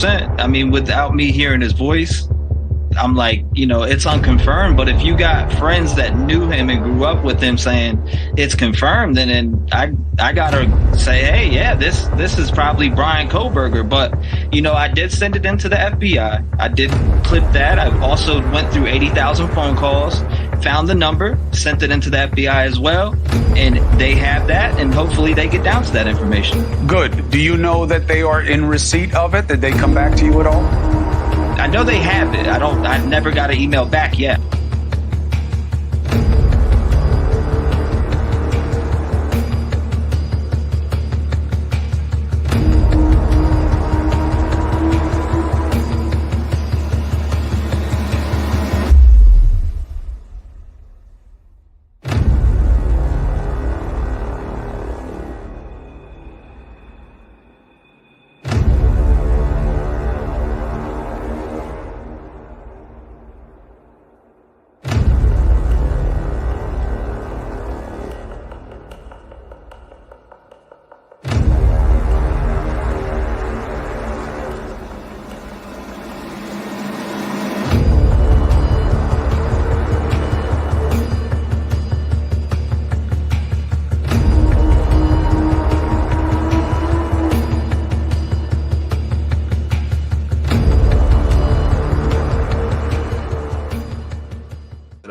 I mean, without me hearing his voice, I'm like, it's unconfirmed. But if you got friends that knew him and grew up with him saying it's confirmed, then I gotta say, hey, yeah, this is probably Brian Koberger. But I did send it into the FBI. I did clip that. I also went through 80,000 phone calls, found the number, sent it into the FBI as well, and they have that, and hopefully they get down to that information. Good. Do you know that they are in receipt of it? Did they come back to you at all? I know they have it. I've never got an email back yet.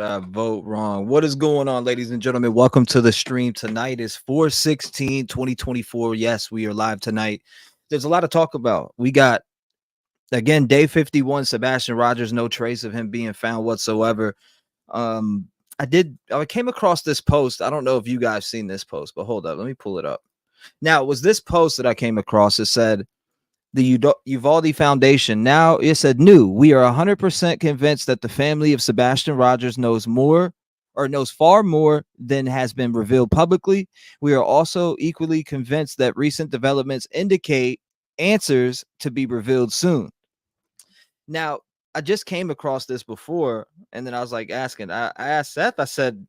I vote wrong. What is going on, ladies and gentlemen? Welcome to the stream. Tonight is 4/16/2024. Yes, we are live tonight. There's a lot to talk about. We got, again, day 51, Sebastian Rogers, no trace of him being found whatsoever. I came across this post. I don't know if you guys seen this post, but hold up, let me pull it up. Now, it was this post that I came across. It said, the Uvalde Foundation. Now it said, we are 100% convinced that the family of Sebastian Rogers knows far more than has been revealed publicly. We are also equally convinced that recent developments indicate answers to be revealed soon. Now, I just came across this before, and then I was like asking, I asked Seth, I said,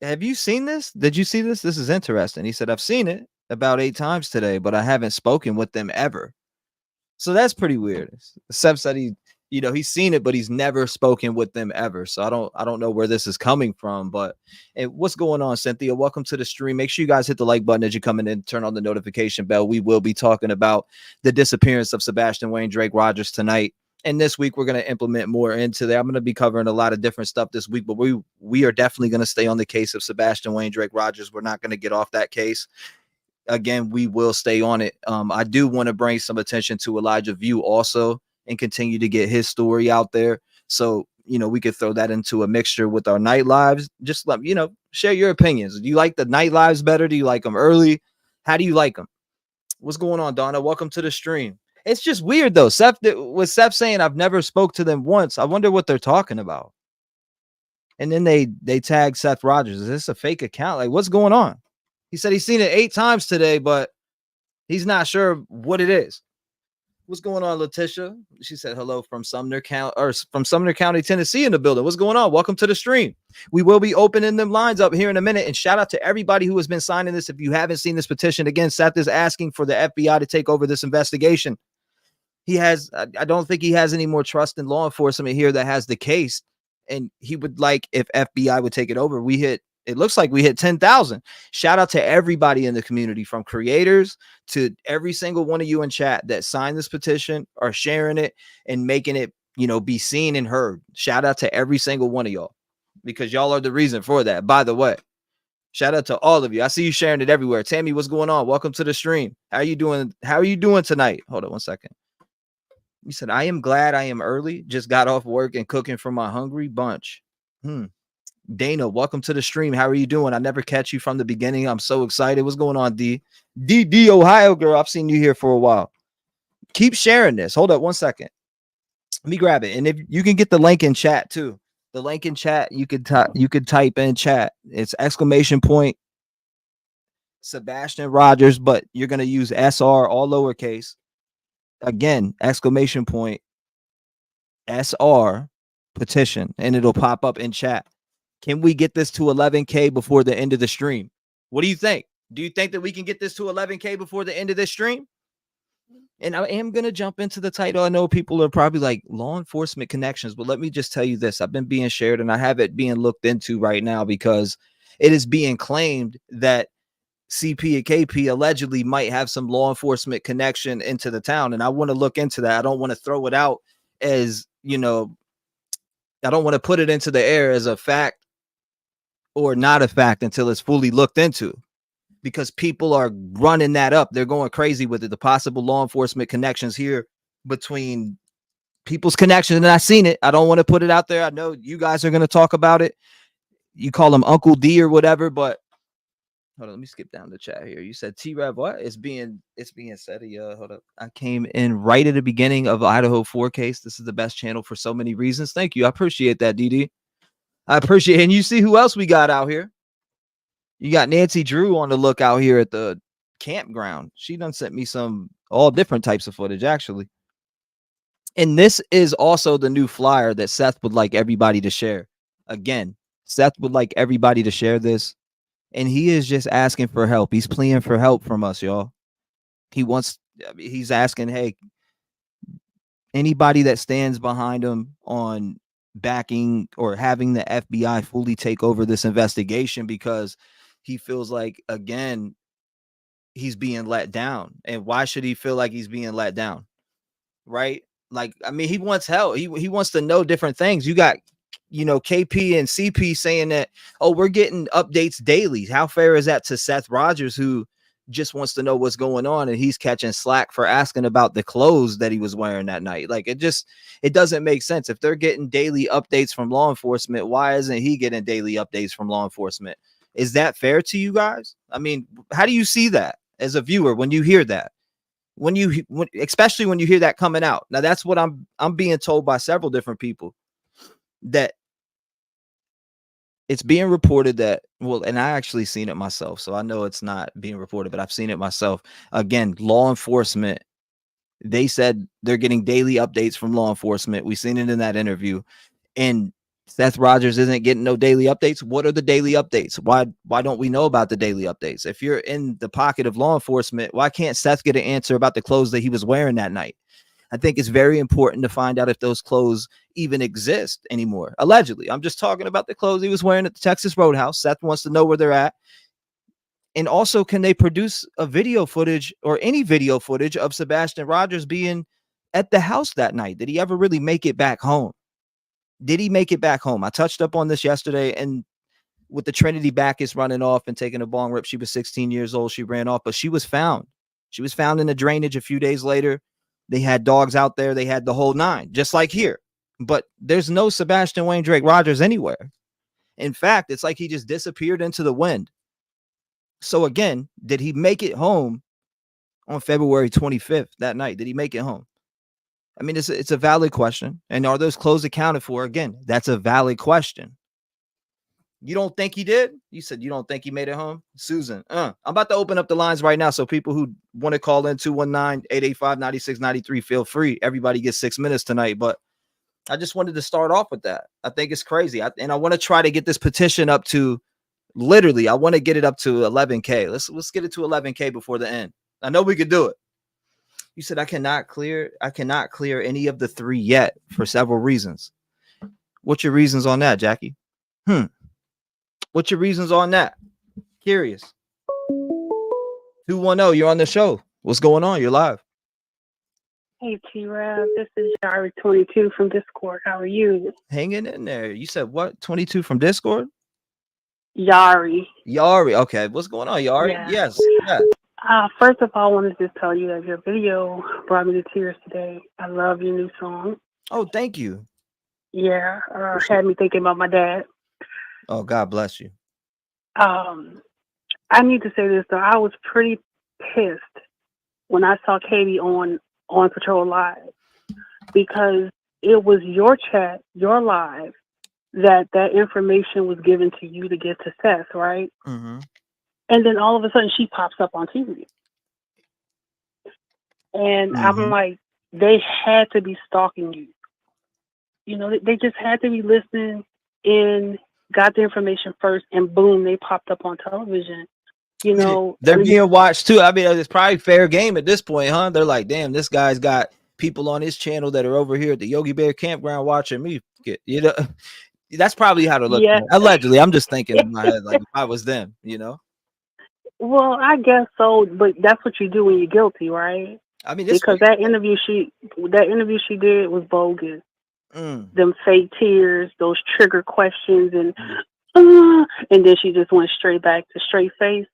have you seen this? Did you see this? This is interesting. He said, I've seen it about 8 times today, but I haven't spoken with them ever. So that's pretty weird. Seth said he's seen it, but he's never spoken with them ever. So I don't know where this is coming from. But what's going on, Cynthia? Welcome to the stream. Make sure you guys hit the like button as you come in and turn on the notification bell. We will be talking about the disappearance of Sebastian Wayne Drake Rogers tonight. And this week, we're going to implement more into that. I'm going to be covering a lot of different stuff this week, but we are definitely going to stay on the case of Sebastian Wayne Drake Rogers. We're not going to get off that case. Again, we will stay on it. I do want to bring some attention to Elijah View also and continue to get his story out there. So, we could throw that into a mixture with our night lives. Just share your opinions. Do you like the night lives better? Do you like them early? How do you like them? What's going on, Donna? Welcome to the stream. It's just weird though. Seth saying I've never spoke to them once. I wonder what they're talking about. And then they tag Seth Rogers. Is this a fake account? Like, what's going on? He said he's seen it 8 times today, but he's not sure what it is. What's going on, Letitia? She said hello from Sumner County, Tennessee in the building. What's going on? Welcome to the stream. We will be opening them lines up here in a minute. And shout out to everybody who has been signing this. If you haven't seen this petition, again, Seth is asking for the FBI to take over this investigation. I don't think he has any more trust in law enforcement here that has the case. And he would like if FBI would take it over. It looks like we hit 10,000. Shout out to everybody in the community, from creators to every single one of you in chat that signed this petition or sharing it and making it, be seen and heard. Shout out to every single one of y'all, because y'all are the reason for that. By the way, shout out to all of you. I see you sharing it everywhere. Tammy, what's going on? Welcome to the stream. How are you doing? How are you doing tonight? Hold on one second. You said, I am glad I am early. Just got off work and cooking for my hungry bunch. Dana, welcome to the stream. How are you doing? I never catch you from the beginning. I'm so excited. What's going on, D? Ohio girl. I've seen you here for a while. Keep sharing this. Hold up one second. Let me grab it. And if you can get the link in chat too. The link in chat, you could type in chat. It's ! Sebastian Rogers, but you're going to use SR, all lowercase. Again, ! SR petition, and it'll pop up in chat. Can we get this to 11K before the end of the stream? What do you think? Do you think that we can get this to 11K before the end of this stream? And I am going to jump into the title. I know people are probably like law enforcement connections, but let me just tell you this. I've been being shared and I have it being looked into right now because it is being claimed that CP and KP allegedly might have some law enforcement connection into the town. And I want to look into that. I don't want to throw it out as, you know, I don't want to put it into the air as a fact or not a fact until it's fully looked into, because people are running that up. They're going crazy with it. The possible law enforcement connections here between people's connections. And I've seen it. I don't want to put it out there. I know you guys are going to talk about it. You call him Uncle D or whatever, but hold on, let me skip down the chat here. You said T-REV, what? It's being said. Hold up. I came in right at the beginning of the Idaho 4 case. This is the best channel for so many reasons. Thank you. I appreciate that, DD. I appreciate it. And you see who else we got out here? You got Nancy Drew on the lookout here at the campground. She done sent me some all different types of footage, actually. And this is also the new flyer that Seth would like everybody to share. Again, Seth would like everybody to share this. And he is just asking for help. He's pleading for help from us, y'all. He's asking, hey, anybody that stands behind him on backing or having the FBI fully take over this investigation, because he feels like, again, he's being let down. And why should he feel like he's being let down? Right? Like, I mean, he wants help. He wants to know different things. You got, KP and CP saying that, oh, we're getting updates daily. How fair is that to Seth Rogers, who just wants to know what's going on, and he's catching slack for asking about the clothes that he was wearing that night? Like, it doesn't make sense. If they're getting daily updates from law enforcement, why isn't he getting daily updates from law enforcement? Is that fair to you guys? I mean, how do you see that as a viewer when you hear that? Especially when you hear that coming out. Now, that's what I'm being told by several different people, that it's being reported that, well, and I actually seen it myself, so I know it's not being reported, but I've seen it myself. Again, law enforcement, they said they're getting daily updates from law enforcement. We've seen it in that interview, and Seth Rogers isn't getting no daily updates. What are the daily updates? Why don't we know about the daily updates? If you're in the pocket of law enforcement, why can't Seth get an answer about the clothes that he was wearing that night? I think it's very important to find out if those clothes even exist anymore. Allegedly, I'm just talking about the clothes he was wearing at the Texas Roadhouse. Seth wants to know where they're at. And also, can they produce a video footage or any video footage of Sebastian Rogers being at the house that night? Did he ever really make it back home? Did he make it back home? I touched up on this yesterday, and with the Trinity Backus running off and taking a bong rip, she was 16 years old. She ran off, but she was found. She was found in the drainage a few days later. They had dogs out there. They had the whole nine, just like here. But there's no Sebastian Wayne Drake Rogers anywhere. In fact, it's like he just disappeared into the wind. So again, did he make it home on February 25th that night? Did he make it home? I mean, it's a valid question. And are those clothes accounted for? Again, that's a valid question. You don't think he did? You said you don't think he made it home? Susan, I'm about to open up the lines right now. So people who want to call in 219-885-9693, feel free. Everybody gets 6 minutes tonight. But I just wanted to start off with that. I think it's crazy. And I want to try to get this petition up to, literally, I want to get it up to 11K. Let's get it to 11K before the end. I know we could do it. You said I cannot clear any of the three yet for several reasons. What's your reasons on that, Jackie? What's your reasons on that? Curious. 210, you're on the show. What's going on? You're live. Hey, T-REV. This is Yari 22 from Discord. How are you? Hanging in there. You said what? 22 from Discord? Yari. Okay. What's going on, Yari? Yeah. Yes. Yeah. First of all, I wanted to tell you that your video brought me to tears today. I love your new song. Oh, thank you. Yeah. Had me thinking about my dad. Oh, God bless you. I need to say this, though. I was pretty pissed when I saw Katie on Patrol Live, because it was your chat, your live, that information was given to you to get to Seth, right? Mm-hmm. And then all of a sudden she pops up on TV. And I'm like, they had to be stalking you. You know, they just had to be listening in, got the information first, and boom, they popped up on television You know, They're and being watched too. I mean, it's probably fair game at this point, huh? They're like, damn, this guy's got people on his channel that are over here at the Yogi Bear campground watching me. You know, that's probably how to look at yeah. it. Allegedly, I'm just thinking in my head, like if I was them, you know. Well, I guess so, but that's what you do when you're guilty, right? I mean, this Because that interview she did was bogus. Them fake tears, those trigger questions, and then she just went straight back to straight face.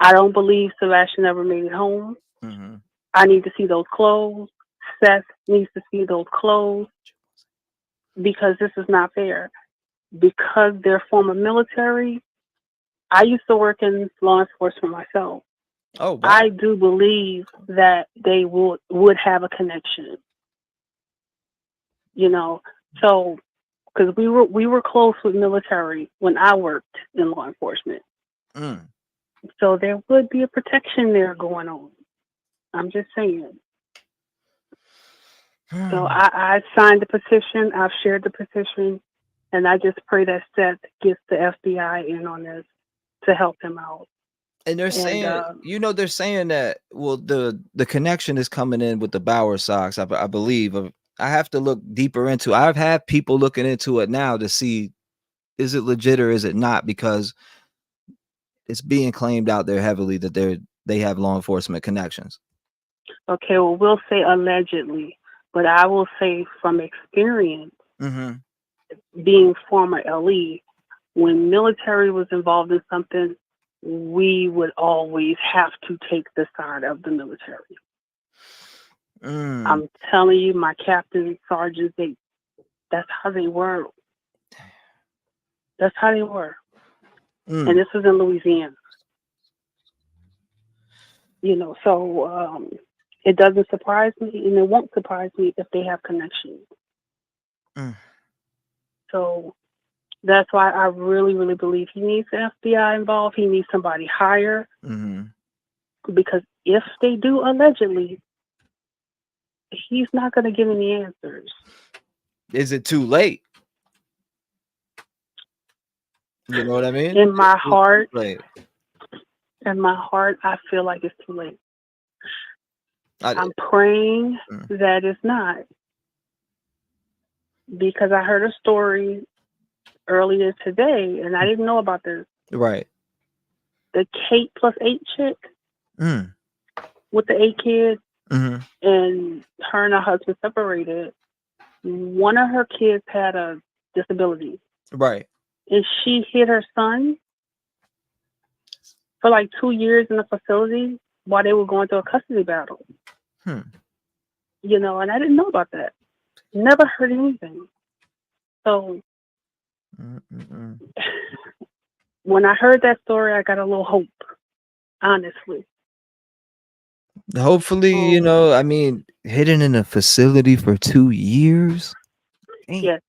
I don't believe Sebastian ever made it home. Mm-hmm. I need to see those clothes. Seth needs to see those clothes because this is not fair. Because they're former military, I used to work in law enforcement myself. Oh, wow. I do believe that they would have a connection. You know, so because we were close with military when I worked in law enforcement, so there would be a protection there going on. I'm just saying. So I signed the petition. I've shared the petition, and I just pray that Seth gets the FBI in on this to help him out. And they're saying, they're saying that, well, the connection is coming in with the Bauer socks, I believe. I have to look deeper into. I've had people looking into it now to see, is it legit or is it not? Because it's being claimed out there heavily that they have law enforcement connections. Okay, well, we'll say allegedly, but I will say from experience, being former LE, when military was involved in something, we would always have to take the side of the military. I'm telling you, my captains, sergeants, that's how they were. That's how they were. And this was in Louisiana. You know, so it doesn't surprise me, and it won't surprise me if they have connections. So that's why I really, really believe he needs the FBI involved. He needs somebody higher. Because if they do allegedly, he's not going to give any answers. Is it too late? You know what I mean? In my heart, I feel like it's too late. I'm praying that it's not. Because I heard a story earlier today, and I didn't know about this. Right. The Kate plus 8 chick with the 8 kids, and her and her husband separated. One of her kids had a disability. Right. And she hid her son for like 2 years in a facility while they were going through a custody battle. You know, and I didn't know about that. Never heard anything. So when I heard that story, I got a little hope, honestly. Hopefully, you know, I mean, hidden in a facility for 2 years. Yes.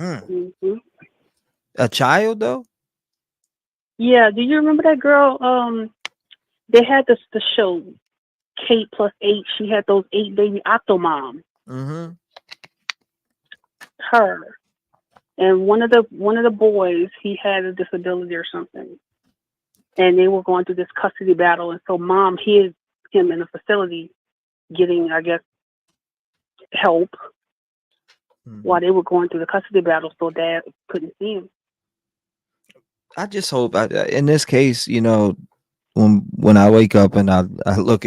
A child, though? Yeah. Do you remember that girl? They had the show, Kate plus 8. She had those 8 baby Octomom. Her. And one of the boys, he had a disability or something. And they were going through this custody battle, and so mom hid him in a facility getting, I guess, help while they were going through the custody battle, so dad couldn't see him. I just hope in this case, you know, when I wake up and I look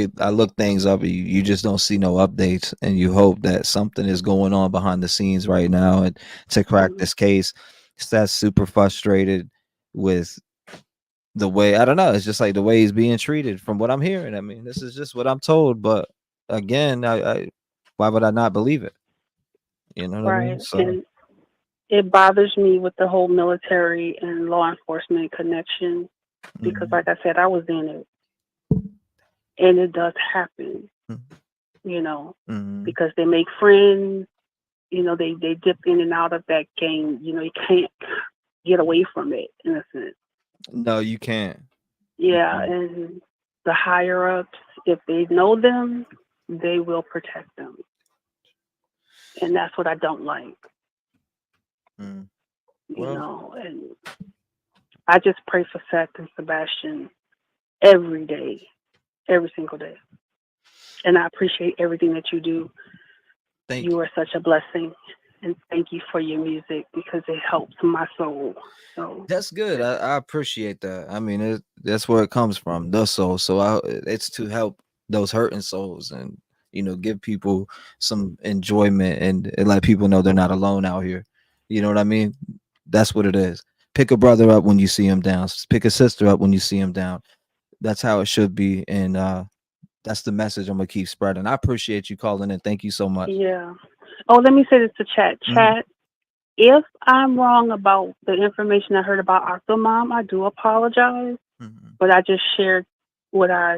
things up, you just don't see no updates, and you hope that something is going on behind the scenes right now and to crack this case. That's super frustrated with the way, I don't know, it's just like the way he's being treated from what I'm hearing. I mean, this is just what I'm told, but again, I why would I not believe it? You know what I mean? So And it bothers me with the whole military and law enforcement connection because, like I said, I was in it, and it does happen. You know, because they make friends. You know, they dip in and out of that game. You know, you can't get away from it in a sense. No, you can't. Yeah, and the higher ups, if they know them, they will protect them. And that's what I don't like. You know, and I just pray for Seth and Sebastian every day, every single day. And I appreciate everything that you do. You are such a blessing. And thank you for your music because it helps my soul. So that's good. I appreciate that. I mean, that's where it comes from, the soul. So it's to help those hurting souls and, you know, give people some enjoyment and let people know they're not alone out here. You know what I mean? That's what it is. Pick a brother up when you see him down. Pick a sister up when you see him down. That's how it should be. And that's the message I'm going to keep spreading. I appreciate you calling in. Thank you so much. Yeah. Oh, let me say this to chat. Chat, if I'm wrong about the information I heard about Octomom, I do apologize. But I just shared what I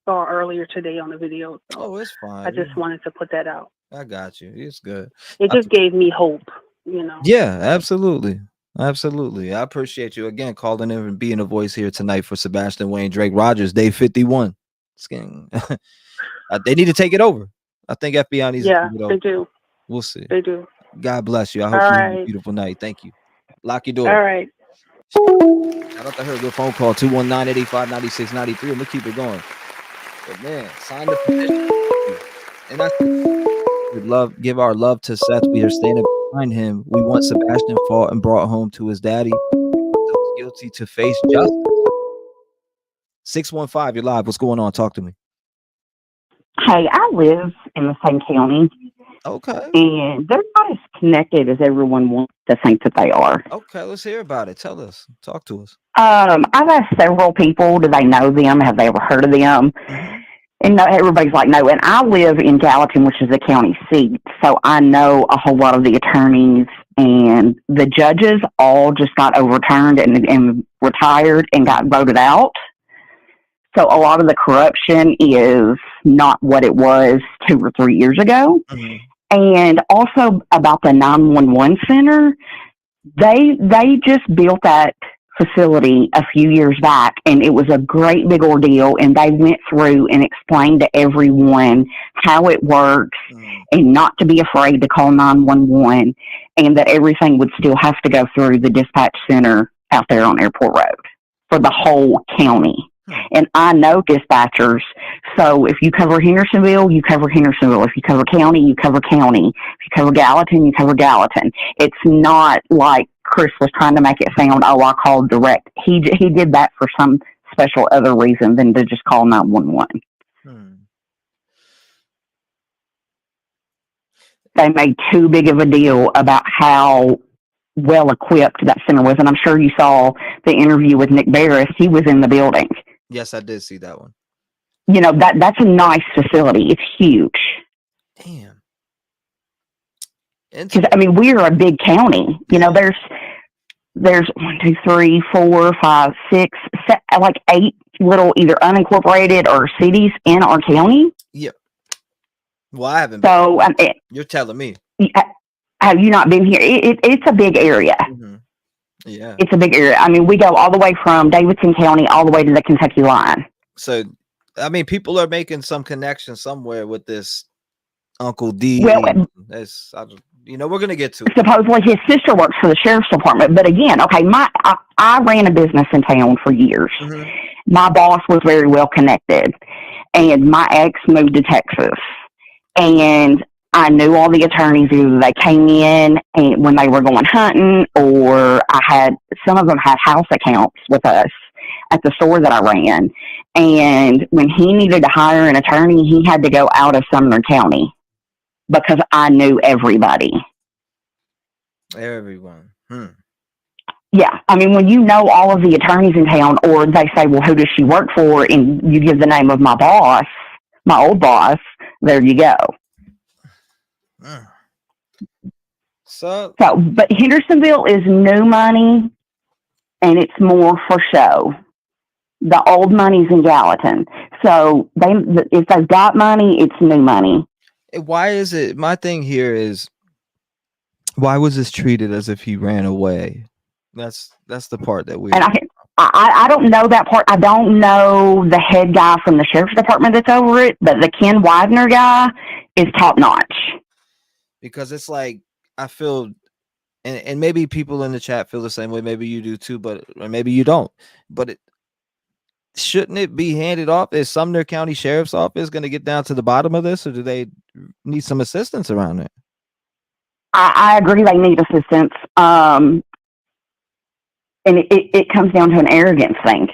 saw earlier today on the video. So it's fine. I just wanted to put that out. I got you. It's good. It just gave me hope, you know. Yeah, absolutely. Absolutely. I appreciate you again calling in and being a voice here tonight for Sebastian Wayne Drake Rogers, day 51. They need to take it over. I think FBI needs to take it over. They do. We'll see. They do. God bless you. I hope you have a beautiful night. Thank you. Lock your door. All right. Shout out to her. Good phone call. 219-885-9693. I'm going to keep it going. But man, sign the petition. And that's give our love to Seth. We are standing behind him. We want Sebastian fought and brought home to his daddy. Those guilty to face justice. 615, you're live. What's going on? Talk to me. Hey, I live in the same county. Okay. And they're not as connected as everyone wants to think that they are. Okay, let's hear about it. Tell us. Talk to us. I've asked several people, do they know them? Have they ever heard of them? And no, everybody's like, no. And I live in Gallatin, which is the county seat. So I know a whole lot of the attorneys, and the judges all just got overturned and retired and got voted out. So a lot of the corruption is not what it was 2 or 3 years ago. And also about the 911 center, they just built that facility a few years back, and it was a great big ordeal, and they went through and explained to everyone how it works and not to be afraid to call 911, and that everything would still have to go through the dispatch center out there on Airport Road for the whole county. And I know dispatchers, so if you cover Hendersonville, you cover Hendersonville. If you cover county, you cover county. If you cover Gallatin, you cover Gallatin. It's not like Chris was trying to make it sound, oh, I called direct. He did that for some special other reason than to just call 911. They made too big of a deal about how well equipped that center was. And I'm sure you saw the interview with Nick Barris. He was in the building. Yes, I did see that one. You know, that's a nice facility. It's huge. Damn. Because, I mean, we're a big county. You know, there's 1, 2, 3, 4, 5, 6, 7, like 8 little either unincorporated or cities in our county. Yep. Well, I haven't. So you're telling me. Have you not been here? It's a big area. Yeah. It's a big area. I mean, we go all the way from Davidson County all the way to the Kentucky line. So, I mean, people are making some connection somewhere with this Uncle D. Well, we're going to get to it. Supposedly his sister works for the sheriff's department. But again, okay, I ran a business in town for years. My boss was very well connected. And my ex moved to Texas. And I knew all the attorneys. Either they came in and when they were going hunting, or some of them had house accounts with us at the store that I ran. And when he needed to hire an attorney, he had to go out of Sumner County because I knew everybody. Everyone. Yeah. I mean, when you know all of the attorneys in town, or they say, well, who does she work for? And you give the name of my boss, my old boss, there you go. But Hendersonville is new money, and it's more for show. The old money's in Gallatin. So if they've got money, it's new money. Why is it? My thing here is, why was this treated as if he ran away? That's the part that we. And I don't know that part. I don't know the head guy from the sheriff's department that's over it, but the Ken Widener guy is top notch. Because it's like, I feel and maybe people in the chat feel the same way. Maybe you do too, or maybe you don't. But shouldn't it be handed off? Is Sumner County Sheriff's Office going to get down to the bottom of this, or do they need some assistance around it? I agree they need assistance. And it comes down to an arrogance thing.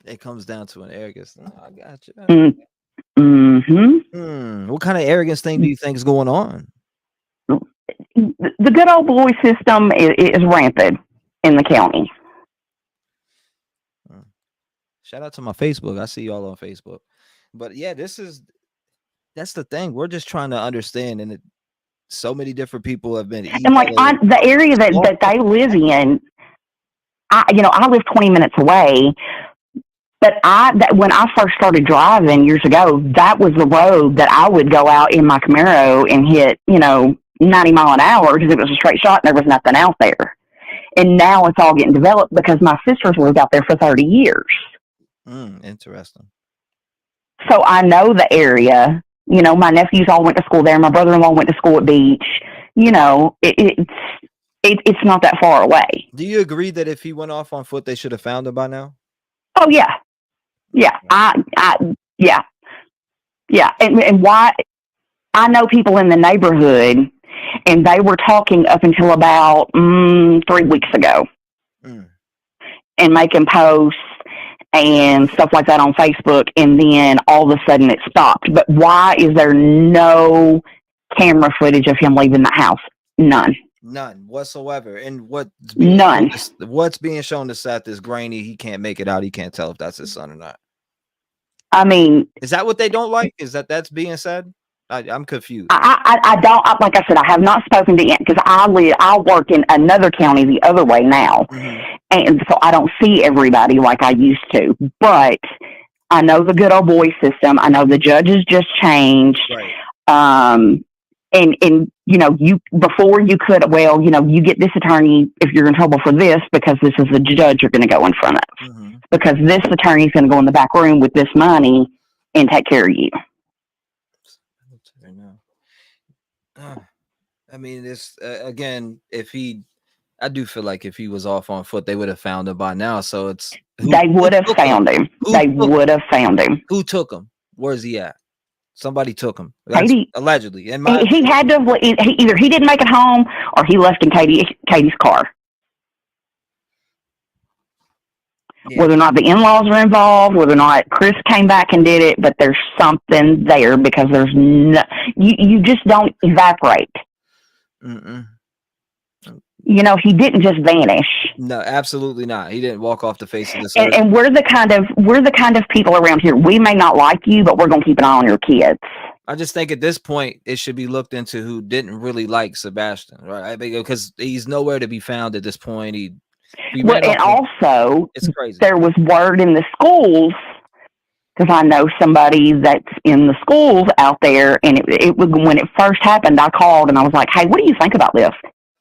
It comes down to an arrogance thing. I got you. What kind of arrogance thing do you think is going on? The good old boy system is rampant in the county. Shout out to my Facebook. I see y'all on Facebook. But yeah, that's the thing. We're just trying to understand, and so many different people have been. And like the area that they live in, I live 20 minutes away. But when I first started driving years ago, that was the road that I would go out in my Camaro and hit, 90 mile an hour because it was a straight shot and there was nothing out there. And now it's all getting developed because my sisters lived out there for 30 years. Interesting. So I know the area. My nephews all went to school there. My brother-in-law went to school at Beach. It's not that far away. Do you agree that if he went off on foot, they should have found him by now? Oh yeah. Yeah. Yeah. And why? I know people in the neighborhood, and they were talking up until about 3 weeks ago and making posts and stuff like that on Facebook, and then all of a sudden it stopped. But why is there no camera footage of him leaving the house? None whatsoever. And what's being shown to Seth is grainy. He can't make it out. He can't tell if that's his son or not. I mean, is that what they don't like? Is that's being said? I'm confused. I don't, like I said, I have not spoken to him because I work in another county the other way now. And so I don't see everybody like I used to, but I know the good old boy system. I know the judges just changed. Right. And before you could, you get this attorney if you're in trouble for this because this is the judge you're going to go in front of because this attorney's going to go in the back room with this money and take care of you. I mean, this again, I do feel like if he was off on foot, they would have found him by now. So they would have found him. They would have found him. Who took him? Where's he at? Somebody took him. Allegedly. And he had to have, either he didn't make it home or he left in Katie's car. Yeah. Whether or not the in-laws are involved, whether or not Chris came back and did it, but there's something there because there's you just don't evaporate. He didn't just vanish. No, absolutely not. He didn't walk off the face of the earth. And we're the kind of people around here. We may not like you, but we're going to keep an eye on your kids. I just think at this point it should be looked into who didn't really like Sebastian, right? Because he's nowhere to be found at this point. And also, it's crazy. There was word in the schools because I know somebody that's in the schools out there, and it was when it first happened. I called and I was like, "Hey, what do you think about this?"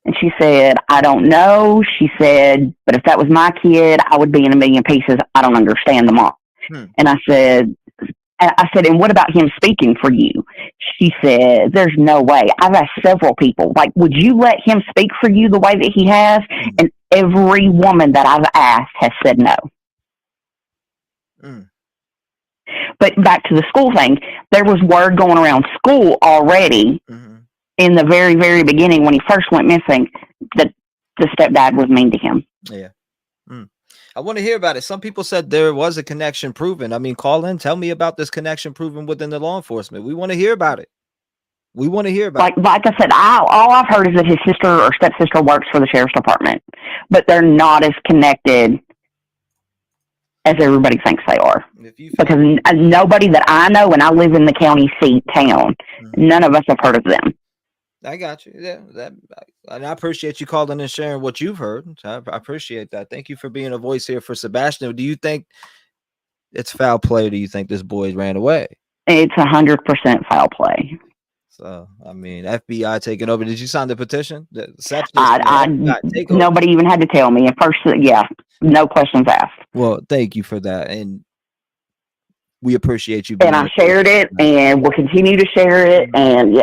And she said, "I don't know." She said, "But if that was my kid, I would be in a million pieces. I don't understand them all." And I said, "And what about him speaking for you?" She said, "There's no way. I've asked several people, like, would you let him speak for you the way that he has?" And every woman that I've asked has said no. But back to the school thing, there was word going around school already in the very, very beginning when he first went missing that the stepdad was mean to him. Yeah. I want to hear about it. Some people said there was a connection proven. I mean, call in, tell me about this connection proven within the law enforcement. We want to hear about it. Like I said, all I've heard is that his sister or stepsister works for the sheriff's department, but they're not as connected as everybody thinks they are. Because nobody that I know, and I live in the county seat town, none of us have heard of them. I got you. Yeah, and I appreciate you calling and sharing what you've heard. I appreciate that. Thank you for being a voice here for Sebastian. Do you think it's foul play, or do you think this boy ran away? It's 100% foul play. So, I mean, FBI taking over. Did you sign the petition? Nobody even had to tell me. At first, no questions asked. Well, thank you for that. And we appreciate you. And I shared it and will continue to share it. And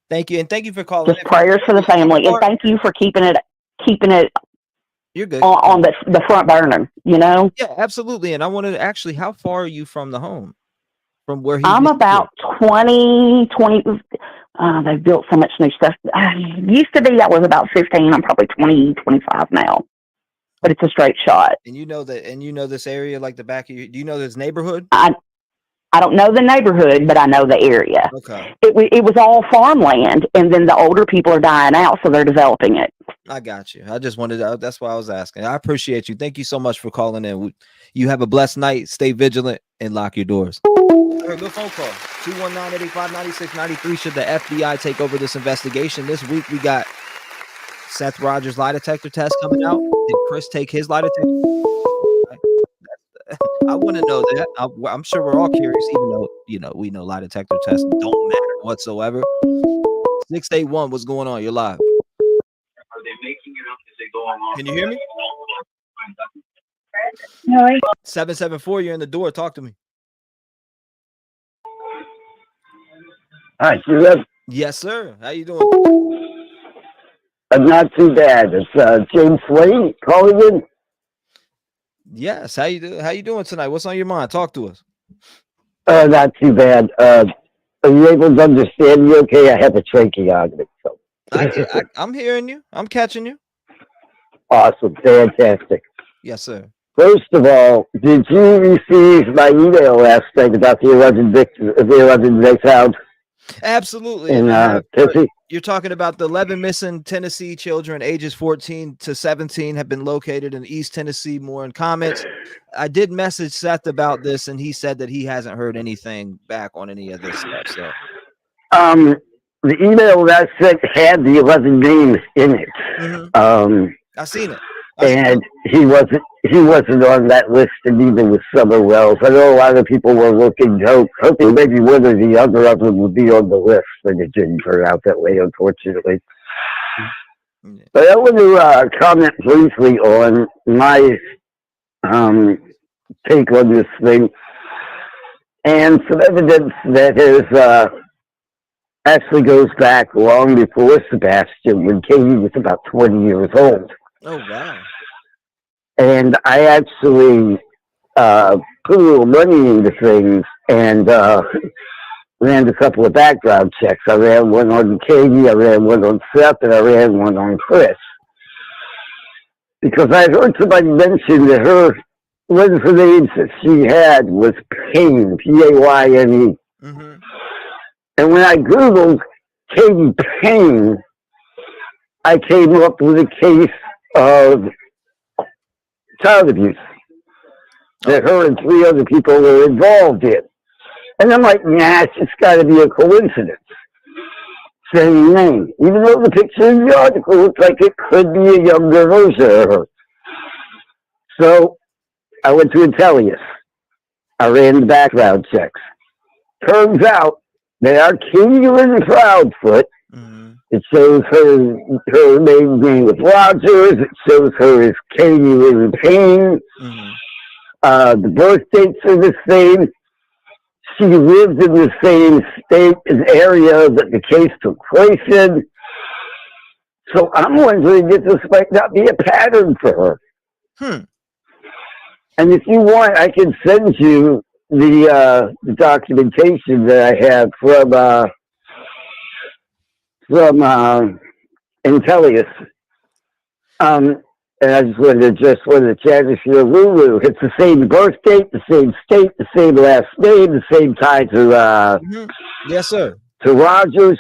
Thank you, and thank you for calling. Just prayers for the family, and thank you for keeping it You're good. on the front burner. You know. Yeah, absolutely. And I wanted to actually, how far are you from the home? From where he? I'm about 20. They've built so much new stuff. Used to be I was about 15. I'm probably 20, 25 now. But it's a straight shot. And you know that, and you know this area like the back of you. Do you know this neighborhood? I don't know the neighborhood, but I know the area. Okay. It was all farmland, and then the older people are dying out, so they're developing it. I got you. I just wanted to, that's why I was asking. I appreciate you. Thank you so much for calling in. You have a blessed night. Stay vigilant and lock your doors. All right, good phone call. 219-885-9693. Should the FBI take over this investigation? This week we got Seth Rogers' lie detector test coming out. Did Chris take his lie detector? I want to know that. I'm sure we're all curious, even though, you know, we know lie detector tests don't matter whatsoever. 681, what's going on? You're live. Are they making it up as they go along? Can you hear me? No. 774, you're in the door. Talk to me. Hi, T-REV. Yes, sir. How you doing? Not too bad. It's James Slade calling in. Yes. How you doing tonight? What's on your mind? Talk to us. Not too bad. Are you able to understand me okay? I have a tracheotomy. So. I'm hearing you. I'm catching you. Awesome. Fantastic. Yes, sir. First of all, did you receive my email last night about the 11 they found? Absolutely. In Tennessee? You're talking about the 11 missing Tennessee children ages 14 to 17 have been located in East Tennessee. More in comments. I did message Seth about this, and he said that he hasn't heard anything back on any of this stuff. So, the email that I sent had the 11 names in it. Mm-hmm. I seen it. He wasn't on that list, and neither was Summer Wells. I know a lot of people were looking, hoping maybe one or the other of them would be on the list, but it didn't turn out that way, unfortunately. Yeah. But I want to comment briefly on my take on this thing, and some evidence that is actually goes back long before Sebastian, when Katie was about 20 years old. Oh, wow. And I actually put a little money into things and ran a couple of background checks. I ran one on Katie, I ran one on Seth, and I ran one on Chris. Because I heard somebody mention that one of the names that she had was Payne, P-A-Y-N-E. Mm-hmm. And when I Googled Katie Payne, I came up with a case of child abuse that her and 3 other people were involved in. And I'm like, nah, it's just got to be a coincidence. Same name. Even though the picture in the article looks like it could be a younger version of her. So I went to Intellius. I ran the background checks. Turns out that our Katie Lynn Proudfoot, it shows her maiden name was Rogers. It shows her as Katie Lynn Payne. The birth dates are the same. She lives in the same state and area that the case took place in. So I'm wondering if this might not be a pattern for her. And if you want, I can send you the documentation that I have from Intellius. And I just wanted to chat with you, Lulu. It's the same birth date, the same state, the same last name, the same tie to yes, sir. To Rogers.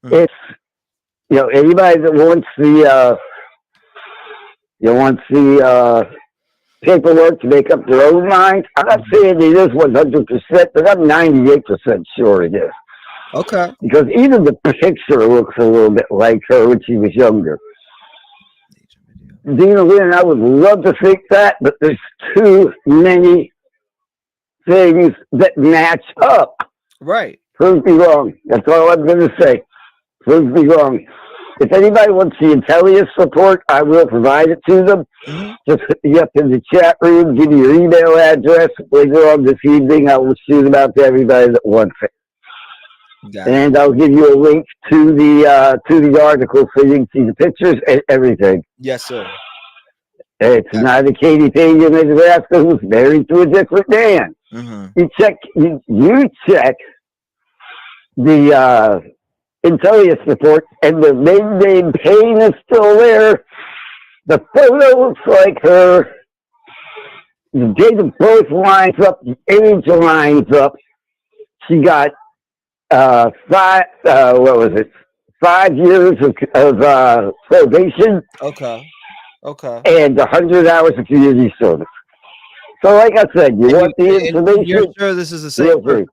It's anybody that wants the paperwork to make up their own mind. I'm not saying it is 100%, but I'm 98% sure it is. Okay. Because even the picture looks a little bit like her when she was younger. Dina Lynn, I would love to think that, but there's too many things that match up. Right. Prove me wrong. That's all I'm going to say. Prove me wrong. If anybody wants the Intellius report, I will provide it to them. Just hit me up in the chat room, give me your email address. Later on this evening, I will shoot them out to everybody that wants it. Got it. And I'll give you a link to the article so you can see the pictures and everything. Yes, sir. It's not a Katie Payne in Nebraska who's married to a different man. Mm-hmm. You check the intelligence report, and the maiden name Payne is still there. The photo looks like her. The date of birth lines up. The age lines up. She got 5 years of probation. Okay. And 100 hours of community service. So, like I said, you want the information? You're sure this is the same person?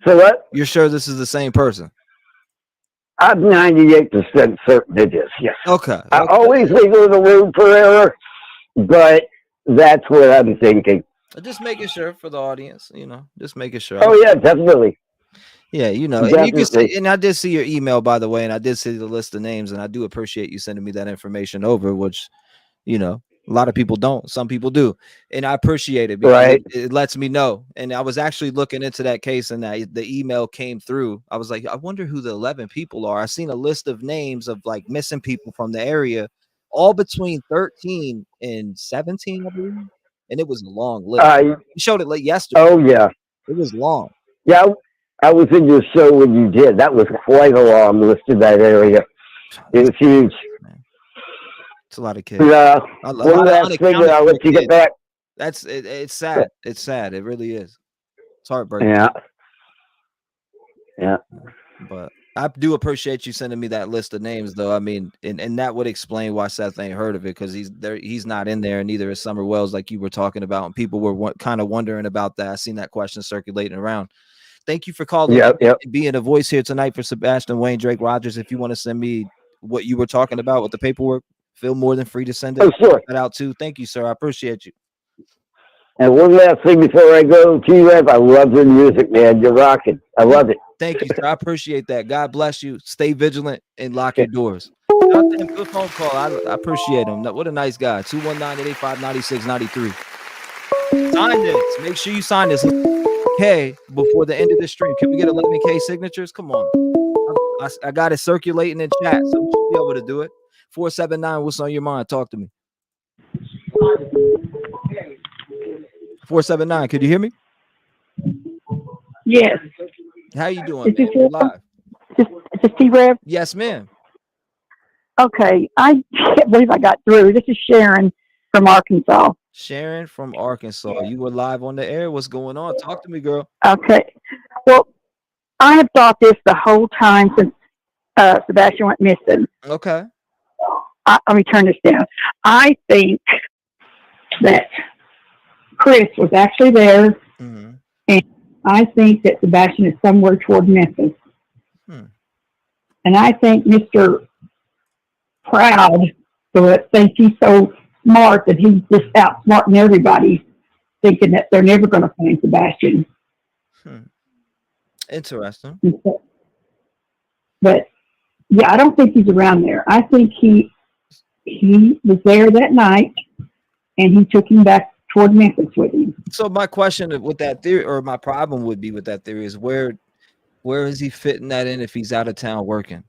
So what? You're sure this is the same person? I'm 98% certain it is, yes. Okay. I always leave a little room for error, but that's what I'm thinking. Just making sure for the audience, just making sure. Oh, yeah, definitely. Yeah, and you can see, and I did see your email, by the way, and I did see the list of names, and I do appreciate you sending me that information over, which, a lot of people don't. Some people do, and I appreciate it because it lets me know. And I was actually looking into that case, and the email came through. I was like, I wonder who the 11 people are. I seen a list of names of like missing people from the area, all between 13 and 17, I believe, and it was a long list. You showed it yesterday. Oh, yeah. It was long. Yeah, I was in your show when you did. That was quite a long list in that area. It was huge. It's a lot of kids. One last thing, and I'll let you get back. It's sad. It's sad. It really is. It's heartbreaking. Yeah. But I do appreciate you sending me that list of names, though. I mean, and that would explain why Seth ain't heard of it, because he's not in there, and neither is Summer Wells, like you were talking about, and people were kind of wondering about that. I seen that question circulating around. Thank you for calling and being a voice here tonight for Sebastian, Wayne, Drake, Rogers. If you want to send me what you were talking about with the paperwork, feel more than free to send it. Oh, sure. Out too. Thank you, sir. I appreciate you. And one last thing before I go, T-REV, I love your music, man. You're rocking. I love it. Thank you, sir. I appreciate that. God bless you. Stay vigilant and lock your doors. Good phone call. I appreciate him. What a nice guy. 219-885-9693. Sign this. Make sure you sign this. K before the end of the stream. Can we get 11K signatures? Come on. I got it circulating in chat, so we should be able to do it. 479, what's on your mind? Talk to me. 479, could you hear me? Yes. How you doing? Is Live. Is this T-REV? Yes, ma'am. Okay. I can't believe I got through. This is Sharon from Arkansas. Sharon from Arkansas. You were live on the air. What's going on? Talk to me, girl. Okay. Well, I have thought this the whole time since Sebastian went missing. Okay. Let me turn this down. I think that Chris was actually there, and I think that Sebastian is somewhere toward Memphis. And I think Mr. Proud, who thinks he's so smart that he's just outsmarting everybody, thinking that they're never going to find Sebastian. Interesting. But yeah, I don't think he's around there. I think he was there that night, and he took him back toward Memphis with him. So my question with that theory, or my problem would be with that theory, is where is he fitting that in if he's out of town working?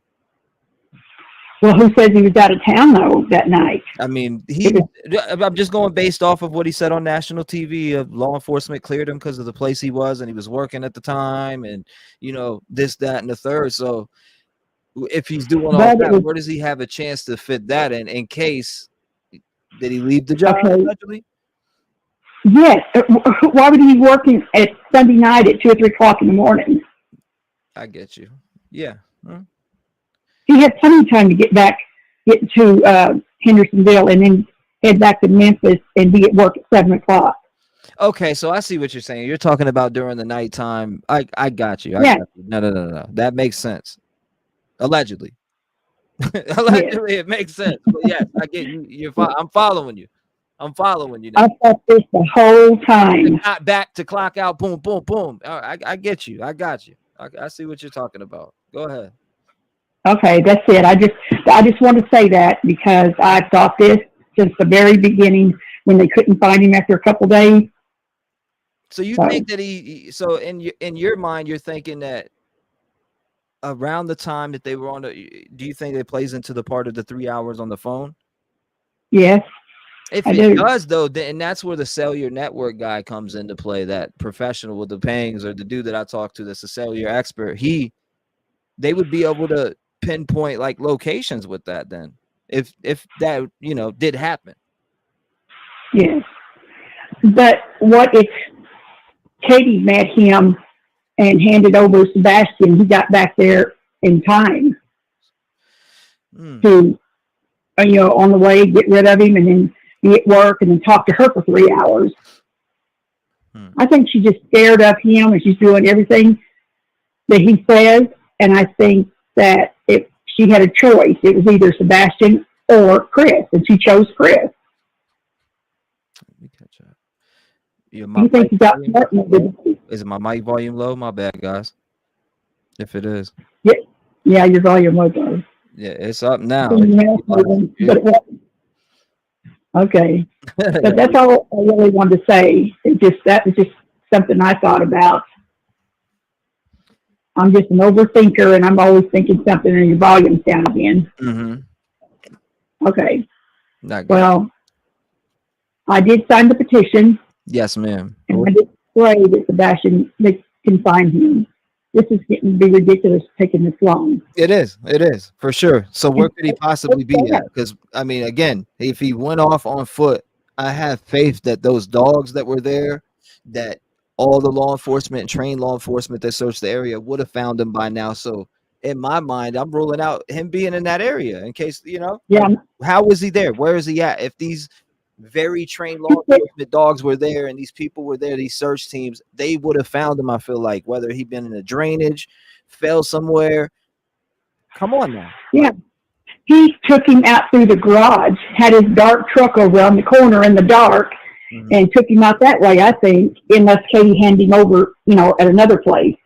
Well, who says he was out of town though that night? I mean, I'm just going based off of what he said on national TV. Law enforcement cleared him because of the place he was, and he was working at the time, and this, that, and the third. So if he's doing all that, where does he have a chance to fit that in case did he leave the job? Allegedly? Yes. Why would he be working at Sunday night at 2 or 3 o'clock in the morning? I get you. Yeah. He had plenty of time to get to Hendersonville and then head back to Memphis and be at work at 7 o'clock. Okay, so I see what you're saying. You're talking about during the nighttime. I got you. Yeah. Got you. No. That makes sense. Allegedly. Allegedly, it makes sense. But yes, I get you. I'm following you. I'm following you now. I thought this the whole time. Not back to clock out. Boom, boom, boom. All right, I get you. I got you. I see what you're talking about. Go ahead. Okay, that's it. I just want to say that because I thought this since the very beginning when they couldn't find him after a couple days. So you So, think that so in your mind, you're thinking that around the time that they were on do you think it plays into the part of the 3 hours on the phone? yes, If I it do. does, though, then that's where the cellular network guy comes into play. That professional with the pangs, or the dude that I talked to, that's a cellular expert. They would be able to pinpoint like locations with that. Then, if that did happen. Yes. But what if Katie met him and handed over Sebastian? He got back there in time to, on the way, get rid of him and then be at work and then talk to her for 3 hours. I think she's just scared of him and she's doing everything that he says. And I think that if she had a choice, it was either Sebastian or Chris, and she chose Chris. Let me catch up. You think he got smart? Is my mic volume low? My bad, guys. If it is. Yeah, your volume was low. Yeah, it's up now. Okay. But that's all I really wanted to say. That was just something I thought about. I'm just an overthinker, and I'm always thinking something, and your volume's down again. Mm-hmm. Okay. Not good. Well, I did sign the petition. Yes, ma'am. And I did pray that Sebastian, they can find him. This is getting to be ridiculous, taking this long. It is for sure. So where could he possibly be at? Because I mean, again, if he went off on foot, I have faith that those dogs that were there, that all the law enforcement and trained law enforcement that searched the area would have found him by now. So in my mind, I'm ruling out him being in that area in case, Yeah. like, how is he there? Where is he at? If these very trained law enforcement dogs were there and these people were there, these search teams, they would have found him. I feel like whether he'd been in a drainage, fell somewhere. Come on now. Yeah. He took him out through the garage, had his dark truck over on the corner in the dark, and took him out that way, I think, unless Katie handed him over, at another place.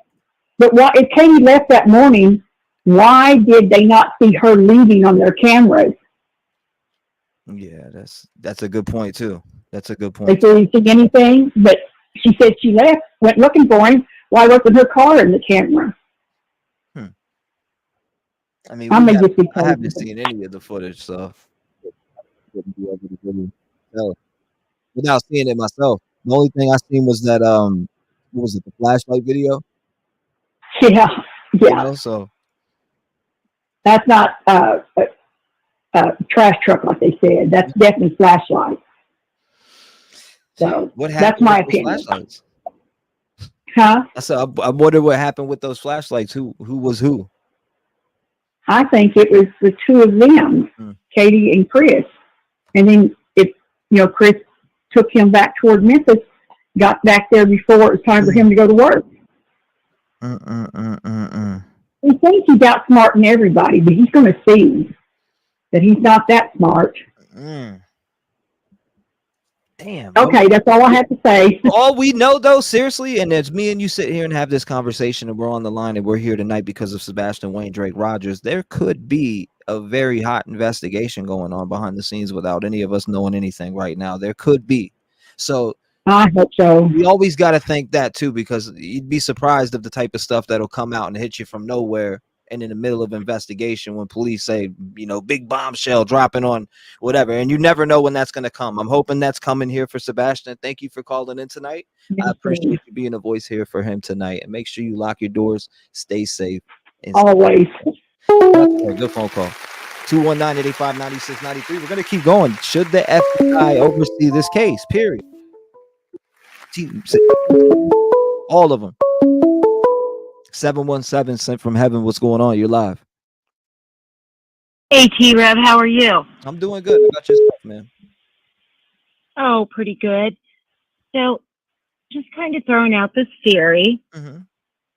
But if Katie left that morning, why did they not see her leaving on their cameras? Yeah, that's a good point too. That's a good point. They didn't see anything, but she said she left, went looking for him. Why wasn't her car in the camera? I mean, I haven't seen any of the footage, so wouldn't be able to really tell without seeing it myself. The only thing I seen was that what was it, the flashlight video? Yeah. So that's not a trash truck like they said. That's definitely flashlight. So what happened? That's my opinion. Flashlights? Huh? I said I wonder what happened with those flashlights. Who was who? I think it was the two of them, Katie and Chris. And then Chris took him back toward Memphis, got back there before it was time for him to go to work. He thinks he's outsmarting everybody, but he's going to see that he's not that smart. Damn. Okay, that's all I have to say. All we know, though, seriously, and it's me and you sit here and have this conversation, and we're on the line, and we're here tonight because of Sebastian Wayne Drake Rogers. There could be a very hot investigation going on behind the scenes without any of us knowing anything right now. There could be. So I hope so. We always got to think that too, because you'd be surprised of the type of stuff that'll come out and hit you from nowhere and in the middle of investigation when police say, big bombshell dropping on whatever. And you never know when that's going to come. I'm hoping that's coming here for Sebastian. Thank you for calling in tonight. I appreciate you being a voice here for him tonight. And make sure you lock your doors, stay safe. Always. Good phone call. 219-885-9693. We're going to keep going. Should the FBI oversee this case? Period. All of them. 717 sent from heaven. What's going on? You're live. Hey, T-REV, how are you? I'm doing good. How about yourself, man? Oh, pretty good. So, just kind of throwing out this theory.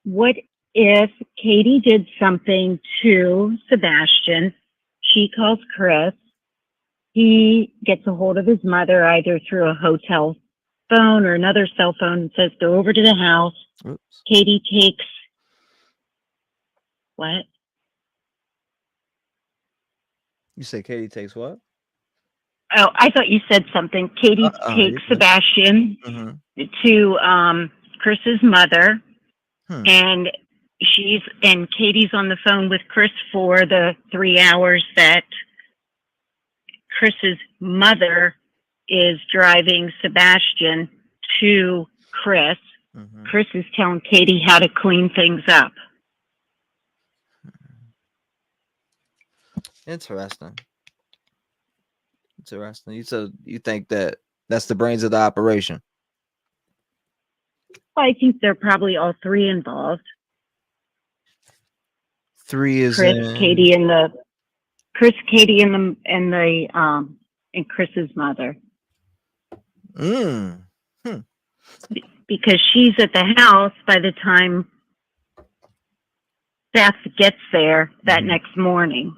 What if Katie did something to Sebastian? She calls Chris. He gets a hold of his mother either through a hotel phone or another cell phone and says, go over to the house. Oops. Katie takes... What? You say Katie takes what? Oh, I thought you said something. Katie takes Sebastian to Chris's mother, and Katie's on the phone with Chris for the 3 hours that Chris's mother is driving Sebastian to Chris. Chris is telling Katie how to clean things up. Interesting. You think that that's the brains of the operation? I think they're probably all three involved. Three is Chris, Katie, and Chris's mother. Because she's at the house by the time Seth gets there that next morning.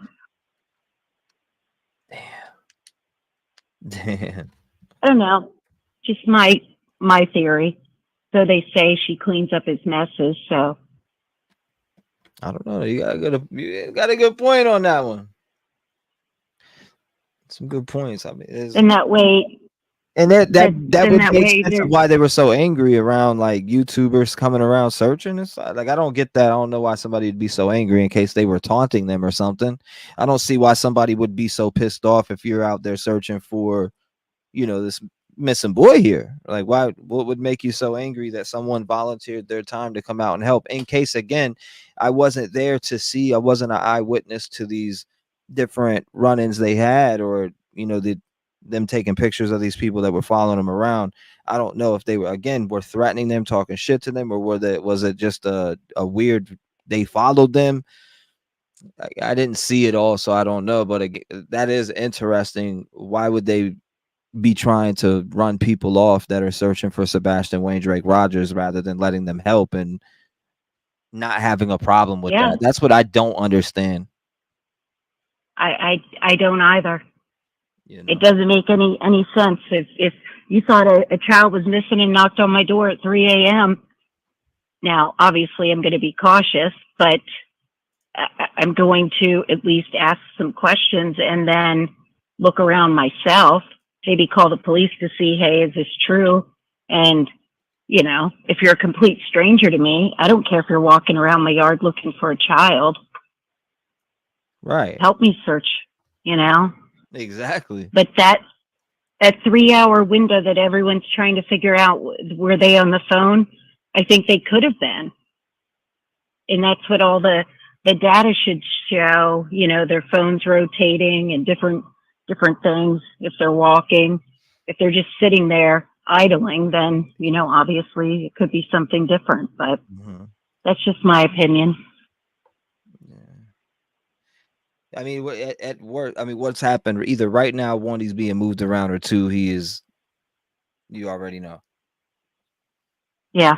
Damn. I don't know. Just my theory. So they say she cleans up his messes, so I don't know. You got a good point on that one. Some good points. I mean, and that way, and that would make sense of why they were so angry around like YouTubers coming around searching. It's like I don't get that. I don't know why somebody would be so angry in case they were taunting them or something. I don't see why somebody would be so pissed off if you're out there searching for, this missing boy here. Like, what would make you so angry that someone volunteered their time to come out and help? In case, again, I wasn't there to see, I wasn't an eyewitness to these different run-ins they had, or them taking pictures of these people that were following them around. I don't know if they were threatening them, talking shit to them, or was it just a weird, they followed them? I didn't see it all, so I don't know, but that is interesting. Why would they be trying to run people off that are searching for Sebastian Wayne Drake Rogers rather than letting them help and not having a problem with that? That's what I don't understand. I don't either. It doesn't make any sense. If you thought a child was missing and knocked on my door at 3 a.m., now obviously I'm going to be cautious, but I'm going to at least ask some questions and then look around myself. Maybe call the police to see, hey, is this true? And, if you're a complete stranger to me, I don't care if you're walking around my yard looking for a child. Right. Help me search, Exactly. But that 3 hour window that everyone's trying to figure out, were they on the phone? I think they could have been. And that's what all the data should show, their phones rotating and different things. If they're walking, if they're just sitting there idling, then obviously it could be something different, but that's just my opinion. I mean, at work, what's happened either right now, one, he's being moved around, or two, he is, you already know. Yeah.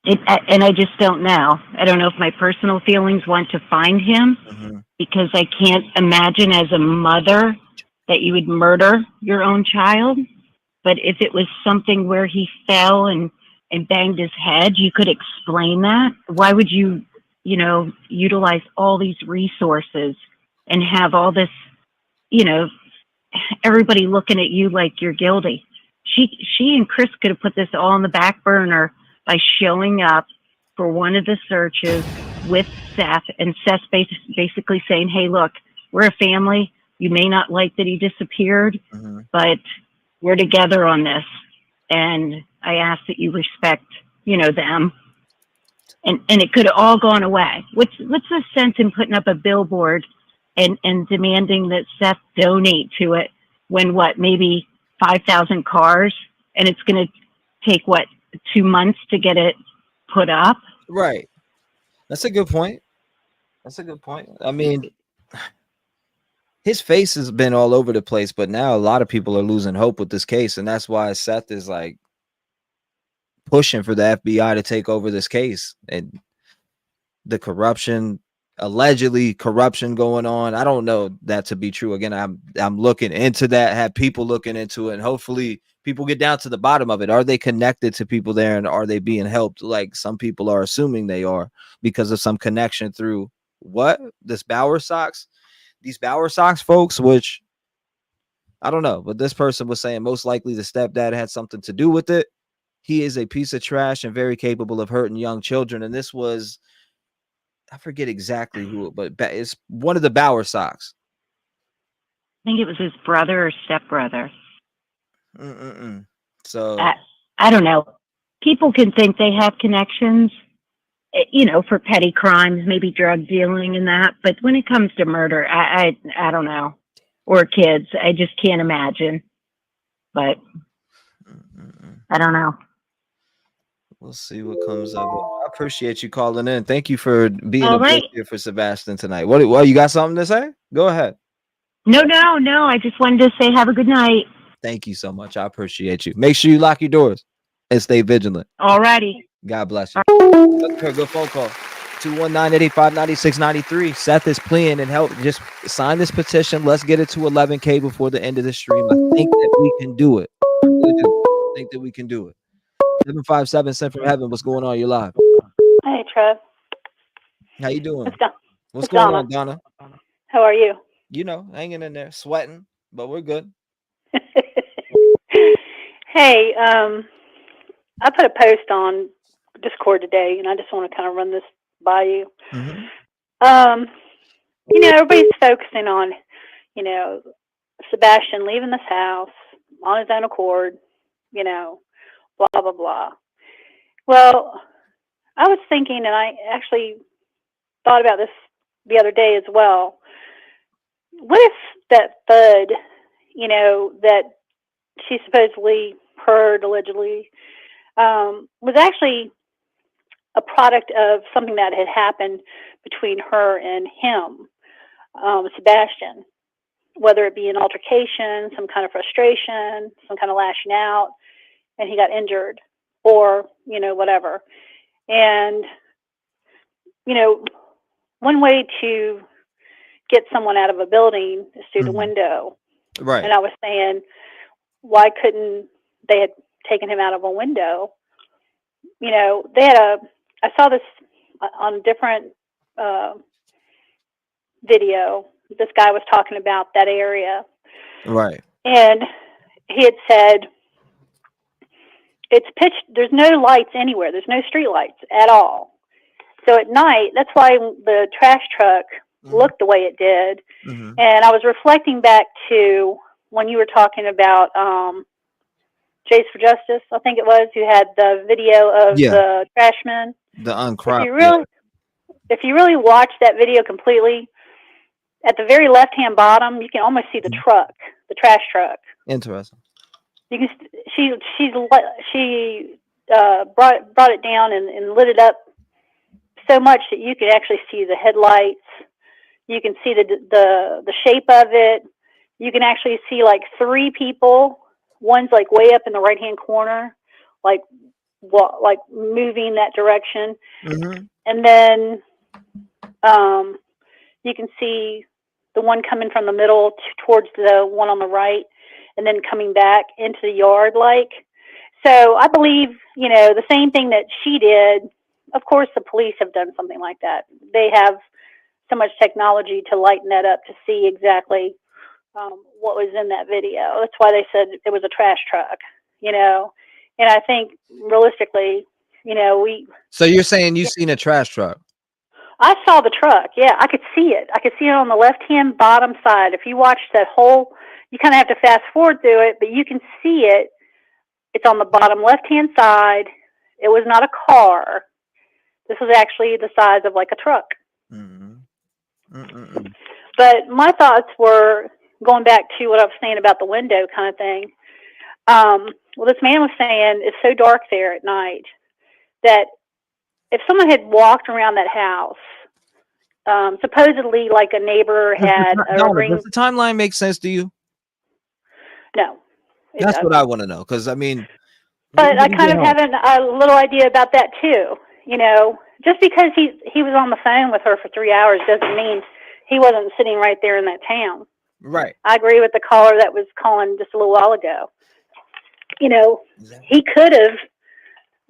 And I just don't know. I don't know if my personal feelings want to find him, because I can't imagine as a mother that you would murder your own child. But if it was something where he fell and banged his head, you could explain that. Why would you, utilize all these resources and have all this, everybody looking at you like you're guilty? She and Chris could have put this all on the back burner by showing up for one of the searches with Seth, and Seth basically saying, hey, look, we're a family. You may not like that he disappeared, but we're together on this. And I ask that you respect, them. And it could have all gone away. What's the sense in putting up a billboard and demanding that Seth donate to it when maybe 5,000 cars, and it's going to take 2 months to get it put up? Right. That's a good point. I mean, his face has been all over the place, but now a lot of people are losing hope with this case, and that's why Seth is like pushing for the FBI to take over this case. And the allegedly corruption going on, I don't know that to be true. Again, I'm looking into that, have people looking into it, and hopefully people get down to the bottom of it. Are they connected to people there, and are they being helped? Like some people are assuming they are because of some connection through these Bower Sox folks, which I don't know, but this person was saying most likely the stepdad had something to do with it. He is a piece of trash and very capable of hurting young children. And this was, I forget exactly who, but it's one of the Bauer Sox. I think it was his brother or stepbrother. So I don't know. People can think they have connections, you know, for petty crimes, maybe drug dealing and that. But when it comes to murder, I don't know. Or kids, I just can't imagine. But I don't know. We'll see what comes of it. I appreciate you calling in. Thank you for being All a right. voice here for Sebastian tonight. What you got something to say? Go ahead. No. I just wanted to say have a good night. Thank you so much. I appreciate you. Make sure you lock your doors and stay vigilant. All righty. God bless you. That's a good phone call. 219-885-9693. Seth is pleading and help. Just sign this petition. Let's get it to 11K before the end of the stream. I think that we can do it. I really do. I think that we can do it. 757 sent from heaven. What's going on? You're live. Hey, Trev. How you doing? What's It's going Donna. on, Donna? How are you? You know, hanging in there, sweating, but we're good. Hey, I put a post on Discord today, and I just want to kind of run this by you. You know, everybody's focusing on, you know, Sebastian leaving this house on his own accord, you know, blah, blah, blah. Well, I was thinking, and I actually thought about this the other day as well. What if that thud, you know, that she supposedly heard allegedly, was actually a product of something that had happened between her and him, Sebastian, whether it be an altercation, some kind of frustration, some kind of lashing out, and he got injured, or, you know, whatever. And, you know, one way to get someone out of a building is through the window. Right. And I was saying, why couldn't they have taken him out of a window? You know, I saw this on a different video. This guy was talking about that area. Right. And he had said, it's pitch, there's no lights anywhere. There's no street lights at all. So at night, that's why the trash truck looked the way it did. And I was reflecting back to when you were talking about Jace for Justice, I think it was, who had the video of the trash men. The uncropped. If you really watch that video completely, at the very left-hand bottom, you can almost see the truck, the trash truck. Interesting. You can. She brought it down and lit it up so much that you could actually see the headlights. You can see the shape of it. You can actually see like three people. One's like way up in the right-hand corner, like moving that direction. And then you can see the one coming from the middle towards the one on the right, and then coming back into the yard. So I believe, you know, the same thing that she did. Of course, the police have done something like that. They have so much technology to lighten that up to see exactly what was in that video. That's why they said it was a trash truck, you know. And I think realistically, you know, So you're saying you've seen a trash truck? I saw the truck. Yeah, I could see it. I could see it on the left-hand bottom side. If you watch that whole, you kind of have to fast forward through it, but you can see it. It's on the bottom left-hand side. It was not a car. This was actually the size of like a truck. But my thoughts were going back to what I was saying about the window kind of thing. Well, this man was saying it's so dark there at night that if someone had walked around that house, supposedly like a neighbor had a ring. Does the timeline make sense to you? No. That's what I want to know, because I mean. But I kind of have a little idea about that too. You know, just because he was on the phone with her for 3 hours doesn't mean he wasn't sitting right there in that town. Right. I agree with the caller that was calling just a little while ago. You know, he could have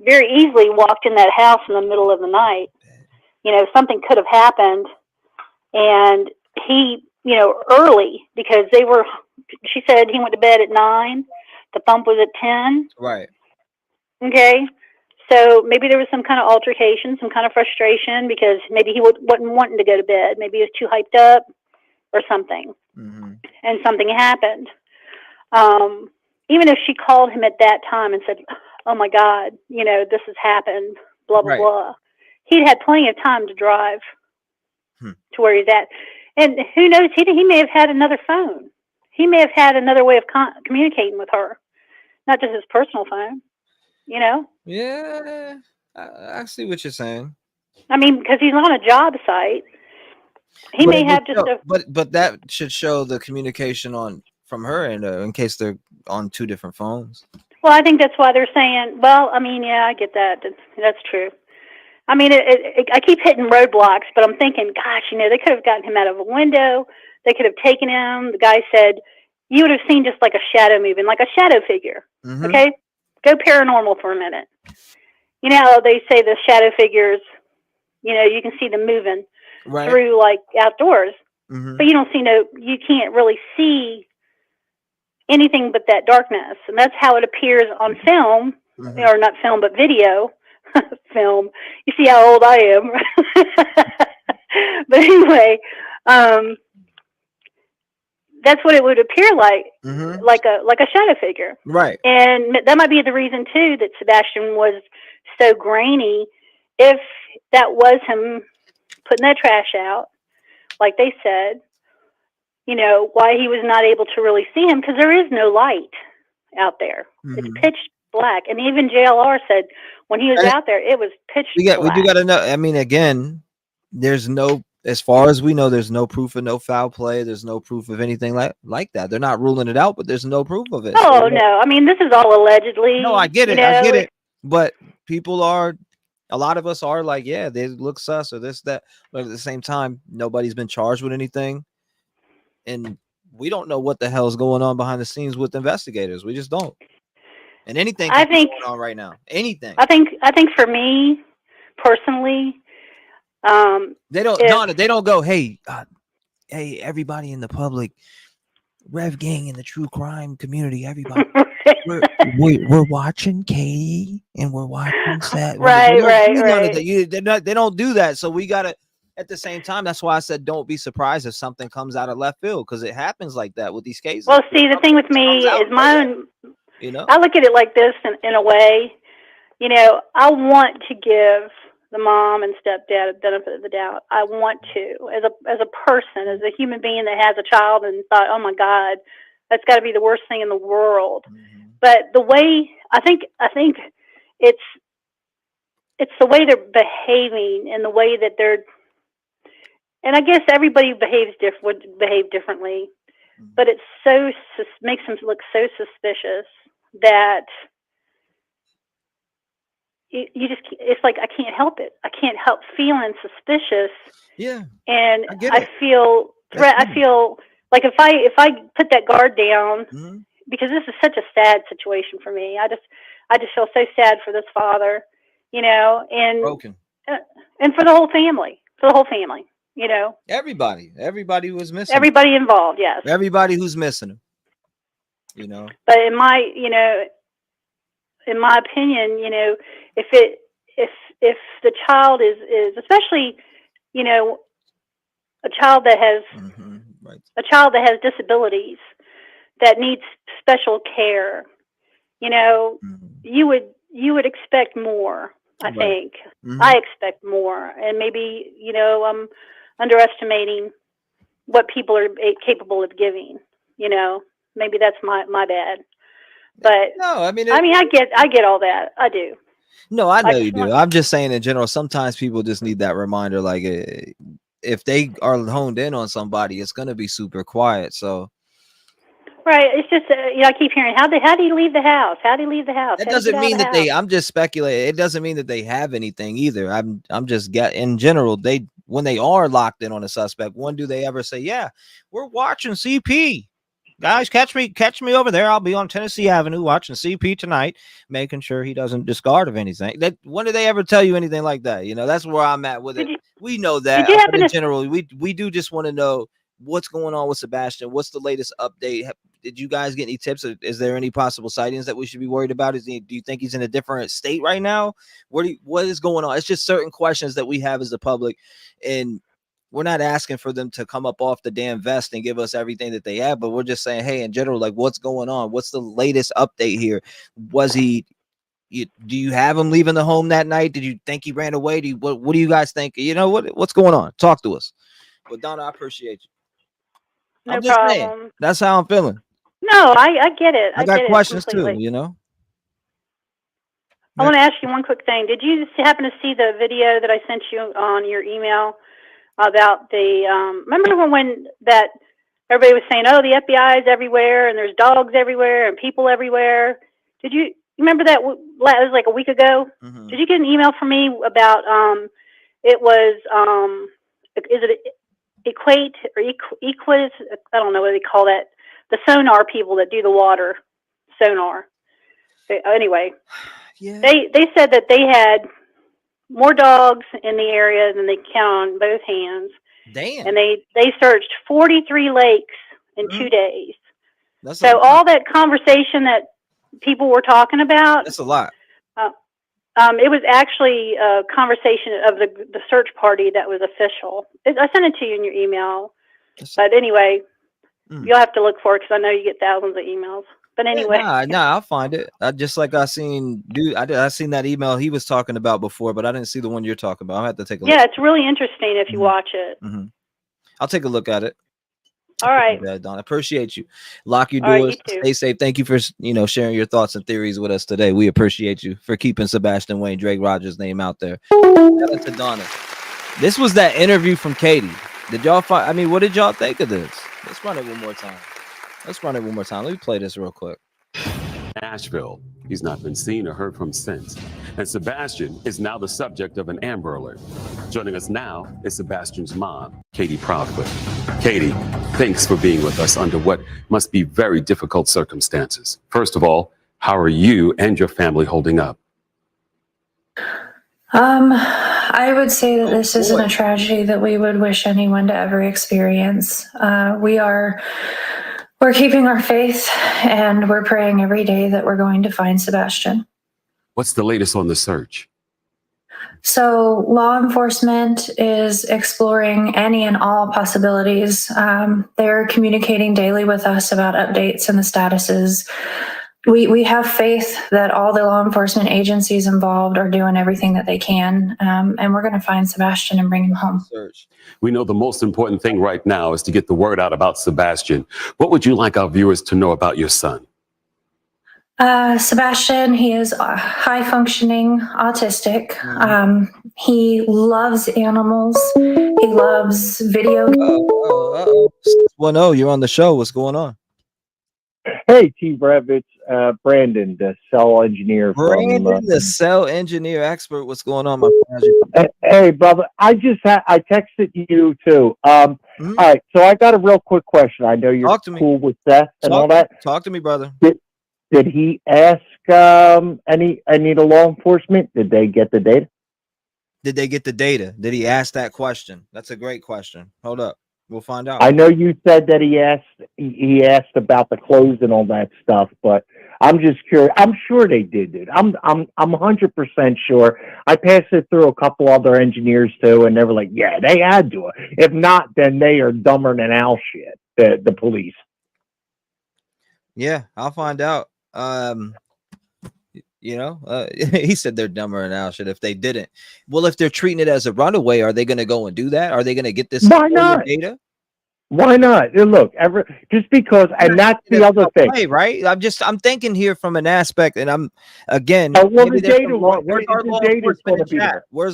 very easily walked in that house in the middle of the night. You know, something could have happened, and he, you know, early, because they were She said he went to bed at 9. The thump was at 10. Right. Okay. So maybe there was some kind of altercation, some kind of frustration because maybe he wasn't wanting to go to bed. Maybe he was too hyped up or something. Mm-hmm. And something happened. Even if she called him at that time and said, oh my God, this has happened, blah, blah, Right. blah. He'd had plenty of time to drive to where he's at. And who knows, he may have had another phone. He may have had another way of communicating with her, not just his personal phone, Yeah, I see what you're saying. I mean, because he's on a job site. He may have just but that should show the communication from her and in case they're on two different phones. Well, I think that's why they're saying, well, I mean, yeah, I get that. That's true. I mean, I keep hitting roadblocks, but I'm thinking, gosh, they could have gotten him out of a window. They could have taken him. The guy said, you would have seen just like a shadow moving, like a shadow figure. Mm-hmm. Okay? Go paranormal for a minute. You know how they say the shadow figures, you can see them moving through like outdoors, but you can't really see anything but that darkness. And that's how it appears on film, or not film, but video. Film. You see how old I am. But anyway, that's what it would appear like, like a shadow figure. Right. And that might be the reason too that Sebastian was so grainy. If that was him putting that trash out, like they said, why he was not able to really see him, because there is no light out there. It's pitch black. And even JLR said when he was out there, it was pitch black. We do got to know. I mean, again, there's no, as far as we know, there's no proof of no foul play. There's no proof of anything like that. They're not ruling it out, but there's no proof of it. Oh, no. I mean, this is all allegedly. No, I get it. I get it. But a lot of us are like, yeah, they look sus or this, that. But at the same time, nobody's been charged with anything. And we don't know what the hell's going on behind the scenes with investigators. We just don't. And anything can be going on right now. Anything. I think for me personally, they don't go, hey, everybody in the public, Rev Gang in the true crime community, everybody, we're watching Katie and we're watching Seth. Right. They don't do that. So we gotta, at the same time, that's why I said don't be surprised if something comes out of left field, because it happens like that with these cases. Well, see, the thing with me is I look at it like this in a way. I want to give the mom and stepdad a benefit of the doubt. I want to, as a person, as a human being that has a child and thought, oh my God, that's got to be the worst thing in the world. But the way I think it's the way they're behaving and the way that they're. And I guess everybody would behave differently, but it makes them look so suspicious that it's like I can't help it. I can't help feeling suspicious. Yeah. And I feel like if I put that guard down, because this is such a sad situation for me. I just feel so sad for this father, and broken, and for the whole family. Everybody was missing. Everybody involved, yes. Everybody who's missing him, But in my opinion, if the child is especially, a child that has disabilities that needs special care, you would expect more. I think I expect more, and maybe I'm underestimating what people are capable of giving. Maybe that's my bad. But no, I get all that. I do. No, I know you do. I'm just saying in general. Sometimes people just need that reminder. Like if they are honed in on somebody, it's gonna be super quiet. So. Right. It's just, I keep hearing, how did he leave the house? How did he leave the house? That doesn't mean that I'm just speculating. It doesn't mean that they have anything either. I'm just in general, when they are locked in on a suspect, when do they ever say, yeah, we're watching CP? Guys, catch me over there. I'll be on Tennessee Avenue watching CP tonight, making sure he doesn't discard of anything. When do they ever tell you anything like that? That's where I'm at with it. We know that. But in general, we do just want to know, what's going on with Sebastian? What's the latest update? Did you guys get any tips? Is there any possible sightings that we should be worried about? Do you think he's in a different state right now? What is going on? It's just certain questions that we have as the public, and we're not asking for them to come up off the damn vest and give us everything that they have, but we're just saying, hey, in general, like, what's going on? What's the latest update here? Was he? Do you have him leaving the home that night? Did you think he ran away? What do you guys think? You know what's going on? Talk to us. But Donna, I appreciate you. No I'm just problem. saying, that's how I'm feeling. No, I get it. I got get questions it completely. too. You know. I want to ask you one quick thing. Did you happen to see the video that I sent you on your email about the? Remember when that everybody was saying, "Oh, the FBI is everywhere, and there's dogs everywhere, and people everywhere." Did you remember that? It was like a week ago. Mm-hmm. Did you get an email from me about? It was. Is it Equate or Equis? I don't know what they call that. The sonar people that do the water sonar. Anyway, yeah. They said that they had more dogs in the area than they count on both hands. Damn. And they searched 43 lakes in 2 days. That's so all that conversation that people were talking about. That's a lot. It was actually a conversation of the search party that was official. I sent it to you in your email. But anyway, you'll have to look for it because I know you get thousands of emails. But anyway. I'll find it. Just like I seen that email he was talking about before, but I didn't see the one you're talking about. I'll have to take a look. Yeah, it's really interesting if you watch it. Mm-hmm. I'll take a look at it. All right. Don, I appreciate you. Lock your doors. Right, stay safe. Thank you for sharing your thoughts and theories with us today. We appreciate you for keeping Sebastian Wayne, Drake Rogers' name out there. Shout out to Donna. This was that interview from Katie. Did y'all find? I mean, what did y'all think of this? Let's run it one more time. Let me play this real quick. Nashville. He's not been seen or heard from since. And Sebastian is now the subject of an Amber Alert. Joining us now is Sebastian's mom, Katie Proudfoot. Katie, thanks for being with us under what must be very difficult circumstances. First of all, how are you and your family holding up? I would say that this isn't a tragedy that we would wish anyone to ever experience. We're keeping our faith, and we're praying every day that we're going to find Sebastian. What's the latest on the search? So law enforcement is exploring any and all possibilities. They're communicating daily with us about updates and the statuses. We have faith that all the law enforcement agencies involved are doing everything that they can, and we're going to find Sebastian and bring him home. We know the most important thing right now is to get the word out about Sebastian. What would you like our viewers to know about your son? Sebastian, he is high-functioning autistic. He loves animals. He loves video games. Well, no, you're on the show. What's going on? Hey, T-REV, it's Brandon, the cell engineer. The cell engineer expert. What's going on, my friend? Hey, brother, I texted you too. All right, so I got a real quick question. I know you're cool with Seth and all that. Talk to me, brother. Did he ask any of the law enforcement? Did they get the data? Did they get the data? Did he ask that question? That's a great question. Hold up. We'll find out. I know you said that he asked about the clothes and all that stuff, but I'm just curious. I'm sure they did, dude. I'm 100% sure. I passed it through a couple other engineers too, and they were like, "Yeah, they had to. If not, then they are dumber than owl shit." The police. Yeah, I'll find out. He said they're dumber than owl shit if they didn't. Well, if they're treating it as a runaway, are they going to go and do that? Are they going to get this? Why not? Data? Why not? Look, just because, and that's the other thing, right? I'm thinking here from an aspect, and I'm again. Where's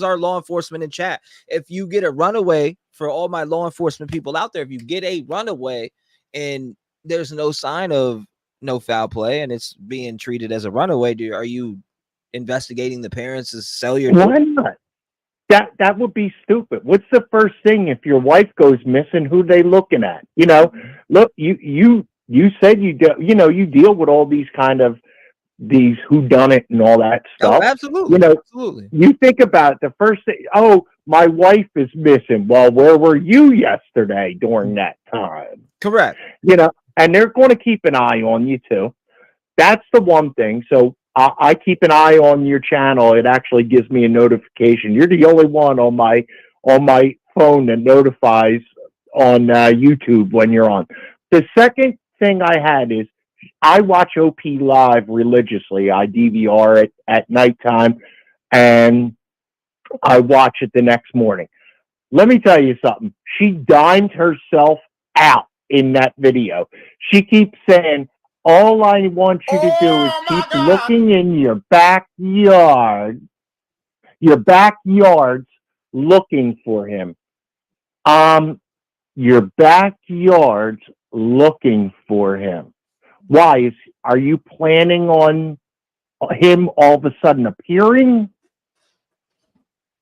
our law enforcement in chat? If you get a runaway, for all my law enforcement people out there, if you get a runaway and there's no sign of no foul play and it's being treated as a runaway, are you investigating the parents' cellular? Why not? That would be stupid. What's the first thing if your wife goes missing? Who they looking at? Look, you said you do. You deal with all these kind of these whodunit and all that stuff. Oh, absolutely. Absolutely. You think about it, the first thing. Oh, my wife is missing. Well, where were you yesterday during that time? Correct. You know, and they're going to keep an eye on you too. That's the one thing. So I keep an eye on your channel. It actually gives me a notification. You're the only one on my phone that notifies on YouTube when you're on. The second thing I had is I watch OP live religiously. I DVR it at nighttime and I watch it the next morning. Let me tell you something. She dined herself out in that video. She keeps saying, all I want you to do is keep looking in your backyards looking for him. Your backyards looking for him. Why? Are you planning on him all of a sudden appearing?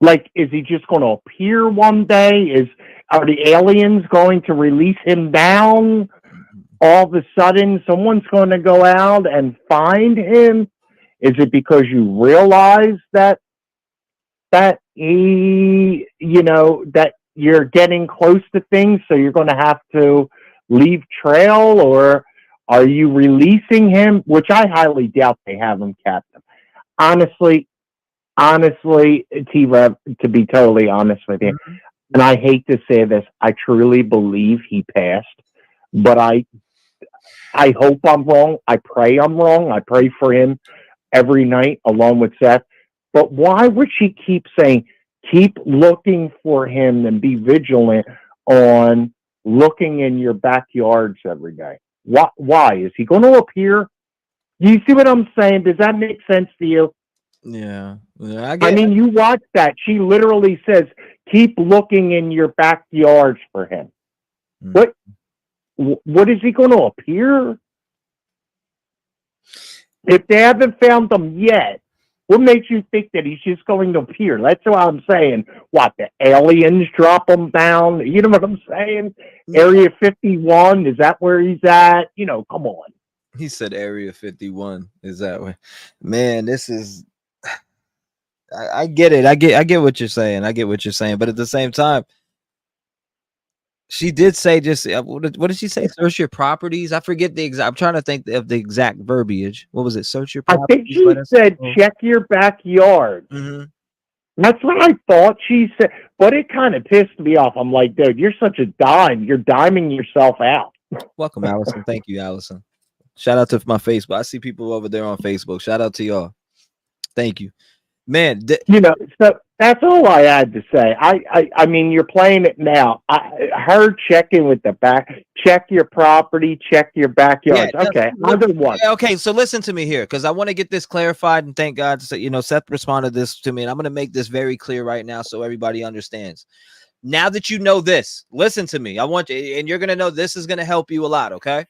Like, is he just going to appear one day? Are the aliens going to release him down? All of a sudden, someone's going to go out and find him? Is it because you realize that he, you know, that you're getting close to things, so you're going to have to leave trail? Or are you releasing him? Which I highly doubt they have him captive. Honestly, T-REV, to be totally honest with you, and I hate to say this, I truly believe he passed, but I hope I'm wrong. I pray I'm wrong. I pray for him every night along with Seth. But why would she keep saying, keep looking for him and be vigilant on looking in your backyards every day? Why? Is he going to appear? Do you see what I'm saying? Does that make sense to you? Yeah. I mean, you watch that. She literally says, keep looking in your backyards for him. What is he going to appear? If they haven't found him yet, what makes you think that he's just going to appear? That's what I'm saying. What, the aliens drop him down? You know what I'm saying? Area 51, is that where he's at? You know, come on. He said Area 51 is that way. Man, this is... I get it. I get what you're saying. But at the same time, she did say just what did she say? Search your properties. I forget the exact. I'm trying to think of the exact verbiage. What was it? Search your properties. I think she said check your backyard. That's what I thought she said, but it kind of pissed me off. I'm like, dude, you're such a dime. You're diming yourself out. Welcome, Allison. Thank you, Allison. Shout out to my Facebook. I see people over there on Facebook. Shout out to y'all. Thank you. Man, you know, so that's all I had to say. I mean, you're playing it now. Her checking with the back, check your property, check your backyard. Yeah, okay, either one. Okay, so listen to me here, because I want to get this clarified, and thank God, you know, Seth responded this to me, and I'm going to make this very clear right now so everybody understands. Now that you know this, listen to me. I want you, and you're going to know this is going to help you a lot. Okay,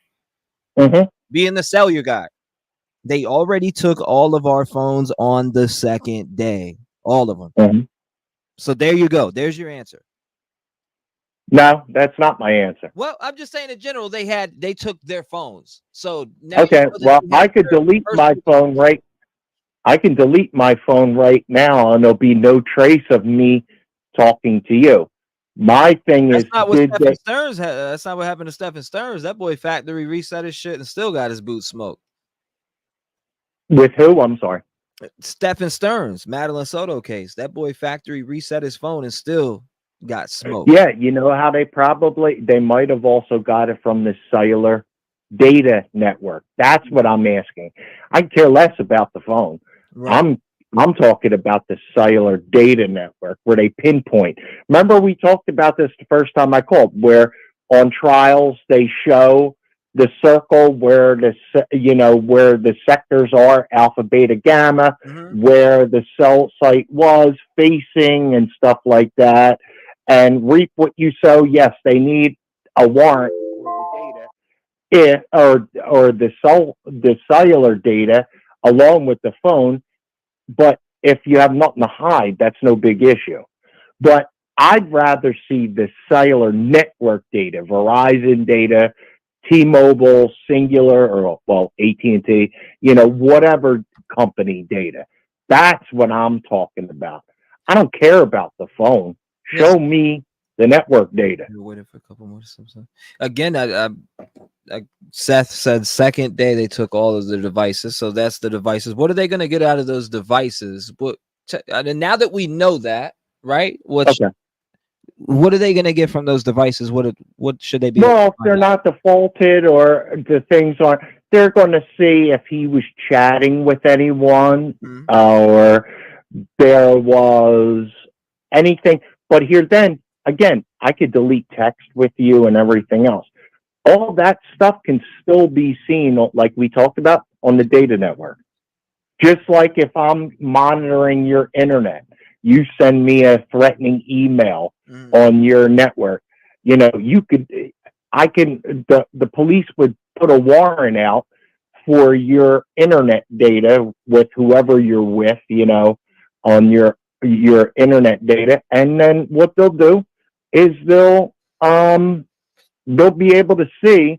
being the cellular guy. They already took all of our phones on the second day, all of them. So there you go. There's your answer. No, that's not my answer. Well, I'm just saying in general, they took their phones. So now okay, well, I could delete my phone right. I can delete my phone right now, and there'll be no trace of me talking to you. My thing is, not what Stephen Stearns had. That's not what happened to Stephen Stearns. That boy factory reset his shit and still got his boots smoked. With who? I'm sorry. Stephen Stearns, Madeline Soto case. That boy factory reset his phone and still got smoked. Yeah, you know how they might have also got it from the cellular data network. That's what I'm asking. I care less about the phone. Right. I'm talking about the cellular data network where they pinpoint. Remember we talked about this the first time I called, where on trials they show the circle where where the sectors are, alpha, beta, gamma, where the cell site was facing and stuff like that, and reap what you sow. Yes, they need a warrant for the data, or the cellular data along with the phone. But if you have nothing to hide, that's no big issue. But I'd rather see the cellular network data, Verizon data, T-Mobile, Singular, or well, AT&T, whatever company data. That's what I'm talking about. I don't care about the phone. Show me the network data. You're waiting for a couple more. Again, Seth said second day they took all of the devices. So that's the devices. What are they going to get out of those devices? And now that we know that, right? What are they going to get from those devices? What should they be? Well, if they're not defaulted or the things aren't, they're going to see if he was chatting with anyone or there was anything. But here then, again, I could delete text with you and everything else. All that stuff can still be seen, like we talked about, on the data network. Just like if I'm monitoring your internet, you send me a threatening email on your network, you know, the police would put a warrant out for your internet data with whoever you're with, you know, on your internet data. And then what they'll do is they'll be able to see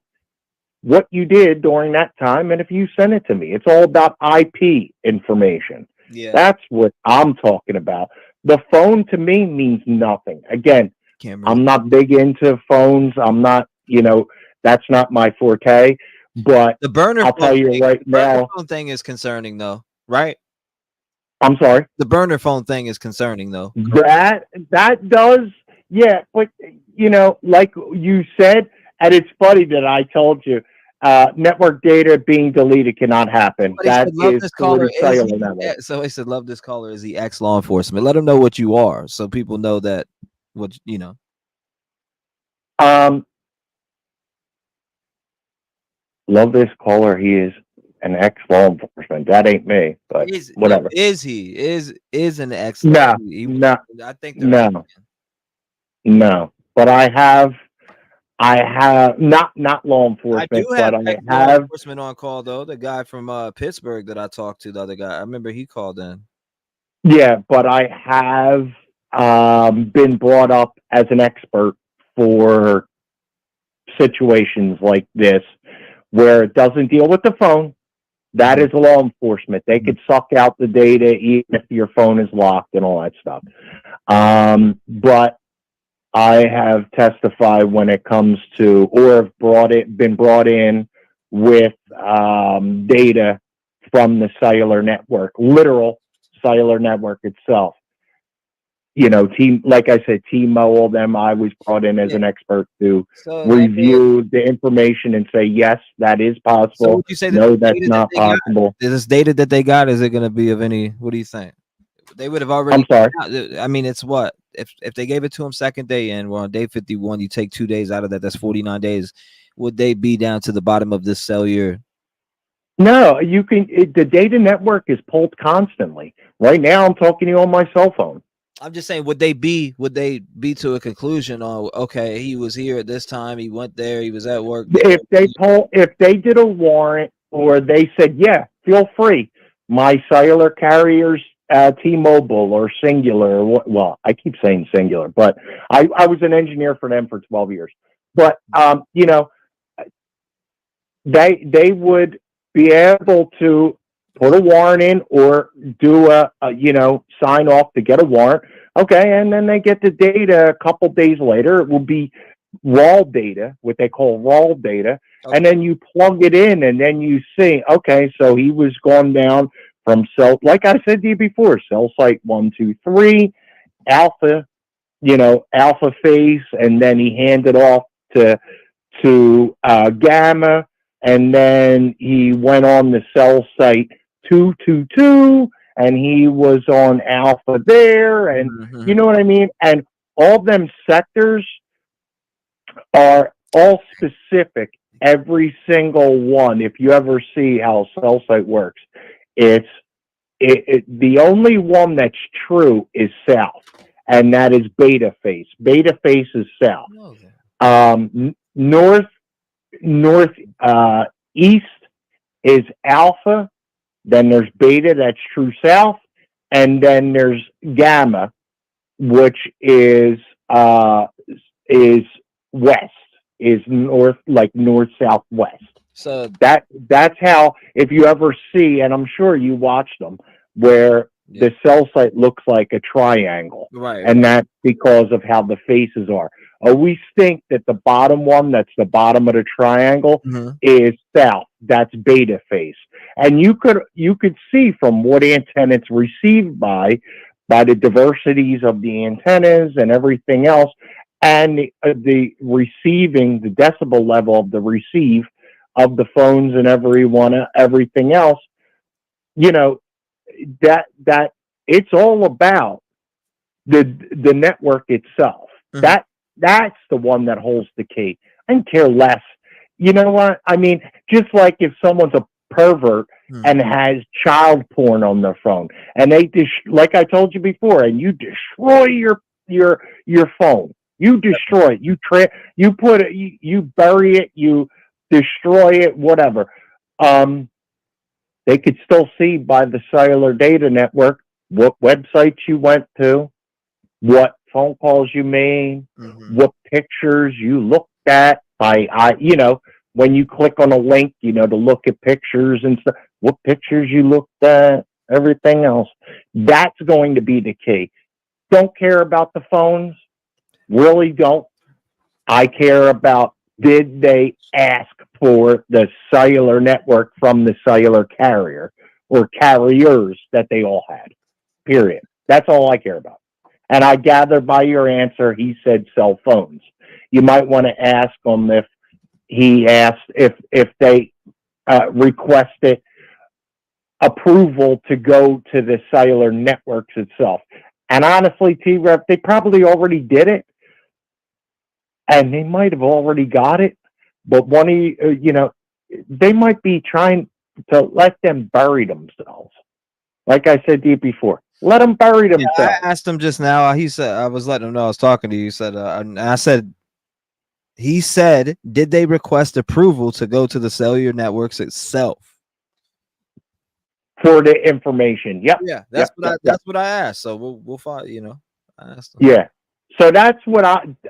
what you did during that time, and if you send it to me. It's all about IP information. Yeah. That's what I'm talking about. The phone to me means nothing. Again, I'm not big into phones. I'm not, you know, that's not my forte. But the burner I'll tell you right now, phone thing is concerning, though, right? I'm sorry. The burner phone thing is concerning, though. That does, yeah. But you know, like you said, and it's funny that I told you, network data being deleted cannot happen. That is cellular network. So he said, "Love this caller. Is he ex-law enforcement? Let him know what you are, so people know that what you know." Love this caller. He is an ex-law enforcement. That ain't me, but whatever. Is he? Is an ex? No, no. I think no. But I have not law enforcement. I do have but I law have enforcement on call though. The guy from Pittsburgh that I talked to, the other guy. I remember he called in. Yeah, but I have been brought up as an expert for situations like this where it doesn't deal with the phone. That is law enforcement. They could suck out the data even if your phone is locked and all that stuff. But I have testified when it comes to, or have been brought in with data from the cellular network, literal cellular network itself. You know, like I said, T-Mobile, them, I was brought in as an expert to review the information and say, yes, that is possible. So would you say no, that's not possible. This data that they got, is it going to be of any, what do you think? They would have already. I'm sorry. I mean, it's what? If they gave it to him second day and we're on day 51, you take 2 days out of that, that's 49 days. Would they be down to the bottom of this cellular? No, you can. The data network is pulled constantly. Right now, I'm talking to you on my cell phone. I'm just saying, would they be to a conclusion on, okay, he was here at this time, he went there, he was at work. If they did a warrant or they said, yeah, feel free, my cellular carriers, T-Mobile or Singular, well, I keep saying Singular, but I was an engineer for them for 12 years. But, you know, they would be able to put a warrant in or do a sign off to get a warrant. Okay. And then they get the data a couple days later. It will be raw data, what they call raw data. Okay. And then you plug it in and then you see, okay, so he was gone down from like I said to you before, cell site 1, 2, 3, alpha, alpha phase. And then he handed off to gamma. And then he went on the cell site 222, and he was on alpha there, and you know what I mean? And all them sectors are all specific, every single one. If you ever see how a cell site works, the only one that's true is south, and that is beta phase. Beta phase is south. Northeast is alpha, then there's beta, that's true south, and then there's gamma, which is west, is north, like north southwest. So that's how, if you ever see, and I'm sure you watched them, where the cell site looks like a triangle. Right. And that's because of how the faces are. We think that the bottom one, that's the bottom of the triangle, is south. That's beta face. And you could see from what antenna it's received by the diversities of the antennas and everything else, and the receiving, the decibel level of the receive of the phones and everything else, you know, that it's all about the network itself. That's the one that holds the key. I can care less. You know what? I mean, just like if someone's a pervert and has child porn on their phone, and they like I told you before, and you destroy your phone. You destroy it. You put it. You bury it. You destroy it. Whatever. They could still see by the cellular data network what websites you went to, what phone calls you made, what pictures you looked at. You know, when you click on a link, you know, to look at pictures and stuff, what pictures you looked at, everything else. That's going to be the key. Don't care about the phones. Really don't. I care about, did they ask for the cellular network from the cellular carrier or carriers that they all had? Period. That's all I care about. And I gather by your answer, he said cell phones. You might want to ask him if he asked if they requested approval to go to the cellular networks itself. And honestly, T-REV, they probably already did it. And they might have already got it. But you know, they might be trying to let them bury themselves. Like I said to you before, let them bury themselves. Yeah, I asked him just now. He said, I was letting him know I was talking to you. He said, and I said, he said, did they request approval to go to the cellular networks itself? For the information. Yep. Yeah, that's what I asked. So we'll find, you know, I asked him. Yeah. So that's what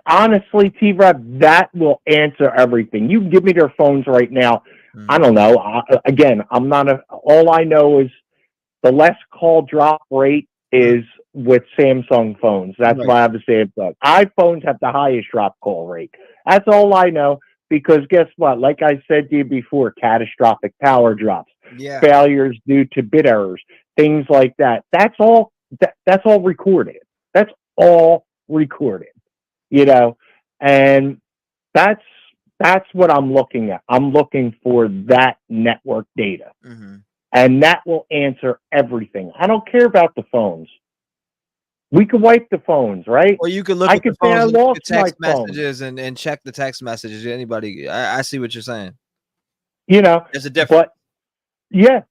honestly, T-REV, that will answer everything. You give me their phones right now. I don't know. Again, all I know is the less call drop rate is with Samsung phones. That's why I have a Samsung. iPhones have the highest drop call rate. That's all I know, because guess what? Like I said to you before, catastrophic power drops, failures due to bit errors, things like that. That's all recorded. That's all recorded, you know, and that's what I'm looking at. I'm looking for that network data, and that will answer everything. I don't care about the phones. We could wipe the phones, right? Or you could look at the phones, look at text messages and check the text messages. Anybody, I see what you're saying. You know, there's a difference. But yeah,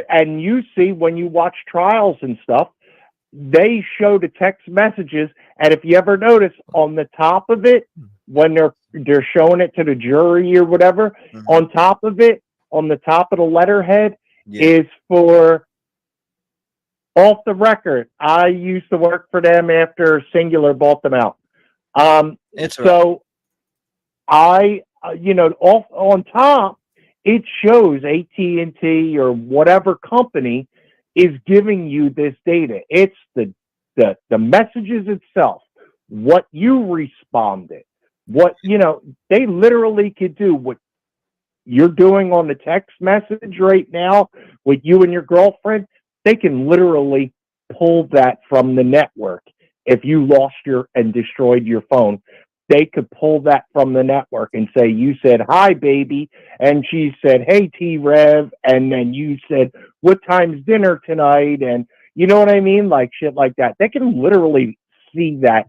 and you see when you watch trials and stuff, they show the text messages, and if you ever notice on the top of it, when they're showing it to the jury or whatever, on top of it, on the top of the letterhead, is for off the record. I used to work for them after Singular bought them out. So I, you know, off on top, it shows AT&T or whatever company is giving you this data. It's the messages itself, what you responded, what, you know, they literally could do what you're doing on the text message right now with you and your girlfriend. They can literally pull that from the network. If you lost and destroyed your phone, they could pull that from the network and say, you said, hi, baby. And she said, hey, T-REV. And then you said, what time's dinner tonight? And you know what I mean? Like shit like that. They can literally see that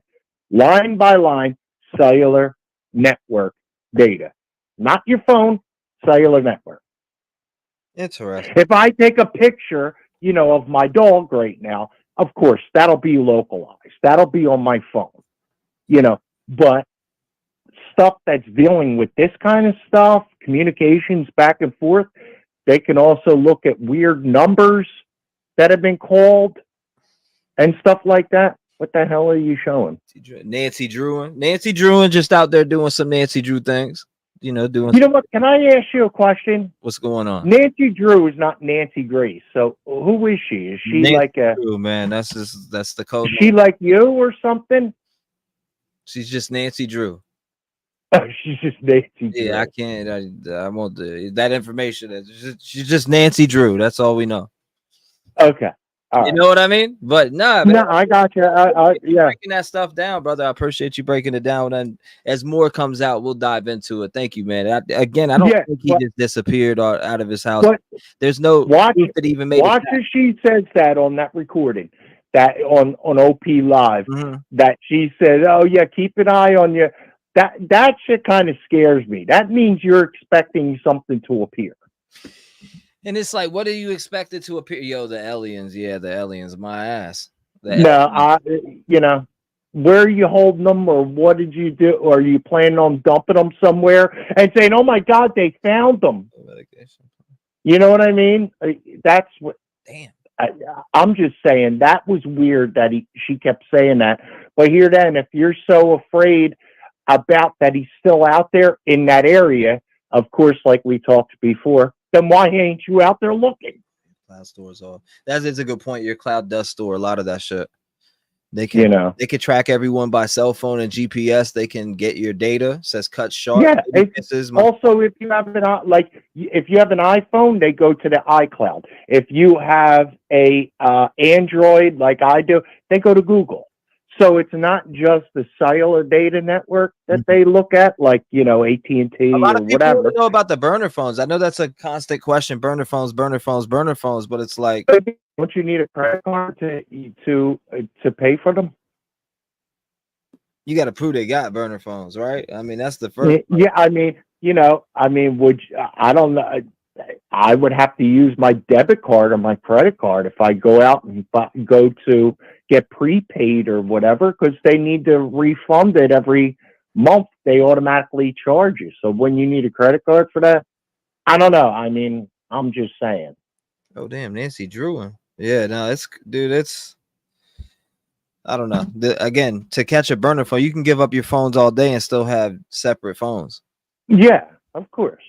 line by line cellular network data. Not your phone, cellular network. Interesting. If I take a picture, you know, of my dog right now, of course, that'll be localized. That'll be on my phone, you know, but stuff that's dealing with this kind of stuff, communications back and forth, they can also look at weird numbers that have been called and stuff like that. What the hell are you showing? Nancy Drew just out there doing some Nancy Drew things. doing. You know what? Can I ask you a question? What's going on? Nancy Drew is not Nancy Grace. So who is she? Is she Nancy like a? Drew, man, that's the code. Is she like you or something? She's just Nancy Drew. She's just Nancy Drew. Yeah, I can't. I won't do that information. She's just Nancy Drew. That's all we know. Okay. All you right. know what I mean? But no, I got you. Yeah. Breaking that stuff down, brother. I appreciate you breaking it down. And as more comes out, we'll dive into it. Thank you, man. I don't think he just disappeared or out of his house. There's no proof that even made watch it. As she says that on that recording, that on OP Live, that she said, "Oh yeah, keep an eye on you." That shit kind of scares me. That means you're expecting something to appear. And it's like, what do you expect it to appear? Yo, the aliens. Yeah, the aliens. My ass. Where are you holding them, or what did you do? Or are you planning on dumping them somewhere and saying, "Oh my God, they found them"? You know what I mean? That's what. Damn. I'm just saying that was weird that she kept saying that. But here then, if you're so afraid about that he's still out there in that area, of course, like we talked before, then why ain't you out there looking? Cloud stores off. That's a good point. Your cloud does store a lot of that shit. They can, they can track everyone by cell phone and GPS. They can get your data. It says cut short. Yeah. Also, if you have an if you have an iPhone, they go to the iCloud. If you have a Android like I do, they go to Google. So it's not just the cellular data network that they look at, like, AT&T a lot of or people whatever. know about the burner phones. I know that's a constant question. Burner phones, burner phones, burner phones. But it's like, don't you need a credit card to pay for them? You got to prove they got burner phones, right? I mean, that's the first. Yeah, I mean, I don't know. I would have to use my debit card or my credit card if I go out and go to get prepaid or whatever, because they need to refund it every month. They automatically charge you. So when you need a credit card for that, I don't know. I mean, I'm just saying. Oh, damn, Nancy Drew. Yeah, no, it's I don't know. Again, to catch a burner phone, you can give up your phones all day and still have separate phones. Yeah, of course.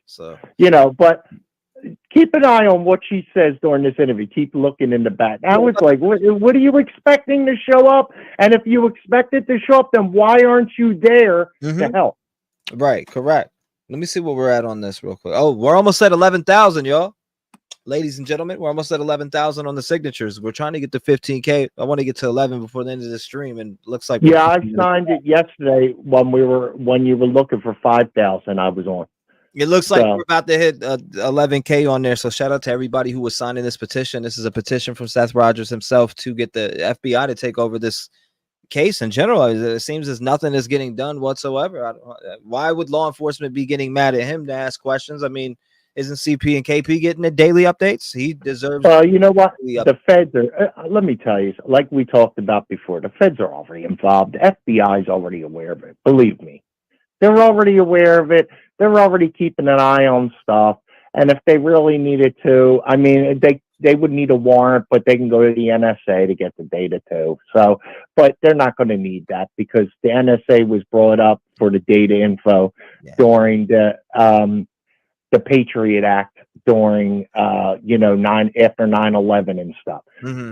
So, but keep an eye on what she says during this interview. Keep looking in the back. I was like, what are you expecting to show up? And if you expect it to show up, then why aren't you there to help? Right, correct. Let me see what we're at on this real quick. Oh, we're almost at 11,000, y'all. Ladies and gentlemen, we're almost at 11,000 on the signatures. We're trying to get to 15K. I want to get to 11 before the end of the stream, and looks like I signed it yesterday when you were looking for 5,000. I was on. It looks like we're about to hit 11K on there. So shout out to everybody who was signing this petition. This is a petition from Seth Rogers himself to get the FBI to take over this case in general. It seems as nothing is getting done whatsoever. Why would law enforcement be getting mad at him to ask questions? I mean, isn't CP and KP getting the daily updates? He deserves. You know what? The feds are. Let me tell you, like we talked about before, the feds are already involved. The FBI is already aware of it. Believe me, they're already aware of it. They're already keeping an eye on stuff. And if they really needed to, I mean, they would need a warrant, but they can go to the NSA to get the data too. So, but they're not going to need that because the NSA was brought up for the data info during the Patriot Act during after 9/11 and stuff.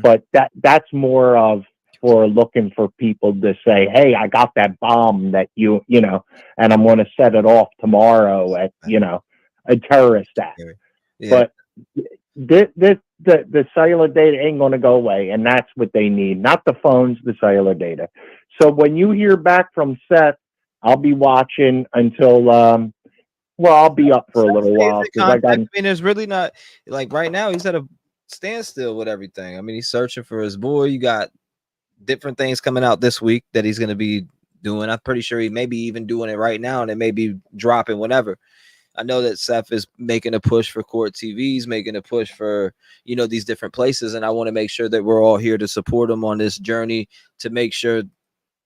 But that's more of for looking for people to say, hey, I got that bomb that and I'm going to set it off tomorrow at a terrorist act. But the cellular data ain't going to go away, and that's what they need, not the phones, the cellular data. So when you hear back from Seth, I'll be watching until I'll be up for a little while. I mean, there's really not, like, right now he's at a standstill with everything. I mean, he's searching for his boy. You got different things coming out this week that he's going to be doing. I'm pretty sure he may be even doing it right now, and it may be dropping whenever. I know that Seth is making a push for court TVs, making a push for, these different places. And I want to make sure that we're all here to support him on this journey to make sure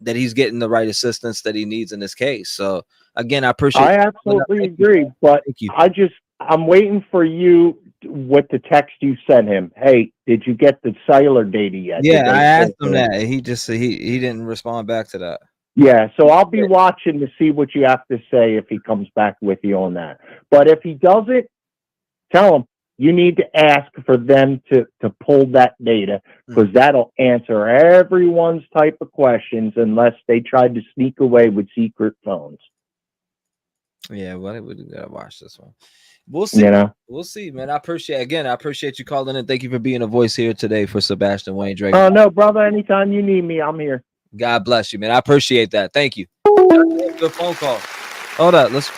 that he's getting the right assistance that he needs in this case. So again, I appreciate. I absolutely agree, but I'm waiting for you with the text you sent him. Hey, did you get the cellular data yet? Yeah, I asked him that. He just said he didn't respond back to that. Yeah, so I'll be watching to see what you have to say if he comes back with you on that. But if he doesn't, tell him you need to ask for them to pull that data, because that'll answer everyone's type of questions unless they tried to sneak away with secret phones. Yeah, well, we gotta watch this one. We'll see. We'll see, man. I appreciate you calling in. Thank you for being a voice here today for Sebastian Wayne Drake. Oh no, brother. Anytime you need me, I'm here. God bless you, man. I appreciate that. Thank you. Good phone call. Hold up. Let's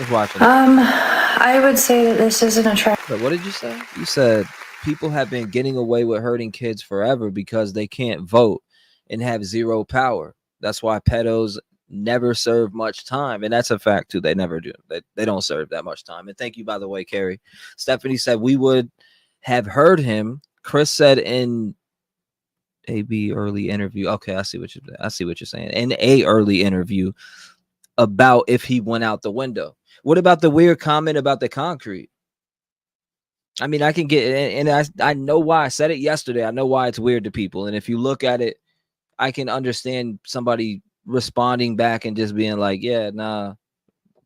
watch it. I would say that this isn't a trap. What did you say? You said people have been getting away with hurting kids forever because they can't vote and have zero power. That's why pedos never serve much time, and that's a fact too. They never do. They don't serve that much time. And thank you, by the way, Carrie. Stephanie said we would have heard him. Chris said in a early interview. Okay, I see what you're saying. In a early interview about if he went out the window. What about the weird comment about the concrete? I mean, I can get and I know why I said it yesterday. I know why it's weird to people. And if you look at it, I can understand somebody responding back and just being like, yeah, nah,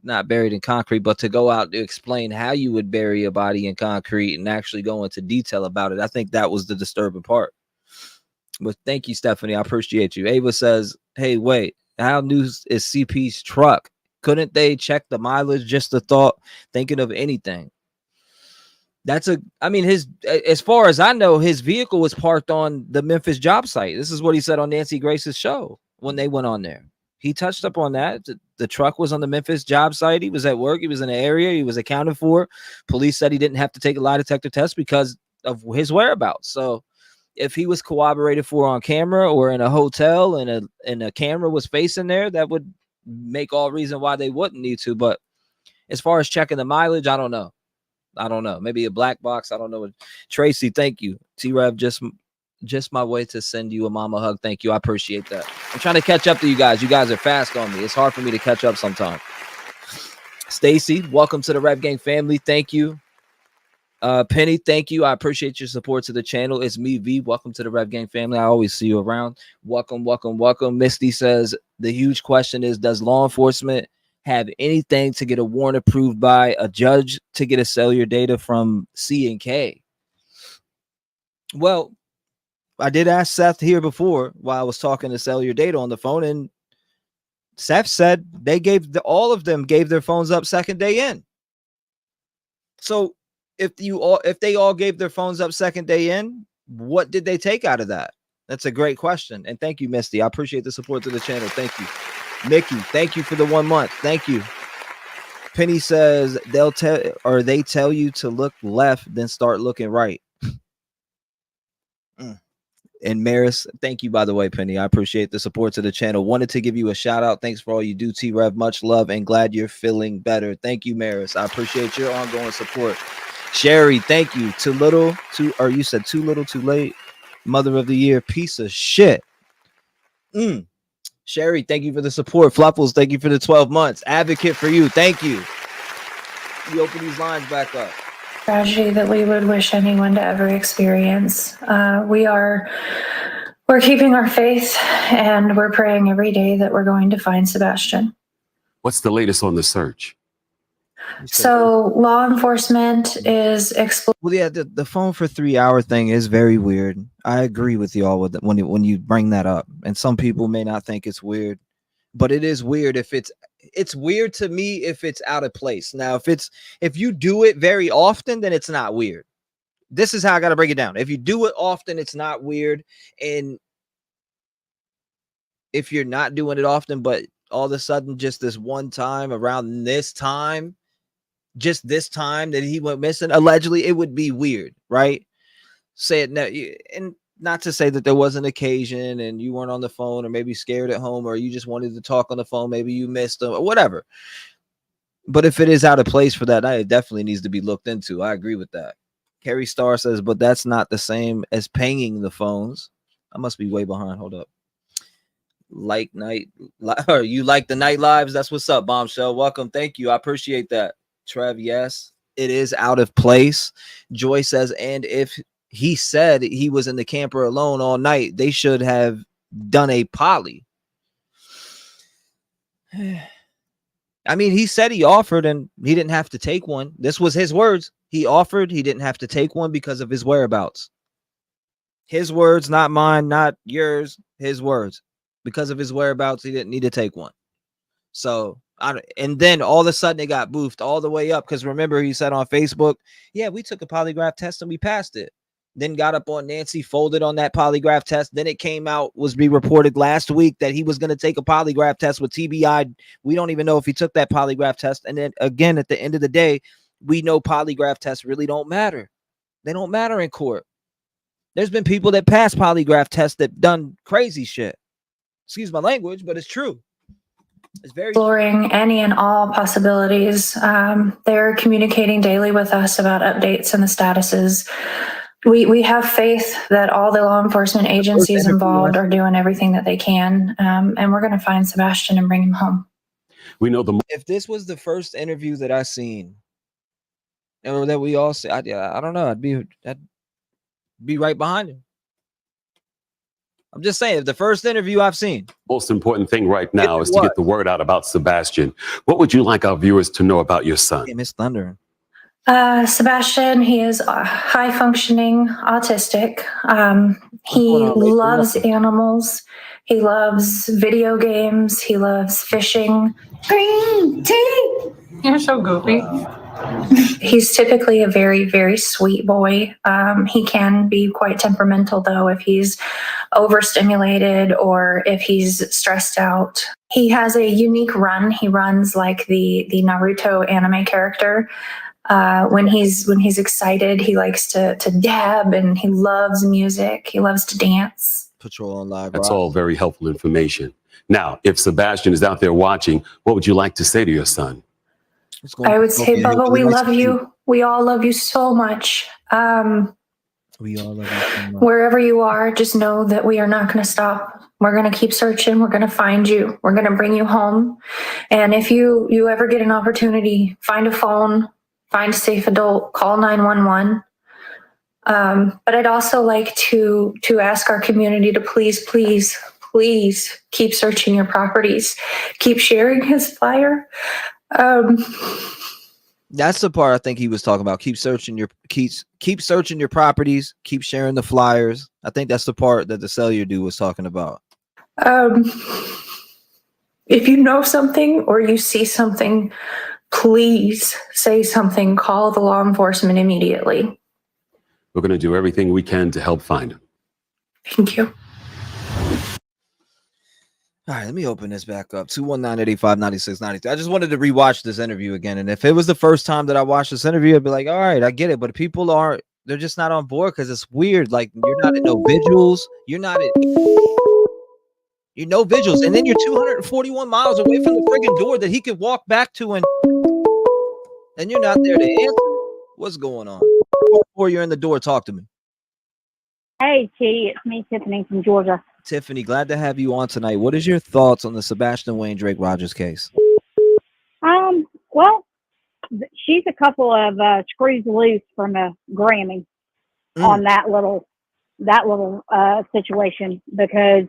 not buried in concrete. But to go out to explain how you would bury a body in concrete and actually go into detail about it, I think that was the disturbing part. But thank you, Stephanie. I appreciate you. Ava says, hey, wait, how new is CP's truck? Couldn't they check the mileage? Just a thought, thinking of anything. As far as I know, his vehicle was parked on the Memphis job site. This is what he said on Nancy Grace's show when they went on there. He touched up on that. The truck was on the Memphis job site. He was at work. He was in the area. He was accounted for. Police said he didn't have to take a lie detector test because of his whereabouts. So if he was corroborated for on camera or in a hotel and a camera was facing there, that would make all reason why they wouldn't need to. But as far as checking the mileage, I don't know. Maybe a black box. I don't know. Tracy, thank you. T-REV, just my way to send you a mama hug. Thank you. I appreciate that. I'm trying to catch up to you guys. You guys are fast on me. It's hard for me to catch up sometimes. Stacy, welcome to the Rev Gang family. Thank you. Penny, thank you. I appreciate your support to the channel. It's me, V. Welcome to the Rev Gang family. I always see you around. Welcome. Misty says the huge question is, does law enforcement have anything to get a warrant approved by a judge to get a cellular data from C&K? Well, I did ask Seth here before while I was talking to cellular data on the phone, and Seth said they all of them gave their phones up second day in. So if they all gave their phones up second day in, what did they take out of that? That's a great question. And thank you, Misty. I appreciate the support to the channel. Thank you. Mickey, thank you for the 1 month. Thank you. Penny says they tell you to look left, then start looking right. And Maris, thank you, by the way, Penny. I appreciate the support to the channel. Wanted to give you a shout out. Thanks for all you do, T-REV. Much love and glad you're feeling better. Thank you, Maris. I appreciate your ongoing support. Sherry, thank you. Too little, you said too little, too late. Mother of the year, piece of shit. Sherry, thank you for the support. Fluffles, thank you for the 12 months. Advocate for you, thank you. You open these lines back up. Tragedy that we would wish anyone to ever experience. We're keeping our faith, and we're praying every day that we're going to find Sebastian. What's the latest on the search? So law enforcement is well, yeah, the phone for 3 hour thing is very weird. I agree with y'all with it when you bring that up, and some people may not think it's weird, but it is weird if it's weird to me if it's out of place. Now, if you do it very often, then it's not weird. This is how I got to break it down. If you do it often, it's not weird. And if you're not doing it often, but all of a sudden, just this one time around this time, just this time that he went missing, allegedly, it would be weird, right? Say it now, and not to say that there was an occasion and you weren't on the phone or maybe scared at home or you just wanted to talk on the phone, maybe you missed them or whatever. But if it is out of place for that night, it definitely needs to be looked into. I agree with that. Carrie Starr says, but that's not the same as paying the phones. I must be way behind. Hold up. Or you like the night lives? That's what's up, Bombshell. Welcome. Thank you. I appreciate that. Trev, yes, it is out of place. Joy says, and if he said he was in the camper alone all night, they should have done a poly. I mean, he said he offered and he didn't have to take one. This was his words. He offered, he didn't have to take one because of his whereabouts. His words, not mine, not yours, his words. Because of his whereabouts, he didn't need to take one. So, and then all of a sudden it got boofed all the way up. Because remember, he said on Facebook, yeah, we took a polygraph test and we passed it. Then got up on Nancy, folded on that polygraph test. Then it came out, was reported last week that he was going to take a polygraph test with TBI. We don't even know if he took that polygraph test. And then again, at the end of the day, we know polygraph tests really don't matter. They don't matter in court. There's been people that pass polygraph tests that done crazy shit. Excuse my language, but it's true. It's very exploring any and all possibilities. They're communicating daily with us about updates and the statuses. We have faith that all the law enforcement agencies involved are doing everything that they can, and we're going to find Sebastian and bring him home. We know if this was the first interview that I seen, and that we all see, I don't know, I'd be right behind him. I'm just saying, if the first interview I've seen. Most important thing right now is to get the word out about Sebastian. What would you like our viewers to know about your son? Hey, Miss Thunder. Sebastian, he is high functioning autistic. He loves animals. He loves video games. He loves fishing. Green tea. You're so goofy. He's typically a very, very sweet boy. He can be quite temperamental, though, if he's overstimulated or if he's stressed out. He has a unique run. He runs like the Naruto anime character. When he's excited, he likes to dab, and he loves music. He loves to dance. Patrol on live. That's all very helpful information. Now, if Sebastian is out there watching, what would you like to say to your son? I would say, Bubba, we love you. We all love you so much. We all love you so much. Wherever you are, just know that we are not going to stop. We're going to keep searching. We're going to find you. We're going to bring you home. And if you ever get an opportunity, find a phone, find a safe adult, call 911. But I'd also like to ask our community to please keep searching your properties. Keep sharing his flyer. That's the part I think he was talking about. Keep searching your properties. Keep sharing the flyers. I think that's the part that the cellular dude was talking about. If you know something or you see something, please say something. Call the law enforcement immediately. We're going to do everything we can to help find him. Thank you. All right, let me open this back up. 219-885-9693. I just wanted to rewatch this interview again. And if it was the first time that I watched this interview, I'd be like, all right, I get it. But people they're just not on board because it's weird. Like, you're not in no vigils. You're no vigils. And then you're 241 miles away from the friggin' door that he could walk back to, and you're not there to answer. What's going on? Before you're in the door, talk to me. Hey, T, it's me, Tiffany from Georgia. Tiffany, glad to have you on tonight. What is your thoughts on the Sebastian Wayne Drake Rogers case? Well, she's a couple of screws loose from a Grammy on that little situation, because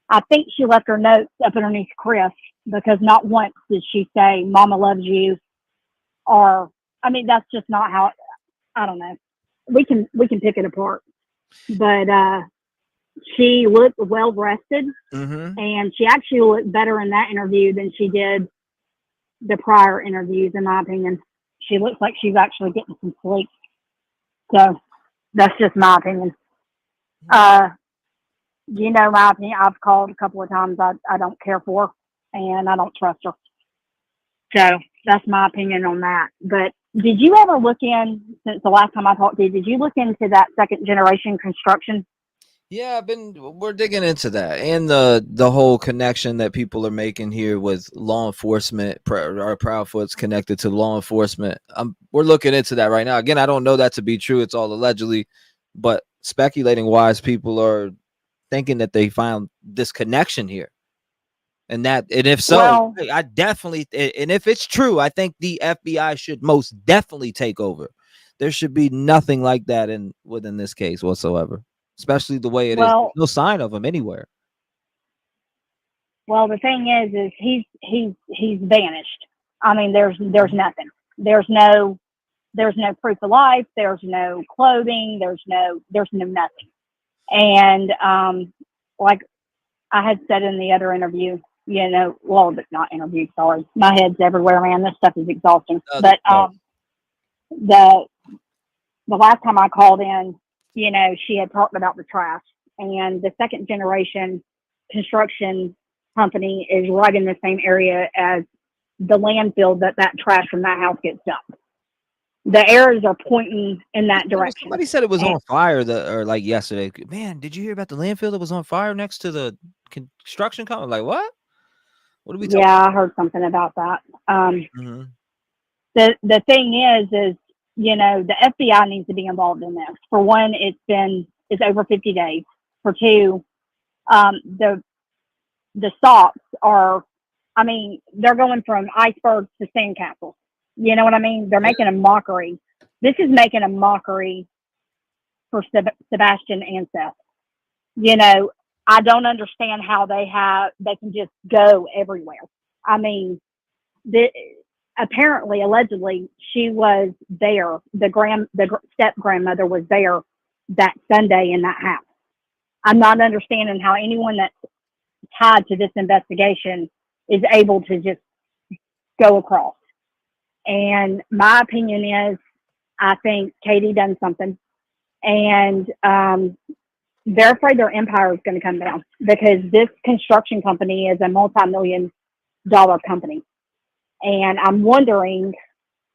I think she left her notes up underneath Chris, because not once did she say "Mama loves you," or that's just not how. I don't know. We can pick it apart, but she looked well rested, and she actually looked better in that interview than she did the prior interviews, in my opinion. She looks like she's actually getting some sleep. So that's just my opinion. My opinion. I've called a couple of times. I don't care for her, and I don't trust her. So that's my opinion on that. But did you ever look in, since the last time I talked to you, did you look into that second generation construction? Yeah, we're digging into that, and the whole connection that people are making here with law enforcement. Our Proudfoot's connected to law enforcement. We're looking into that right now. Again, I don't know that to be true. It's all allegedly, but speculating wise, people are thinking that they found this connection here, and if so, I definitely, and if it's true, I think the FBI should most definitely take over. There should be nothing like that within this case whatsoever. Especially the way it is. There's no sign of them anywhere. Well, the thing is he's vanished. I mean, there's nothing. There's no proof of life. There's no clothing. There's no nothing. And like I had said in the other interview, you know, well, not interview. Sorry, my head's everywhere, man. This stuff is exhausting. But the last time I called in, you know, she had talked about the trash, and the second generation construction company is right in the same area as the landfill that trash from that house gets dumped. The arrows are pointing in that direction. Somebody said it was on fire or like yesterday. Man, did you hear about the landfill that was on fire next to the construction company? Like, what? What are we talking about? I heard something about that. The thing is, you know, the FBI needs to be involved in this. For one, it's over 50 days. For two, the stops are, I mean, they're going from icebergs to sandcastles. You know what I mean? They're making a mockery. This is making a mockery for Sebastian and Seth. You know, I don't understand how they can just go everywhere. I mean, apparently, allegedly, she was there. The step grandmother was there that Sunday in that house. I'm not understanding how anyone that's tied to this investigation is able to just go across. And my opinion is, I think Katie done something, and they're afraid their empire is going to come down because this construction company is a multi-million-dollar company. And I'm wondering,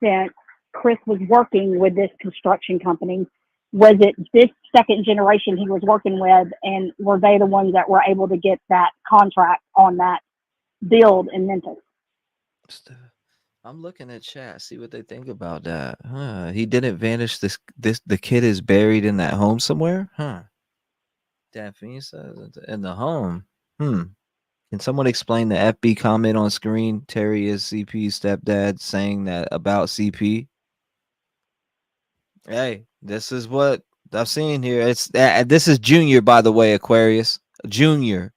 since Chris was working with this construction company, was it this second generation he was working with, and were they the ones that were able to get that contract on that build in Memphis? I'm looking at chat, see what they think about that. He didn't vanish. The kid is buried in that home somewhere. Daphne says in the home. Can someone explain the FB comment on screen? Terry is CP's stepdad saying that about CP. Hey, this is what I've seen here. It's this is Junior, by the way, Aquarius. Junior,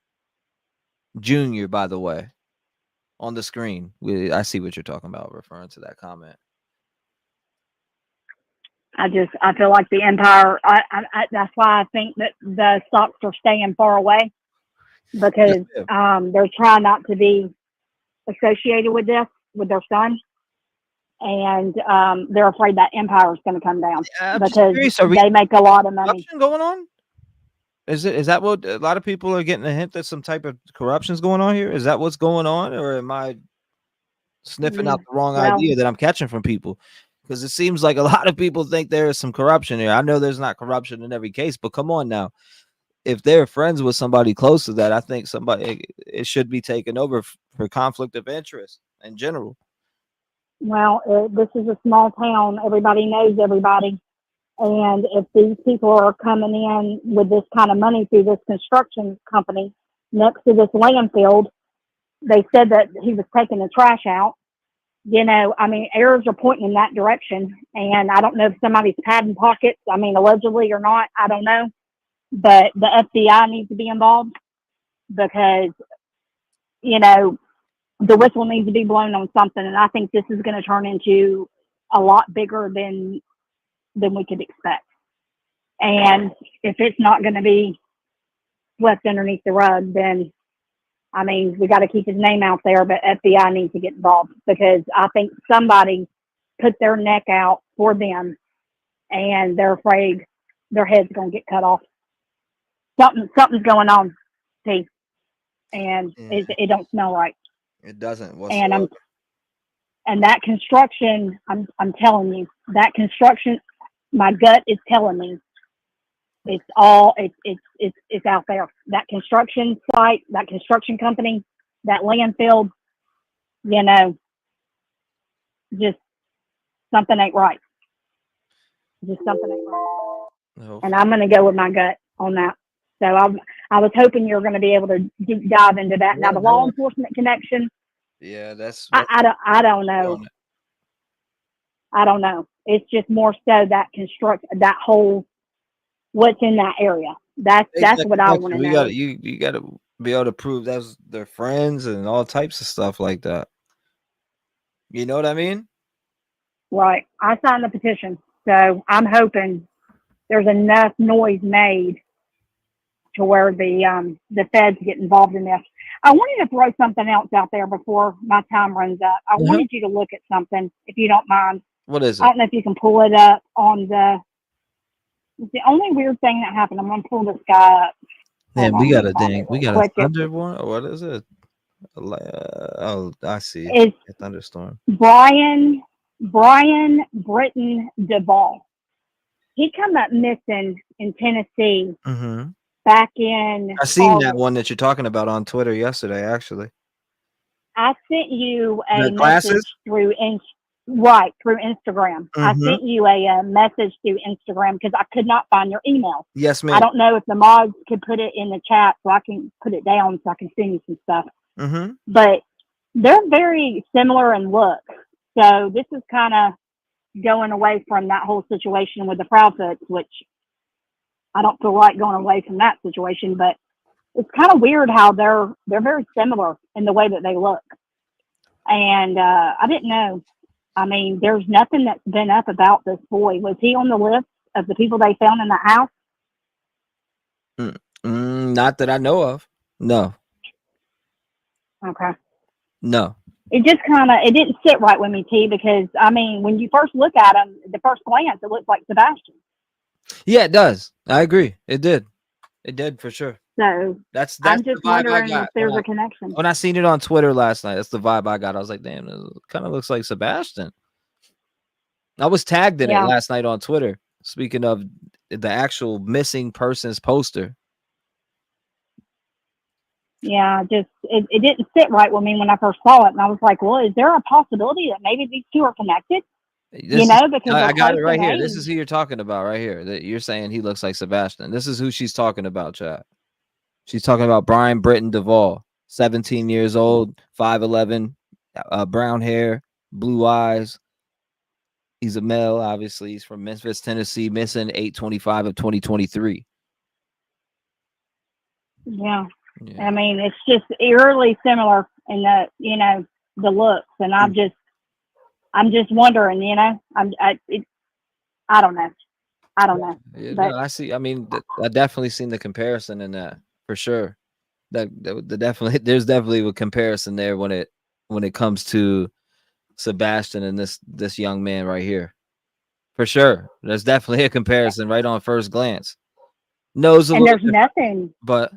by the way, on the screen. I see what you're talking about, referring to that comment. I feel like the empire. That's why I think that the stocks are staying far away, because they're trying not to be associated with this with their son, and they're afraid that empire is going to come down because they make a lot of money. Going on? Is that what a lot of people are getting a hint that some type of corruption is going on here? Is that what's going on, or am I sniffing out the wrong idea that I'm catching from people? Because it seems like a lot of people think there is some corruption here. I know there's not corruption in every case, but come on now. If they're friends with somebody close to that, I think it should be taken over for conflict of interest in general. Well, this is a small town. Everybody knows everybody. And if these people are coming in with this kind of money through this construction company next to this landfill, they said that he was taking the trash out. You know, I mean, arrows are pointing in that direction. And I don't know if somebody's padding pockets. I mean, allegedly or not, I don't know. But the FBI needs to be involved because, you know, the whistle needs to be blown on something. And I think this is going to turn into a lot bigger than we could expect. And if it's not going to be swept underneath the rug, then, I mean, we got to keep his name out there, but FBI needs to get involved because I think somebody put their neck out for them and they're afraid their head's going to get cut off. Something's going on, T, and it don't smell right. It doesn't. And that construction, I'm telling you, that construction, my gut is telling me it's out there. That construction site, that construction company, that landfill, you know, just something ain't right. Just something ain't right. No. And I'm going to go with my gut on that. So I was hoping you were going to be able to deep dive into that. Now the law enforcement connection. Yeah, that's. I don't know. I don't know. It's just more so that whole what's in that area. That's what I want to know. You got to be able to prove that's their friends and all types of stuff like that. You know what I mean? Right. I signed the petition, so I'm hoping there's enough noise made to where the feds get involved in this. I wanted to throw something else out there before my time runs up. I wanted you to look at something, if you don't mind. What is it? I don't know if you can pull it up on the only weird thing that happened. I'm going to pull this guy up. Man, we got a thunder one. What is it? Oh, I see. It's a thunderstorm. Brian Britton Duvall. He come up missing in Tennessee back in I seen August. that one that you're talking about on Twitter yesterday, actually. I sent you a The message glasses? through Instagram. I sent you a message through Instagram because I could not find your email. Yes, ma'am. I don't know if the mods could put it in the chat so I can put it down so I can send you some stuff. But they're very similar in look. So this is kind of going away from that whole situation with the Proudfoots, which I don't feel like going away from that situation, but it's kind of weird how they're very similar in the way that they look. And I didn't know. I mean, there's nothing that's been up about this boy. Was he on the list of the people they found in the house? Not that I know of. No. Okay. No. It just it didn't sit right with me, T, because, I mean, when you first look at him, the first glance, it looks like Sebastian. Yeah, it does. I agree. It did. It did for sure. So that's I'm just the vibe I wondering got if there's a connection. When I seen it on Twitter last night, that's the vibe I got. I was like, damn, it kind of looks like Sebastian. I was tagged in it last night on Twitter. Speaking of the actual missing persons poster. Yeah, just it didn't sit right with me when I first saw it, and I was like, "Well, is there a possibility that maybe these two are connected?" Because I got it right here. This is who you're talking about right here. That you're saying he looks like Sebastian. This is who she's talking about, chat. She's talking about Brian Britton Duvall, 17 years old, 5'11", brown hair, blue eyes. He's a male, obviously. He's from Memphis, Tennessee, missing 8/25 of 2023. Yeah. I mean, it's just eerily similar in the looks, and I'm just wondering, I don't know. Yeah, but, no, I see. I mean, I definitely seen the comparison in that for sure. There's definitely a comparison there when it comes to Sebastian and this young man right here. For sure, there's definitely a comparison right on first glance. Knows a and little there's nothing, but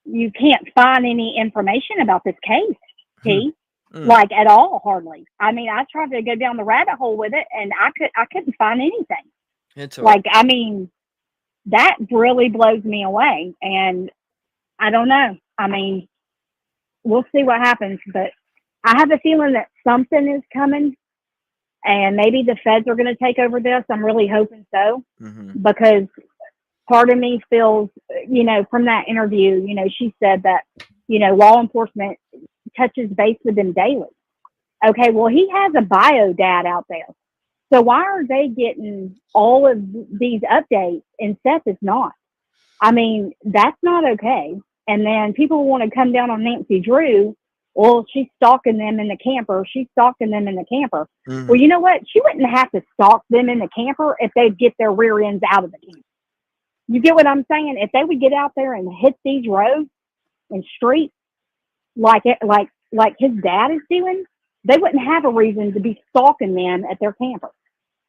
you can't find any information about this case, T. Like at all, hardly. I mean, I tried to go down the rabbit hole with it, and I couldn't find anything. Like, I mean, that really blows me away, and I don't know. I mean, we'll see what happens, but I have a feeling that something is coming, and maybe the feds are going to take over this. I'm really hoping so, because part of me feels, from that interview, she said that, law enforcement touches base with them daily. Okay, well, he has a bio dad out there. So why are they getting all of these updates and Seth is not? I mean, that's not okay. And then people want to come down on Nancy Drew. Well, she's stalking them in the camper. She's stalking them in the camper. Well, you know what? She wouldn't have to stalk them in the camper if they'd get their rear ends out of the camper. You get what I'm saying? If they would get out there and hit these roads and streets like his dad is doing, they wouldn't have a reason to be stalking them at their camper.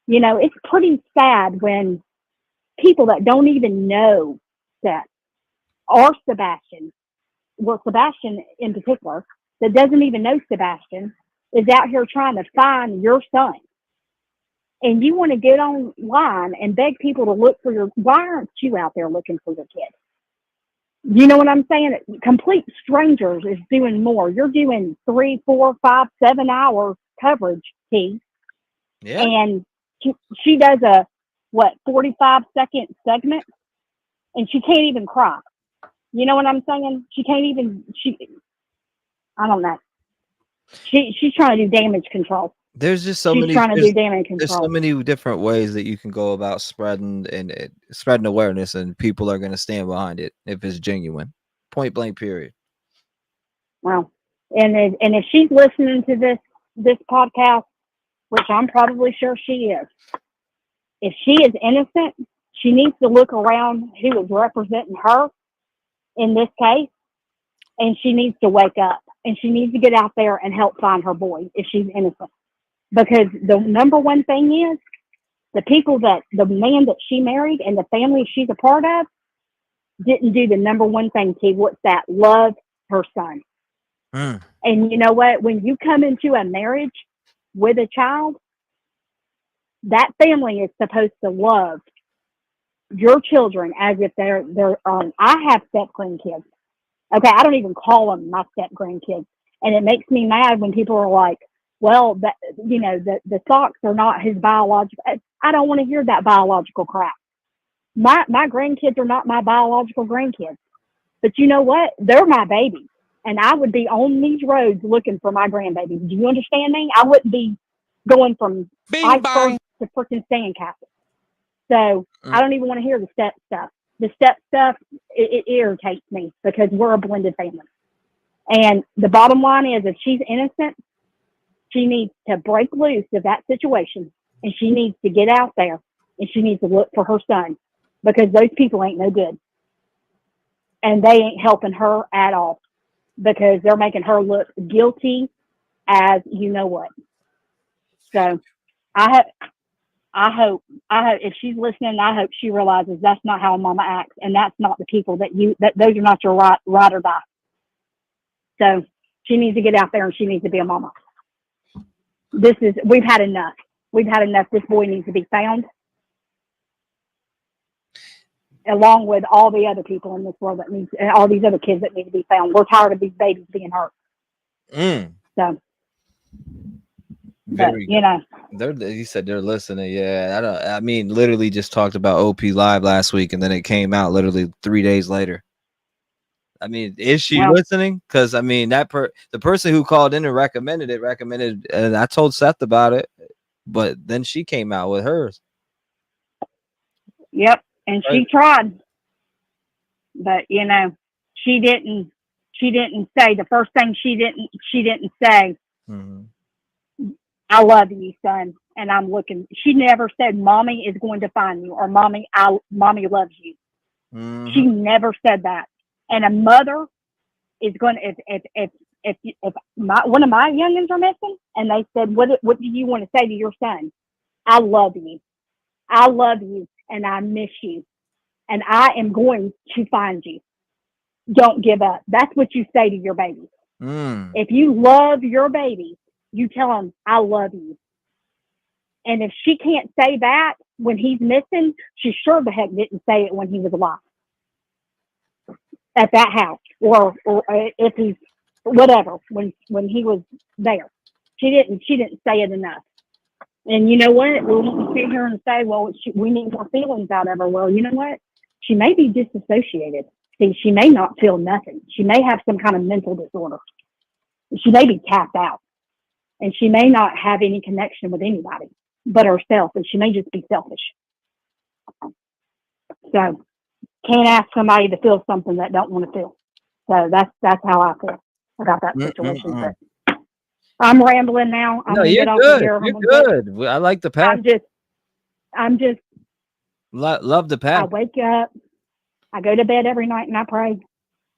It's pretty sad when people that don't even know Seth or Sebastian, well, Sebastian in particular, that doesn't even know Sebastian, is out here trying to find your son. And you want to get online and beg people to look for why aren't you out there looking for your kid? You know what I'm saying? Complete strangers is doing more. You're doing 3, 4, 5, 7 hour coverage, T. Yeah. And she does 45-second segment, and she can't even cry. You know what I'm saying? She can't even, I don't know. She's trying to do damage control. There's just so many. Trying to do damage control. There's so many different ways that you can go about spreading awareness, and people are going to stand behind it if it's genuine. Point blank. Period. Well, and if she's listening to this podcast, which I'm probably sure she is, if she is innocent, she needs to look around who is representing her in this case, and she needs to wake up, and she needs to get out there and help find her boy if she's innocent. Because the number one thing is the man that she married and the family she's a part of didn't do the number one thing, T. What's that? Love her son. And you know what? When you come into a marriage with a child, that family is supposed to love your children as if they're I have step grandkids. Okay, I don't even call them my step grandkids, and it makes me mad when people are like, "Well, that the Sox are not his biological." I don't want to hear that biological crap. My grandkids are not my biological grandkids, but you know what? They're my babies, and I would be on these roads looking for my grandbabies. Do you understand me? I wouldn't be going from iceberg to freaking sandcastle. So I don't even want to hear the step stuff. The step stuff, it irritates me because we're a blended family. And the bottom line is, if she's innocent, she needs to break loose of that situation, and she needs to get out there, and she needs to look for her son, because those people ain't no good. And they ain't helping her at all, because they're making her look guilty as you know what. So I hope if she's listening, I hope she realizes that's not how a mama acts, and that's not the people that those are not your ride or die. So she needs to get out there, and she needs to be a mama. We've had enough. We've had enough. This boy needs to be found, along with all the other people in this world all these other kids that need to be found. We're tired of these babies being hurt. So. But, he said they're listening. Yeah, I mean, literally just talked about OP Live last week, and then it came out literally 3 days later. I mean, is she listening? Because I mean, the person who called in and recommended, and I told Seth about it, but then she came out with hers. Yep, and she tried, but she didn't say the first thing. She didn't say. I love you, son, and I'm looking. She never said, "Mommy is going to find you," or "Mommy loves you." She never said that. And a mother is going to, if one of my youngins are missing, and they said, "What do you want to say to your son?" I love you, and I miss you, and I am going to find you. Don't give up. That's what you say to your baby. If you love your baby, you tell him, "I love you." And if she can't say that when he's missing, she sure the heck didn't say it when he was alive at that house, or if he's whatever when he was there. She didn't say it enough. And you know what? We'll sit here and say, "Well, we need more feelings out of her." Well, you know what? She may be disassociated. See, she may not feel nothing. She may have some kind of mental disorder. She may be tapped out. And she may not have any connection with anybody but herself, and she may just be selfish. So, can't ask somebody to feel something that don't want to feel. So that's how I feel about that situation. But I'm rambling now. I'm you're good. You're good. I like the path. I'm just love the path. I wake up, I go to bed every night and I pray,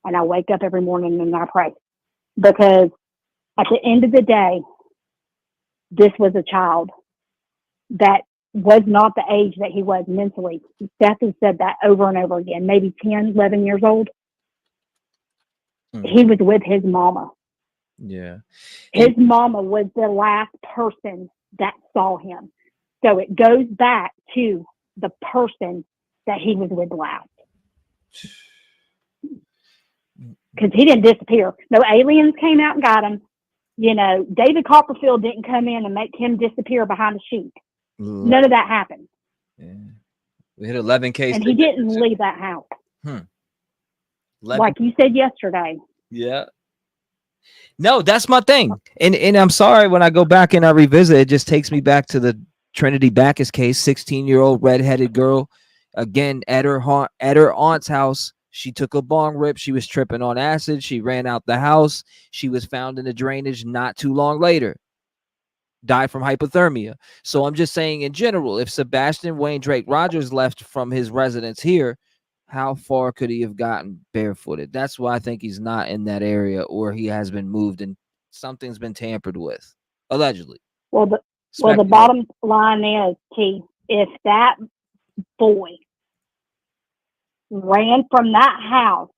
and I wake up every morning and I pray, because at the end of the day, this was a child that was not the age that he was mentally. Seth has said that over and over again, maybe 10, 11 years old. He was with his mama. Yeah. His mama was the last person that saw him. So it goes back to the person that he was with last. Because he didn't disappear. No aliens came out and got him. David Copperfield didn't come in and make him disappear behind a sheet. None of that happened. Yeah. We hit 11K. And he didn't leave that house. Like you said yesterday. Yeah. No, that's my thing. And I'm sorry, when I go back and I revisit, it just takes me back to the Trinity Backus case, 16-year-old redheaded girl, again, at her aunt's house, She took a bong rip. She was tripping on acid. She ran out the house. She was found in the drainage not too long later. Died from hypothermia. So I'm just saying in general, if Sebastian Wayne Drake Rogers left from his residence here, how far could he have gotten barefooted? That's why I think he's not in that area, or he has been moved and something's been tampered with, allegedly. Well, the bottom line is, T, if that boy ran from that house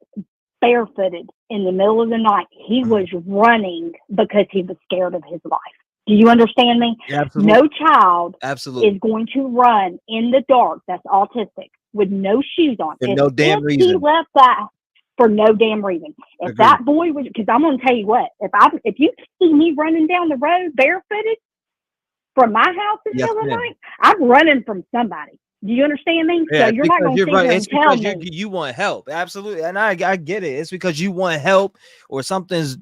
barefooted in the middle of the night, he was running because he was scared of his life. Do you understand me? Yeah, absolutely. No child absolutely is going to run in the dark that's autistic with no shoes on. For no damn if reason. He left that for no damn reason. If Agreed. that boy was, because I'm going to tell you what, if you see me running down the road barefooted from my house in the Yes, middle of the ma'am. night, I'm running from somebody. Do you understand me? Yeah, So you're not going to sit right. here It's and tell because me. you want help. Absolutely. And I get it. It's because you want help or something's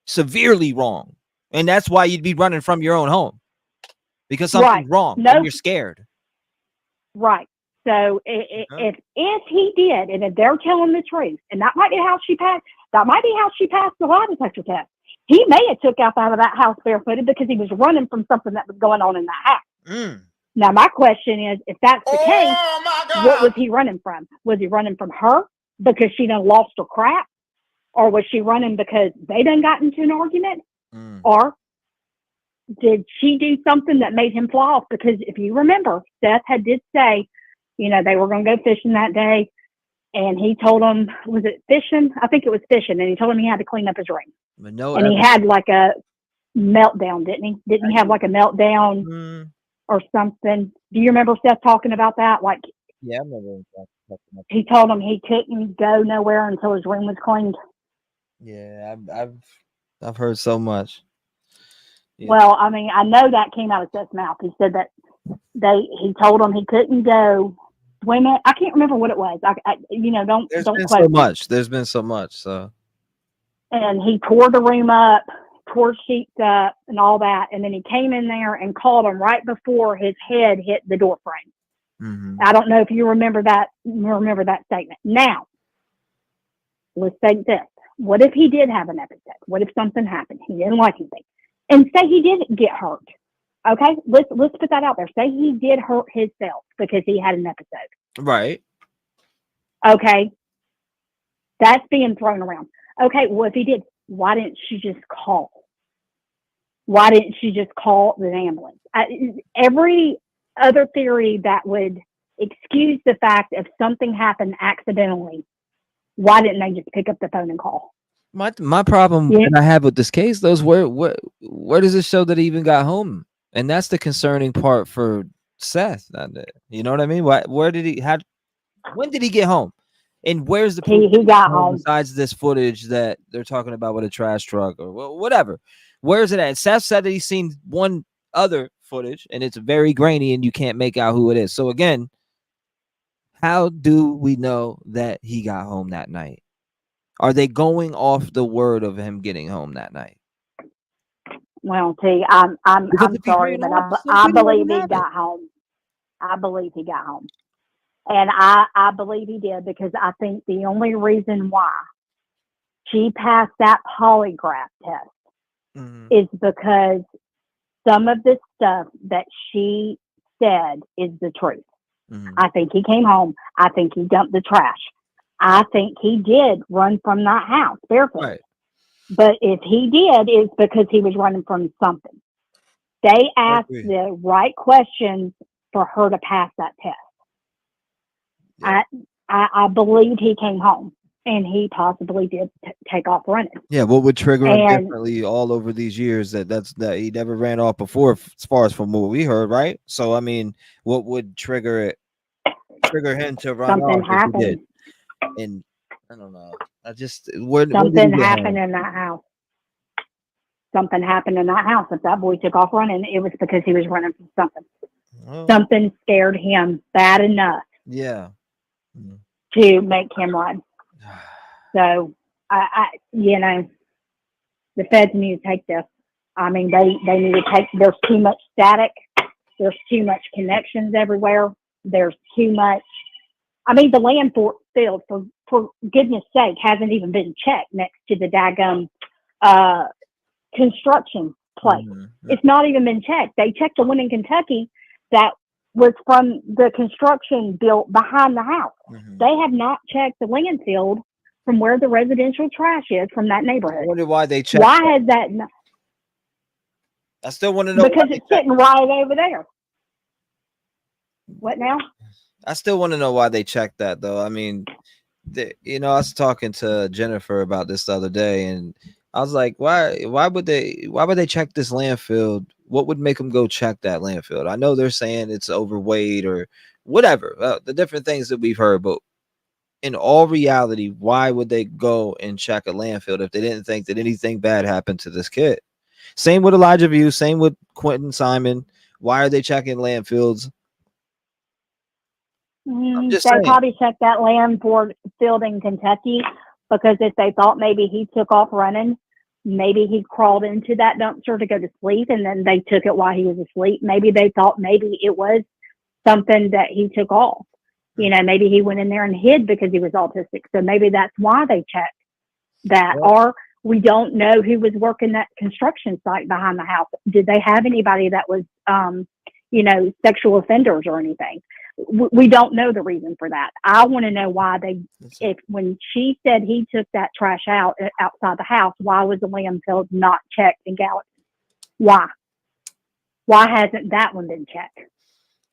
severely wrong. And that's why you'd be running from your own home. Because something's wrong and you're scared. Right. So if he did, and if they're telling the truth, and that might be how she passed the lie detector test. He may have took out of that house barefooted because he was running from something that was going on in that house. Now, my question is, if that's the case, what was he running from? Was he running from her because she done lost her crap? Or was she running because they done got into an argument? Or did she do something that made him fly off? Because if you remember, Seth did say, they were going to go fishing that day. And he told him, was it fishing? I think it was fishing. And he told him he had to clean up his ring. He had like a meltdown, didn't he? Didn't he have like a meltdown or something? Do you remember Seth talking about that? Like, yeah, I remember. He told him he couldn't go nowhere until his ring was cleaned. Yeah, I've heard so much. Yeah. Well, I mean, I know that came out of Seth's mouth. He said that he told him he couldn't go swimming. I can't remember what it was. Don't been quote so me. much. There's been so much. So. And he tore the room up, tore sheets up, and all that. And then he came in there and called him right before his head hit the door frame. I don't know if you remember that statement. Now, let's take this. What if he did have an episode? What if something happened? He didn't like anything. And say he did get hurt. Okay? Let's put that out there. Say he did hurt himself because he had an episode. Right. Okay? That's being thrown around. Okay, well, if he did, why didn't she just call? Why didn't she just call the ambulance? Every other theory that would excuse the fact if something happened accidentally, why didn't they just pick up the phone and call? My problem that I have with this case, though, is where does it show that he even got home? And that's the concerning part for Seth. You know what I mean? When did he get home? And where's the proof he got home besides this footage that they're talking about with a trash truck or whatever? Where's it at? Seth said that he's seen one other footage and it's very grainy and you can't make out who it is. So again, how do we know that he got home that night? Are they going off the word of him getting home that night? Well, T, I'm sorry, but I believe he got home. I believe he got home. And I believe he did because I think the only reason why she passed that polygraph test is because some of the stuff that she said is the truth. I think he came home. I think he dumped the trash. I think he did run from that house barefoot. Right. But if he did, it's because he was running from something. They asked the right questions for her to pass that test. Yeah. I believe he came home and he possibly did take off running. Yeah, what would trigger him differently all over these years that he never ran off before, as far as from what we heard, right? So I mean, what would trigger him to run something off happened. If he did? And I don't know. Something happened in that house. Something happened in that house. If that boy took off running, it was because he was running from something. Oh. Something scared him bad enough. Yeah. To make him run. So I the feds need to take this. I mean, they need to take. There's too much static. There's too much connections everywhere. There's too much. I mean, the land field for for goodness sake, hasn't even been checked next to the daggum construction place. It's not even been checked. They checked the one in Kentucky that was from the construction built behind the house. They have not checked the landfill from where the residential trash is from that neighborhood. I wonder why they checked. Why has that not? I still want to know Because it's sitting right over there. What now? I still want to know why they checked that, though. I mean, I was talking to Jennifer about this the other day, and I was like, why would they check this landfill? What would make them go check that landfill? I know they're saying it's overweight or whatever, the different things that we've heard, but in all reality, why would they go and check a landfill if they didn't think that anything bad happened to this kid? Same with Elijah View, same with Quentin Simon. Why are they checking landfills? I'm just saying. Probably checked that landfill in Kentucky because if they thought maybe he took off running, maybe he crawled into that dumpster to go to sleep and then they took it while he was asleep. Maybe they thought maybe it was something that he took off. Maybe he went in there and hid because he was autistic. So maybe that's why they checked that. Yeah. Or we don't know who was working that construction site behind the house. Did they have anybody that was, sexual offenders or anything? We don't know the reason for that. I want to know why when she said he took that trash outside the house, why was the landfill not checked in Gallatin? Why? Why hasn't that one been checked?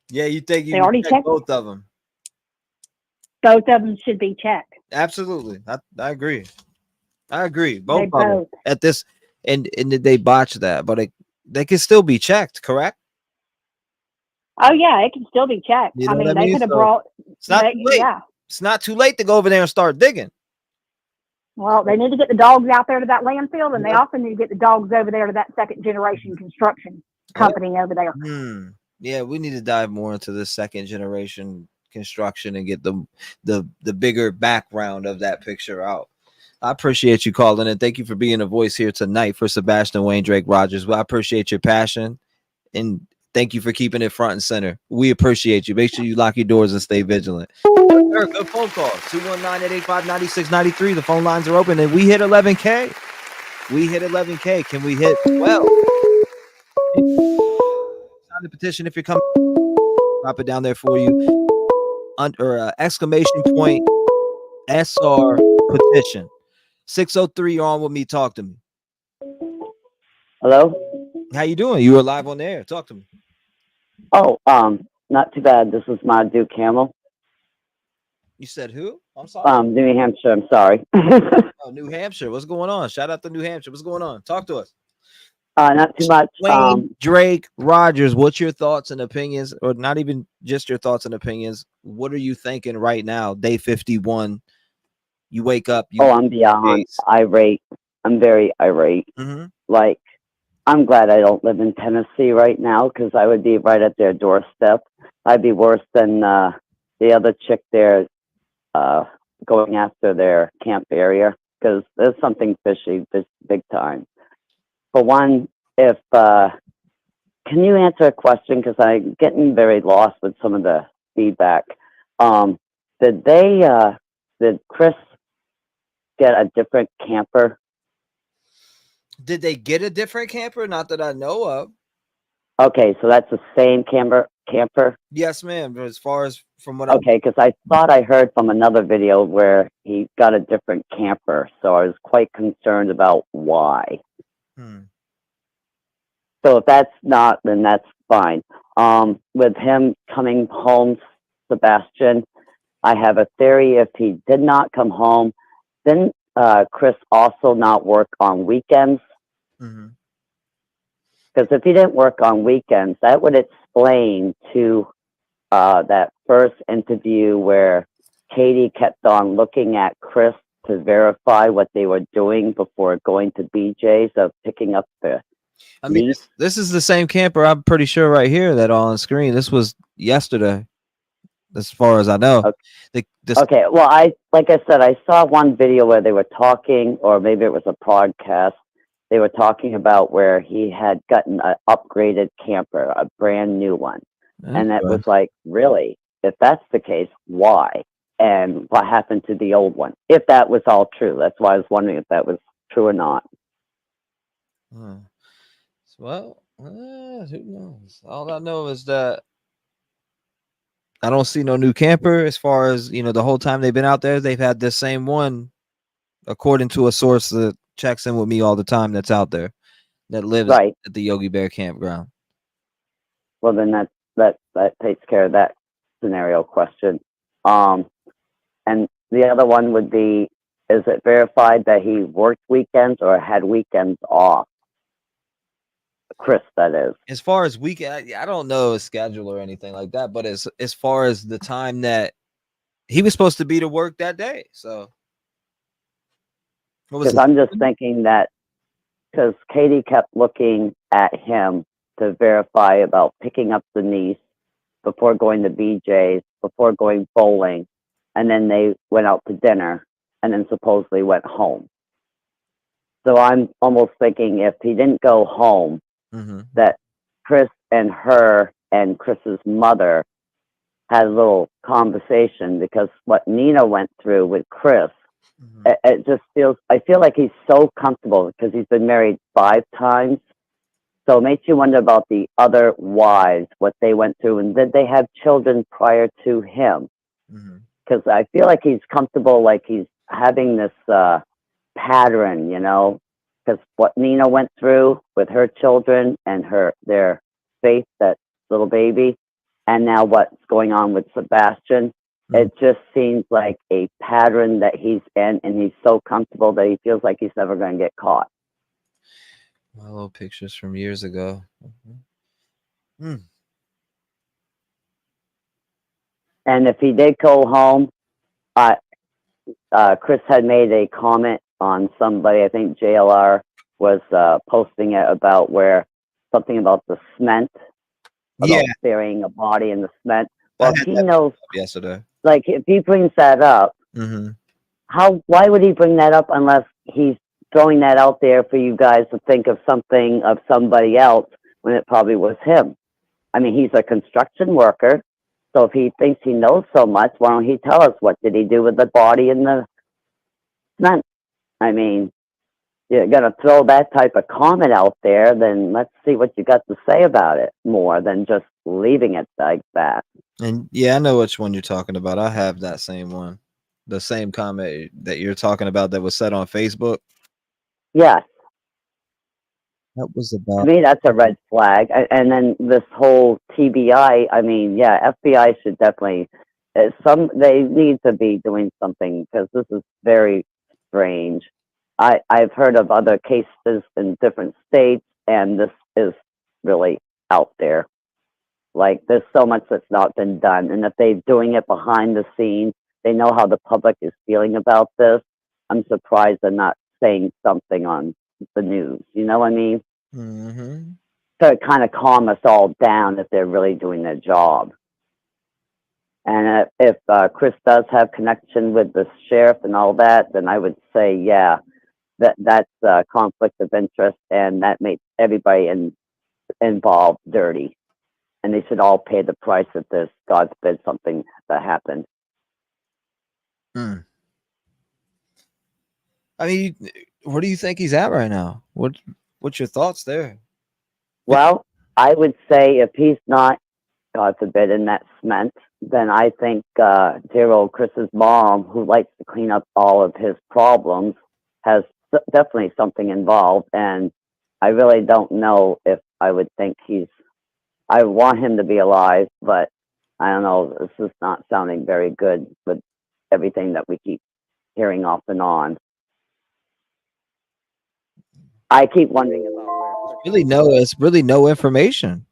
Yeah, you think they already checked both of them? Both of them should be checked. Absolutely, I agree. Both of them at this, and they botched that, but they can still be checked, correct? Oh yeah, it can still be checked. You know they could have brought. It's not too late. Yeah. It's not too late to go over there and start digging. Well, they need to get the dogs out there to that landfill, and they also need to get the dogs over there to that second generation construction company over there. Yeah, we need to dive more into this second generation construction and get the bigger background of that picture out. I appreciate you calling in. Thank you for being a voice here tonight for Sebastian Wayne Drake Rogers. Well, I appreciate your passion and thank you for keeping it front and center. We appreciate you. Make sure you lock your doors and stay vigilant. Eric, good phone call. 219-885-9693. The phone lines are open and we hit 11K. Can we hit 12? Sign the petition if you're coming. Drop it down there for you. Under exclamation point SR petition. 603, you're on with me. Talk to me. Hello? How you doing? You were live on the air. Talk to me. Oh, not too bad. This is my Duke Camel. You said who? I'm sorry. New Hampshire. I'm sorry. Oh, New Hampshire. What's going on? Shout out to New Hampshire. What's going on? Talk to us. Not too much. Wayne Drake Rogers, what's your thoughts and opinions, or not even just your thoughts and opinions? What are you thinking right now? Day 51. You wake up. I'm beyond irate. I'm very irate. Like, I'm glad I don't live in Tennessee right now because I would be right at their doorstep. I'd be worse than the other chick there going after their camp area because there's something fishy, big time. For one, if can you answer a question because I'm getting very lost with some of the feedback. Did Chris get a different camper? Did they get a different camper? Not that I know of. Okay, so that's the same camper. Yes, ma'am. As far as from what okay, because I thought I heard from another video where he got a different camper, so I was quite concerned about why. So if that's not, then that's fine. With him coming home, Sebastian, I have a theory. If he did not come home, then Chris also not work on weekends. Because if he didn't work on weekends, that would explain to that first interview where Katie kept on looking at Chris to verify what they were doing before going to BJ's of picking up the meat. This is the same camper, I'm pretty sure, right here that on screen. This was yesterday, as far as I know. Okay, well, like I said, I saw one video where they were talking, or maybe it was a podcast. They were talking about where he had gotten an upgraded camper, a brand new one. And that was like, really? If that's the case, why? and what happened to the old one, if that was all true. That's why I was wondering if that was true or not. Well, who knows? All I know is that I don't see no new camper. As far as the whole time they've been out there, they've had the same one, according to a source that checks in with me all the time. That's out there, that lives Right. at the Yogi Bear campground. Well, then that takes care of that scenario question. And the other one would be, is it verified that he worked weekends or had weekends off? Chris, that is. As far as weekend, I don't know his schedule or anything like that, but as far as the time that he was supposed to be to work that day, so Because I'm just thinking that because Katie kept looking at him to verify about picking up the niece before going to BJ's, before going bowling, and then they went out to dinner and then supposedly went home. So I'm almost thinking if he didn't go home, that Chris and her and Chris's mother had a little conversation, because what Nina went through with Chris, it just feels, I feel like he's so comfortable because he's been married 5 times. So it makes you wonder about the other wives, what they went through, and did they have children prior to him? Because I feel like he's comfortable, like he's having this pattern, because what Nina went through with her children and their Faith, that little baby, and now what's going on with Sebastian, it just seems like a pattern that he's in, and he's so comfortable that he feels like he's never going to get caught. My little pictures from years ago. And if he did go home, Chris had made a comment on somebody, I think JLR was posting it about something about the cement, about burying a body in the cement. Well, if he knows yesterday, like if he brings that up, why would he bring that up unless he's throwing that out there for you guys to think of something of somebody else when it probably was him? I mean, he's a construction worker. So if he thinks he knows so much, why don't he tell us what did he do with the body in the cement? I mean, you're going to throw that type of comment out there, then let's see what you got to say about it more than just leaving it like that. And yeah, I know which one you're talking about. I have that same one, the same comment that you're talking about that was said on Facebook. Yes. That was about. To me, that's a red flag. And then this whole TBI, I mean, yeah, FBI should definitely, they need to be doing something, because this is very strange. I've heard of other cases in different states, and this is really out there. Like, there's so much that's not been done. And if they're doing it behind the scenes, they know how the public is feeling about this. I'm surprised they're not saying something on the news. You know what I mean? So kind of calm us all down if they're really doing their job. And if Chris does have connection with the sheriff and all that, then I would say, yeah, that's a conflict of interest, and that makes everybody involved dirty. And they should all pay the price if there's, God forbid, something that happened. I mean, where do you think he's at right now? What's your thoughts there? Well, I would say if he's not, God forbid, in that cement, then I think dear old Chris's mom, who likes to clean up all of his problems, has definitely something involved. And I really don't know if I would think I want him to be alive, but I don't know. This is not sounding very good with everything that we keep hearing off and on. I keep wondering about where it's really no information.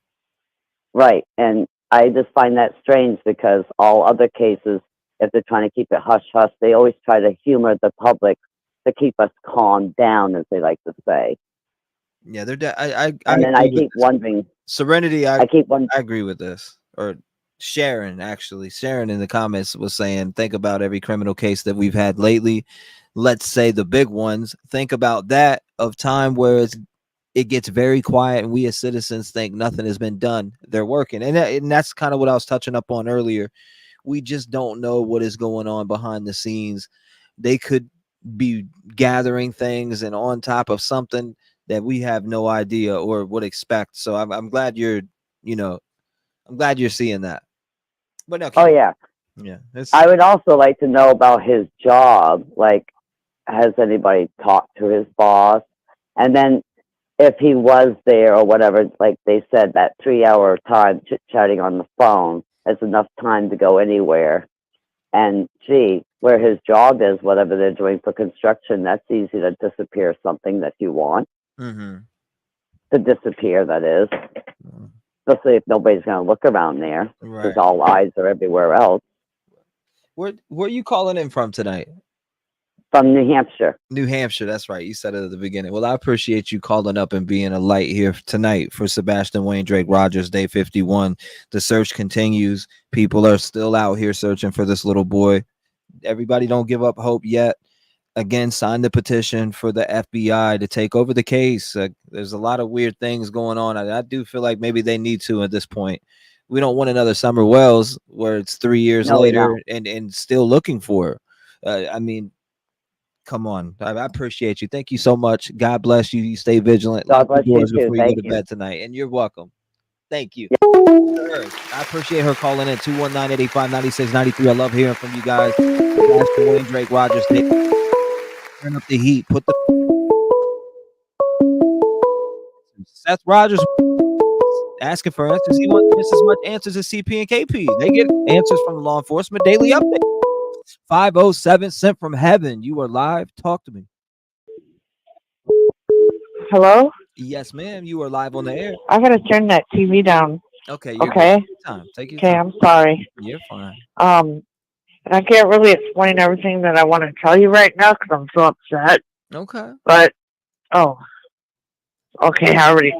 Right. And I just find that strange, because all other cases, if they're trying to keep it hush-hush, they always try to humor the public to keep us calmed down, as they like to say. Yeah, I keep wondering. Serenity, I agree with this. Or Sharon in the comments was saying, think about every criminal case that we've had lately. Let's say the big ones. Think about that of time where it gets very quiet and we as citizens think nothing has been done. They're working. And that's kind of what I was touching up on earlier We just don't know what is going on behind the scenes. They could be gathering things and on top of something that we have no idea or would expect. So I'm glad you're, I'm glad you're seeing that. But no, Oh yeah. yeah. I would also like to know about his job. Like, has anybody talked to his boss? And then if he was there or whatever, like they said, that 3-hour time chit-chatting on the phone is enough time to go anywhere. And gee, where his job is, whatever they're doing for construction, that's easy to disappear something that you want. Mm-hmm. To disappear, that is. Especially if nobody's going to look around there. Because all eyes are everywhere else. Where are you calling in from tonight? From New Hampshire. New Hampshire, that's right. You said it at the beginning. Well, I appreciate you calling up and being a light here tonight for Sebastian Wayne Drake Rogers, day 51. The search continues. People are still out here searching for this little boy. Everybody don't give up hope yet. Again, sign the petition for the FBI to take over the case. There's a lot of weird things going on. I do feel like maybe they need to at this point. We don't want another Summer Wells where it's 3 years later and still looking for her. I mean, come on. I appreciate you. Thank you so much. God bless you. You stay vigilant. God bless you too. Before you Thank go to you. bed tonight. And you're welcome. Thank you. I appreciate her calling in 219-885-9693. I love hearing from you guys. Sebastian Wayne Drake Rogers. Turn up the heat. Put the Seth Rogers asking for answers. He wants just as much answers as CP and KP. They get answers from law enforcement. Daily update. 507 sent from heaven. You are live. Talk to me. Hello? Yes, ma'am. You are live on the air. I gotta turn that TV down. Okay. Okay. Take your time. Okay, I'm sorry. You're fine. And I can't really explain everything that I want to tell you right now because I'm so upset. Okay. But okay, I already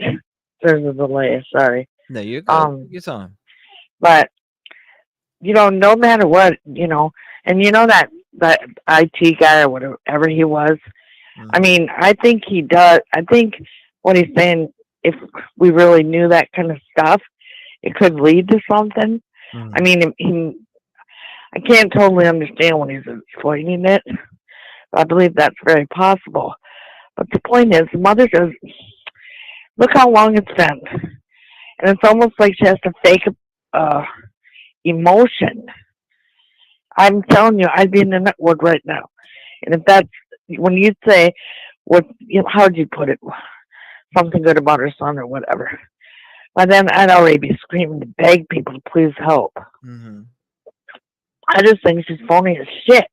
there's a delay. Sorry. No, you're good. Take your time. But no matter what, and that IT guy or whatever he was. Mm-hmm. I mean, I think he does. I think what he's saying, if we really knew that kind of stuff, it could lead to something. Mm-hmm. I mean, I can't totally understand when he's explaining it. I believe that's very possible. But the point is, the mother says, look how long it's been. And it's almost like she has to fake emotion. I'm telling you, I'd be in the network right now. And if that's, when you say, how'd you put it? Something good about her son or whatever. But then I'd already be screaming to beg people to please help. Mm-hmm. I just think she's phony as shit.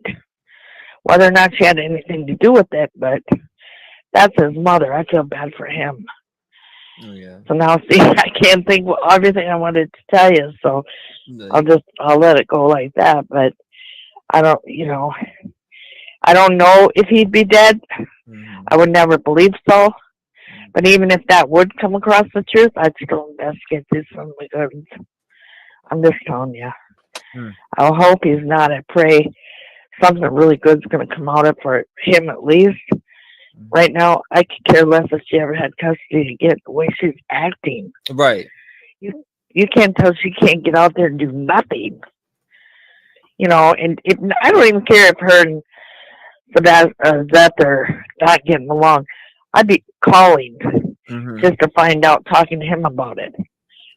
Whether or not she had anything to do with it, but that's his mother. I feel bad for him. Oh, yeah. So now, see, I can't think of everything I wanted to tell you, so I'll let it go like that. But I don't know if he'd be dead. Mm-hmm. I would never believe so. But even if that would come across the truth, I'd still investigate this from the guns. I'm just telling you. I hope he's not. I pray something really good's going to come out of for him at least. Right now, I could care less if she ever had custody again. The way she's acting, right? You can't tell she can't get out there and do nothing. And I don't even care if her and Seth are not getting along. I'd be calling just to find out, talking to him about it.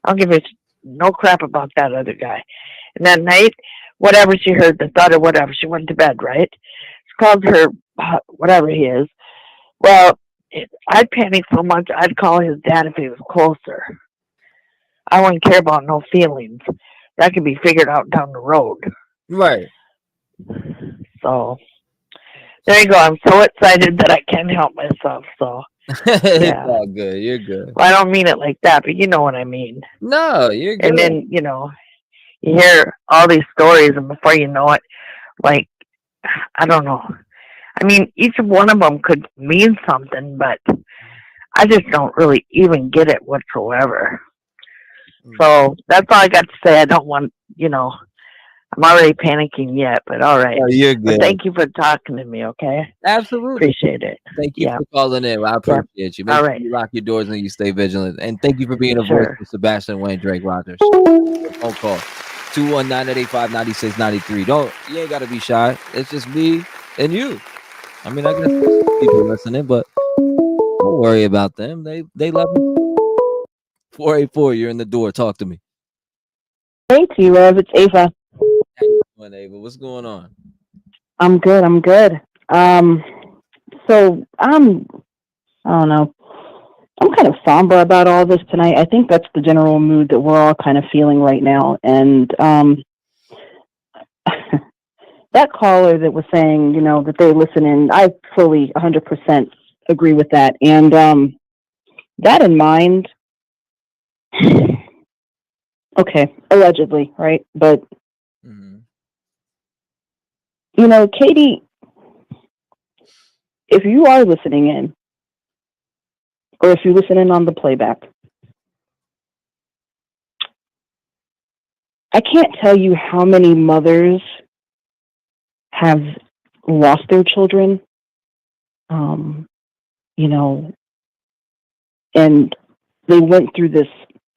I don't give a no crap about that other guy. And that night, whatever she heard, the thought or whatever, she went to bed, right? She called her, whatever he is. Well, I'd panic so much, I'd call his dad if he was closer. I wouldn't care about no feelings. That could be figured out down the road. Right. So, there you go. I'm so excited that I can't help myself. So, It's all good. You're good. Well, I don't mean it like that, but you know what I mean. No, you're good. And then, you hear all these stories, and before you know it, like, I don't know. I mean, each one of them could mean something, but I just don't really even get it whatsoever. So that's all I got to say. I don't want, I'm already panicking yet, but all right. Oh, you're good. But thank you for talking to me, okay? Absolutely. Appreciate it. Thank you for calling in. I appreciate you. Make All sure right. you lock your doors and you stay vigilant. And thank you for being a voice for Sebastian Wayne Drake Rogers. Phone call. 219-885-9693. You ain't gotta be shy. It's just me and you. I mean, I guess people listening, but don't worry about them. They love me. 484, you're in the door. Talk to me. Hey, T-REV, it's Ava. How you doing, Ava? What's going on? I'm good. So I don't know. I'm kind of somber about all this tonight. I think that's the general mood that we're all kind of feeling right now. And that caller that was saying, that they listen in, I fully 100% agree with that. And that in mind, okay, allegedly, right? But, Katie, if you are listening in, or if you listen in on the playback, I can't tell you how many mothers have lost their children, and they went through this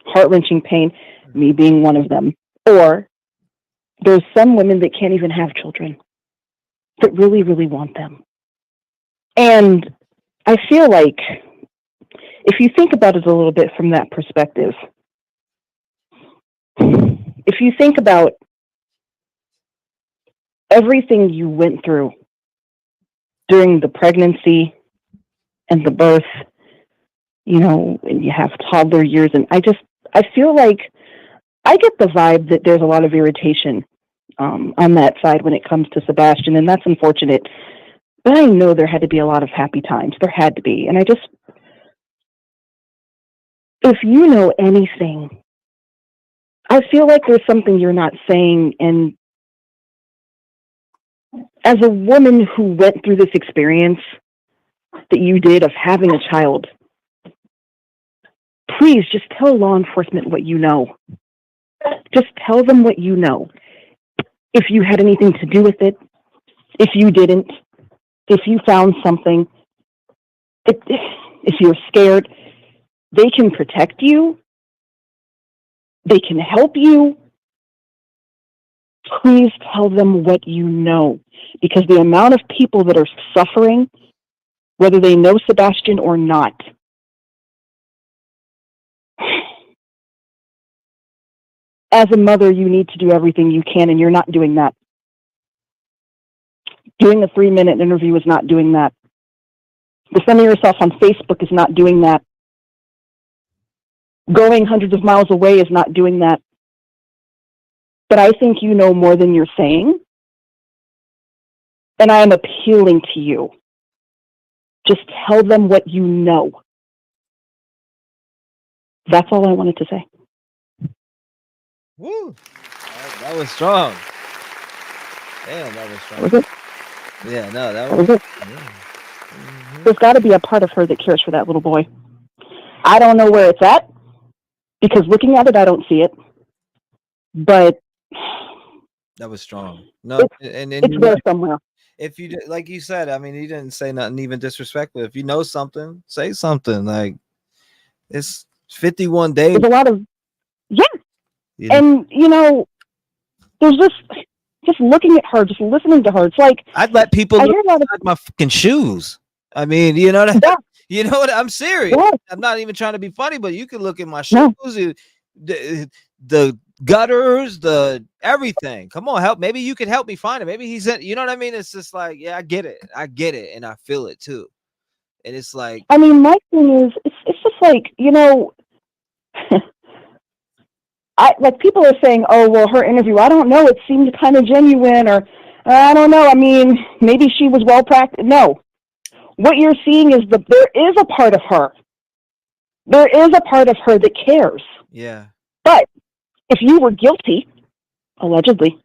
heart-wrenching pain, me being one of them. Or there's some women that can't even have children, that really, really want them. And I feel like if you think about it a little bit from that perspective, if you think about everything you went through during the pregnancy and the birth, and you have toddler years, and I feel like I get the vibe that there's a lot of irritation on that side when it comes to Sebastian, and that's unfortunate. But I know there had to be a lot of happy times. There had to be. And if you know anything, I feel like there's something you're not saying. And as a woman who went through this experience that you did of having a child, please just tell law enforcement what you know. Just tell them what you know. If you had anything to do with it, if you didn't, if you found something, if you're scared, they can protect you. They can help you. Please tell them what you know, because the amount of people that are suffering, whether they know Sebastian or not, as a mother, you need to do everything you can, and you're not doing that. Doing a 3-minute interview is not doing that. Defending yourself on Facebook is not doing that. Going hundreds of miles away is not doing that. But I think you know more than you're saying. And I am appealing to you. Just tell them what you know. That's all I wanted to say. Woo! That was strong. Damn, that was strong. Was it? Yeah, no, that was was. it. There's got to be a part of her that cares for that little boy. I don't know where it's at, because looking at it, I don't see it. But That was strong. No, it's there somewhere. If you like you said, I mean, he didn't say nothing even disrespectful. If you know something, say something. Like, it's 51 days. There's a lot of You know? And there's just looking at her, just listening to her. It's like I'd let people I look hear a lot of inside my fucking shoes. I mean, you know that. You know what? I'm serious. Yeah. I'm not even trying to be funny, but you can look at my shoes, the gutters, the everything. Come on, help. Maybe you could help me find it. Maybe he's in. You know what I mean? It's just like, yeah, I get it, and I feel it too. And it's like, I mean, my thing is, it's just like, like people are saying, oh, well, her interview, I don't know, it seemed kind of genuine, or I don't know. I mean, maybe she was well practiced. No, what you're seeing is that there is a part of her. There is a part of her that cares. yeah. But if you were guilty, allegedly,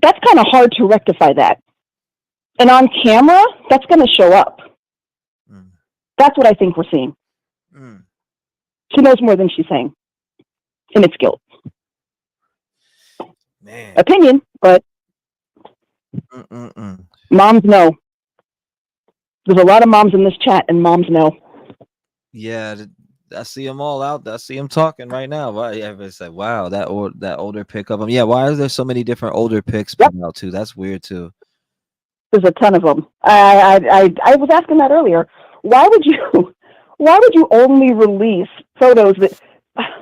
that's kind of hard to rectify that. And on camera, that's going to show up. That's what I think we're seeing. She knows more than she's saying. And it's guilt. Man. Opinion, but moms know. There's a lot of moms in this chat, and moms know. Yeah, I see them all out. I see them talking right now. Why? Everybody said, "Wow, that older pic of them." Yeah. Why is there so many different older pics put out too? That's weird too. There's a ton of them. I was asking that earlier. Why would you only release photos that, even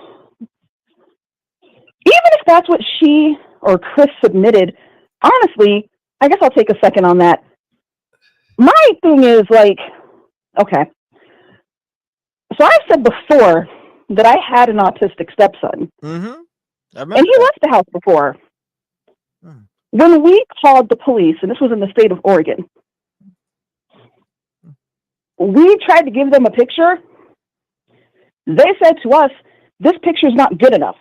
if that's what she or Chris submitted? Honestly, I guess I'll take a second on that. My thing is like, okay. So I've said before that I had an autistic stepson, Mm-hmm. and he left the house before. When we called the police, and this was in the state of Oregon, we tried to give them a picture. They said to us, this picture's not good enough.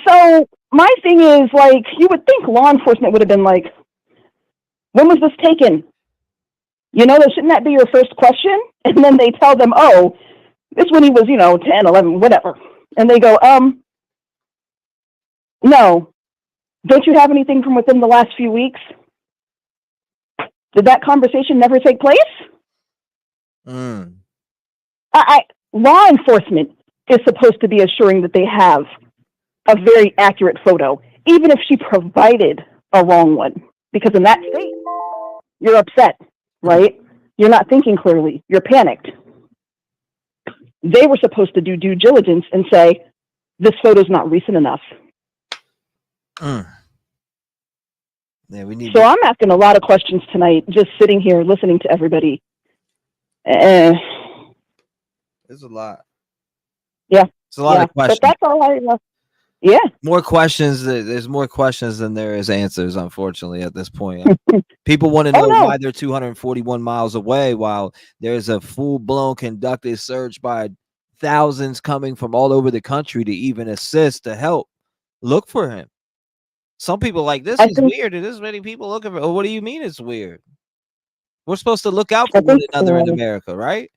So my thing is, like, you would think law enforcement would have been like, when was this taken? You know, shouldn't that be your first question? And then they tell them, oh, this when he was, 10, 11, whatever. And they go, no. Don't you have anything from within the last few weeks? Did that conversation never take place? Law enforcement is supposed to be assuring that they have a very accurate photo, even if she provided a wrong one. Because in that state, you're upset, right? You're not thinking clearly. You're panicked. They were supposed to do due diligence and say, this photo's not recent enough. Yeah, we need. So I'm asking a lot of questions tonight, just sitting here listening to everybody. There's a lot. Yeah, it's a lot of questions. But that's all I. Yeah, more questions. There's more questions than there is answers, unfortunately, at this point. People want to know why they're 241 miles away while there's a full-blown conducted search by thousands coming from all over the country to even assist to help look for him. Some people like, this is weird. There's many people looking for. Oh, what do you mean it's weird? We're supposed to look out for one another in America, right?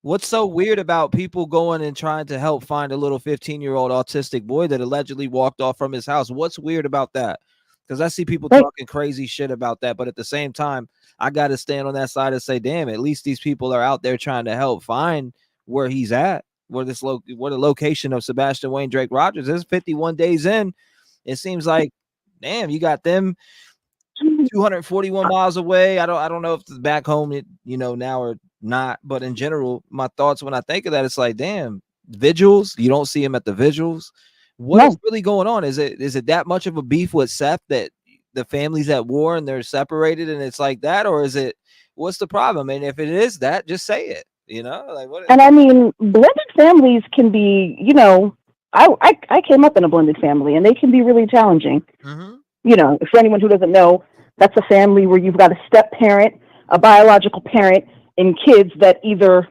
What's so weird about people going and trying to help find a little 15-year-old autistic boy that allegedly walked off from his house? What's weird about that? Because I see people talking crazy shit about that, but at the same time, I got to stand on that side and say, damn, at least these people are out there trying to help find where he's at, where the location of Sebastian Wayne Drake Rogers is. 51 days in, it seems like, damn, you got them 241 miles away. I don't know if it's back home, now or not, but in general, my thoughts when I think of that, it's like, damn, vigils, you don't see him at the vigils. What is really going on? Is it that much of a beef with Seth that the family's at war and they're separated and it's like that, or is it, what's the problem? And if it is that, just say it, like what? And I mean, blended families can be, I came up in a blended family and they can be really challenging. For anyone who doesn't know, that's a family where you've got a step parent, a biological parent, and kids that either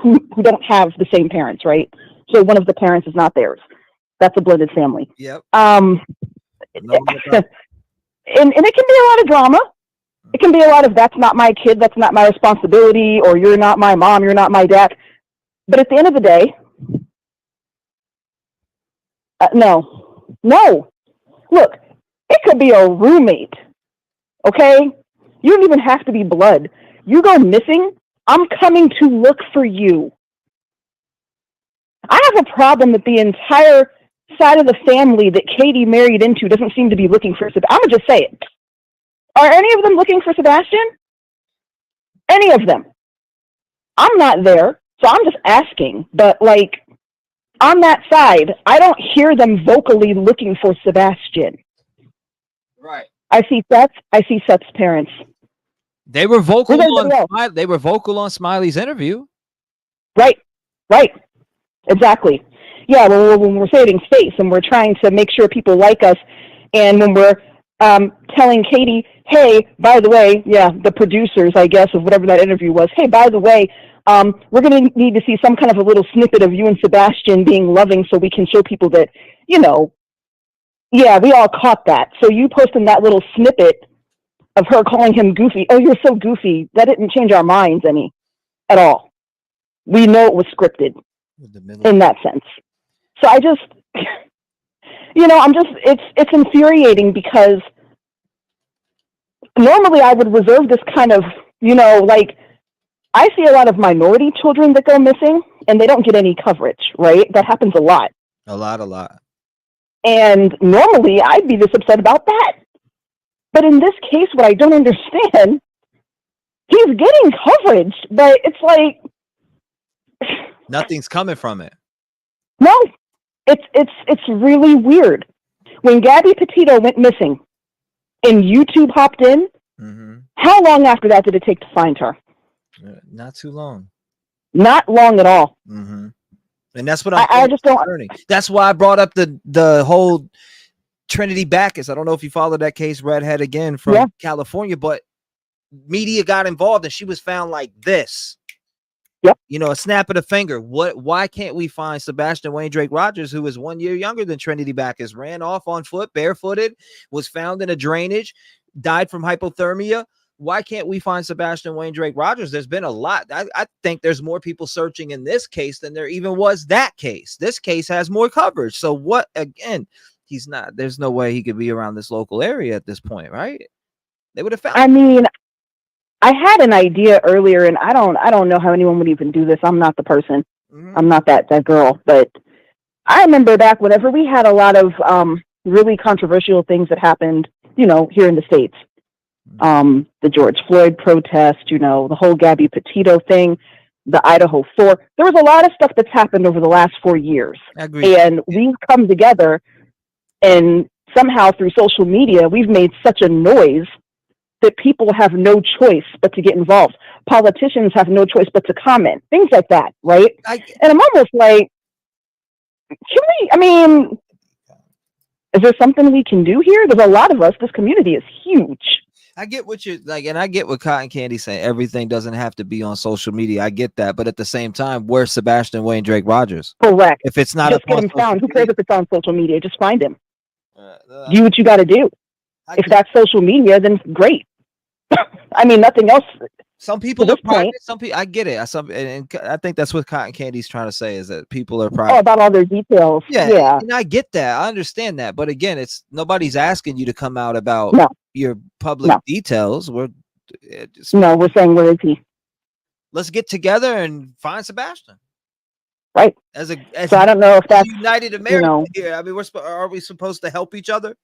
who don't have the same parents, right? So one of the parents is not theirs. That's a blended family. Yep. And it can be a lot of drama. It can be a lot of, that's not my kid, that's not my responsibility, or you're not my mom, you're not my dad. But at the end of the day, no. Look, it could be a roommate, okay? You don't even have to be blood. You go missing, I'm coming to look for you. I have a problem that the entire side of the family that Katie married into doesn't seem to be looking for Sebastian. I'm going to just say it. Are any of them looking for Sebastian? Any of them? I'm not there, so I'm just asking. But, on that side, I don't hear them vocally looking for Sebastian. Right. I see Seth's parents. They were vocal on Smiley's interview. Right. Exactly. Yeah, well, when we're saving face and we're trying to make sure people like us, and when we're telling Katie, hey, by the way, the producers, I guess, of whatever that interview was, hey, by the way, we're going to need to see some kind of a little snippet of you and Sebastian being loving so we can show people that, we all caught that. So you posting that little snippet of her calling him goofy. Oh, you're so goofy. That didn't change our minds any at all. We know it was scripted in that sense. So I just, it's infuriating because normally I would reserve this kind of, I see a lot of minority children that go missing and they don't get any coverage, right? That happens a lot. A lot. And normally I'd be this upset about that. But in this case, what I don't understand, he's getting coverage, but it's like Nothing's coming from it. no, it's really weird. When Gabby Petito went missing and YouTube hopped in, how long after that did it take to find her? Not too long. Not long at all. And that's what I just don't. That's why I brought up the whole Trinity Backus. I don't know if you followed that case, Redhead again from California, but media got involved and she was found like this. Yep. You know, a snap of the finger. Why can't we find Sebastian Wayne Drake Rogers, who is 1 year younger than Trinity Backus, ran off on foot, barefooted, was found in a drainage, died from hypothermia? Why can't we find Sebastian Wayne Drake Rogers? There's been a lot. I think there's more people searching in this case than there even was that case. This case has more coverage. So what, again, he's not, there's no way he could be around this local area at this point, right? They would have found I mean, I had an idea earlier, and I don't know how anyone would even do this. I'm not the person. I'm not that girl. But I remember back whenever we had a lot of really controversial things that happened, you know, here in the States. The George Floyd protest, you know, the whole Gabby Petito thing, the Idaho 4. There was a lot of stuff that's happened over the last 4 years. And we've come together, and somehow through social media, we've made such a noise that people have no choice but to get involved. Politicians have no choice but to comment, things like that, right? And I'm almost like, can we, I mean, is there something we can do here? There's a lot of us. This community is huge. I get what you're like, and I get what Cotton Candy's saying. Everything doesn't have to be on social media. I get that, but at the same time, where's Sebastian Wayne Drake Rogers? Correct. If it's not just get him found, who cares if it's on social media? Just find him. Do what you got to do. If that's social media, then great. I mean, nothing else. Some people are private. Some people, I get it. And I think that's what Cotton Candy's trying to say, is that people are private. Oh, about all their details. Yeah. And I get that. I understand that. But again, it's nobody's asking you to come out about your public details. We're saying, where is he? Let's get together and find Sebastian. Right. So I don't know if that's United America here. I mean, are we supposed to help each other?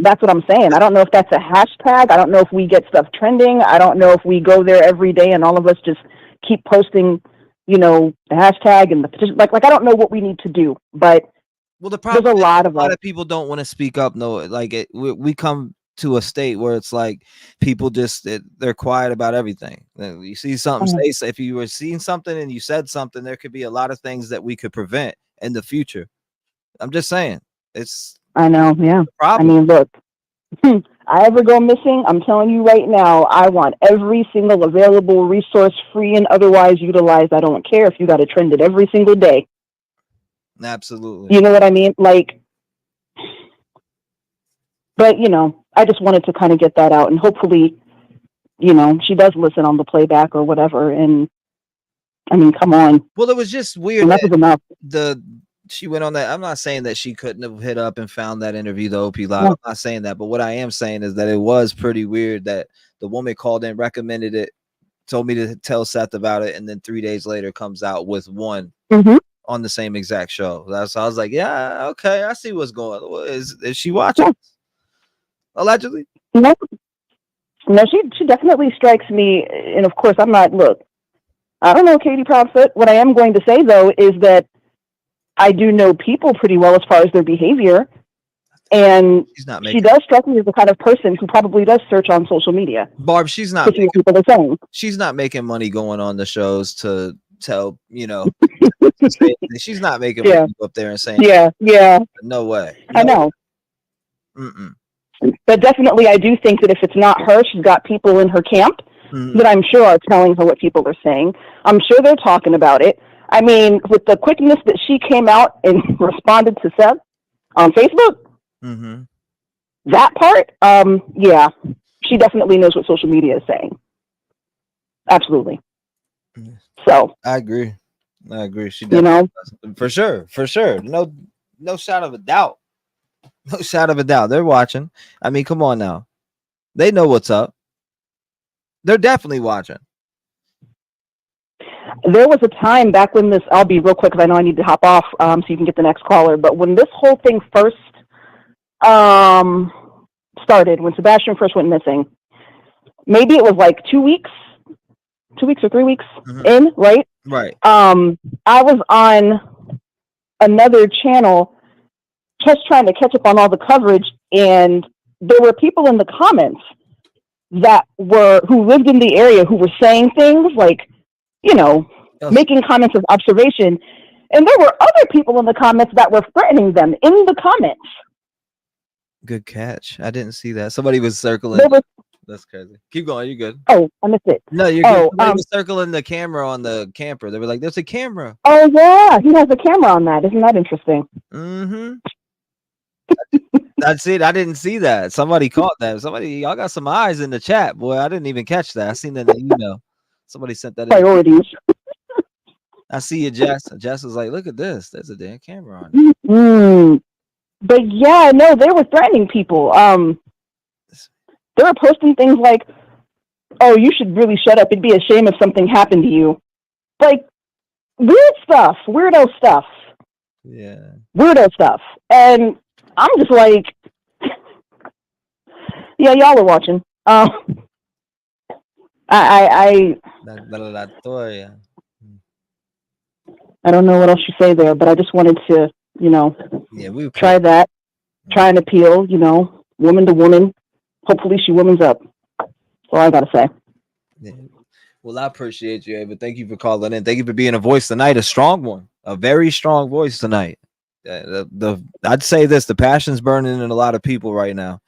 That's what I'm saying. I don't know if that's a hashtag. I don't know if we get stuff trending. I don't know if we go there every day and all of us just keep posting, you know, the hashtag and the petition. Like I don't know what we need to do, but the problem there's a lot of people don't want to speak up. No, like we come to a state where it's like people just they're quiet about everything. You see something, say if you were seeing something and you said something, there could be a lot of things that we could prevent in the future. I'm just saying, I know, yeah. I mean, look, I ever go missing, I'm telling you right now, I want every single available resource, free and otherwise utilized. I don't care if you got to trend it every single day. Absolutely. You know what I mean? Like, but, you know, I just wanted to kind of get that out, and hopefully, you know, she does listen on the playback or whatever. And I mean, come on. Well, it was just weird. Enough is enough. She went on that. I'm not saying that she couldn't have hit up and found that interview, the OP Live. I'm not saying that, but what I am saying is that it was pretty weird that the woman called in, recommended it, told me to tell Seth about it, and then 3 days later comes out with one on the same exact show. So I was like, yeah, okay, I see what's going on. Is she watching? Allegedly? No, she definitely strikes me, and of course I'm not. Look, I don't know Katie Proudfoot. What I am going to say though is that I do know people pretty well as far as their behavior, and she does strike me as the kind of person who probably does search on social media. Barb, she's not making, people are saying. She's not making money going on the shows to tell, you know, she's not making money up there and saying, no way. I know. But definitely, I do think that if it's not her, she's got people in her camp that I'm sure are telling her what people are saying. I'm sure they're talking about it. I mean, with the quickness that she came out and responded to Seth on Facebook, that part, she definitely knows what social media is saying. Absolutely. So I agree. She definitely does. For sure. No shadow of a doubt. No shadow of a doubt. They're watching. I mean, come on now. They know what's up. They're definitely watching. There was a time back when this, I'll be real quick because I know I need to hop off so you can get the next caller, but when this whole thing first started, when Sebastian first went missing, maybe it was like 2 weeks or 3 weeks in, right? Right. I was on another channel just trying to catch up on all the coverage, and there were people in the comments who lived in the area who were saying things like, you know, making comments of observation, and there were other people in the comments that were threatening them in the comments. Good catch. I didn't see that. Somebody was circling. That's crazy. Keep going. You're good. Oh, I missed it. No, you're good. Somebody was circling the camera on the camper. They were like, "There's a camera." Oh yeah, he has a camera on that. Isn't that interesting? Mm-hmm. That's it. I didn't see that. Somebody caught that. Y'all got some eyes in the chat, boy. I didn't even catch that. I seen that in the email. Somebody sent that. Priorities. I see you, Jess. Jess was like, "Look at this. There's a damn camera on it." But yeah, no, they were threatening people. They were posting things like, "Oh, you should really shut up. It'd be a shame if something happened to you." Like weird stuff, weirdo stuff. Yeah. Weirdo stuff. And I'm just like, yeah, y'all are watching. I don't know what else you say there, but I just wanted to, you know, try that, try and appeal, you know, woman to woman. Hopefully she womans up. That's all I gotta say. Yeah. Well, I appreciate you, Ava. Thank you for calling in. Thank you for being a voice tonight, a strong one, a very strong voice tonight. I'd say this: the passion's burning in a lot of people right now.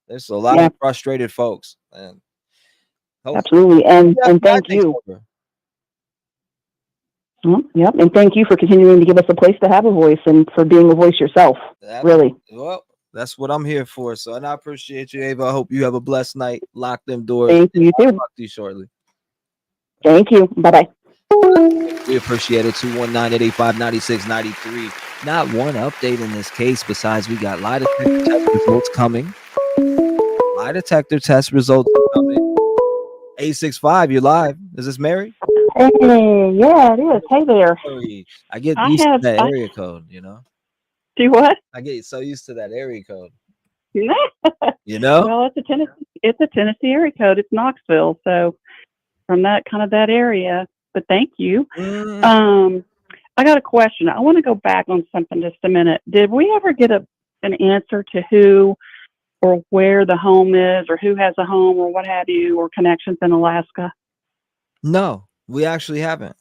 There's a lot of frustrated folks, and absolutely, and thank you. Yep, and thank you for continuing to give us a place to have a voice and for being a voice yourself. Really. Well, that's what I'm here for. So, and I appreciate you, Ava. I hope you have a blessed night. Lock them doors. Thank you too. I'll talk to you shortly. Thank you. Bye-bye. We appreciate it. 219-885-9693. Not one update in this case besides we got lie detector test results coming. Lie detector test results coming. 865, you're live. Is this Mary? Hey, yeah, it is. Hey there. I get used to that area code, you know? Do what? I get so used to that area code. You know? Well, it's a Tennessee area code. It's Knoxville, so from that area. But thank you. I got a question. I want to go back on something just a minute. Did we ever get an answer to who or where the home is, or who has a home, or what have you, or connections in Alaska? No, we actually haven't.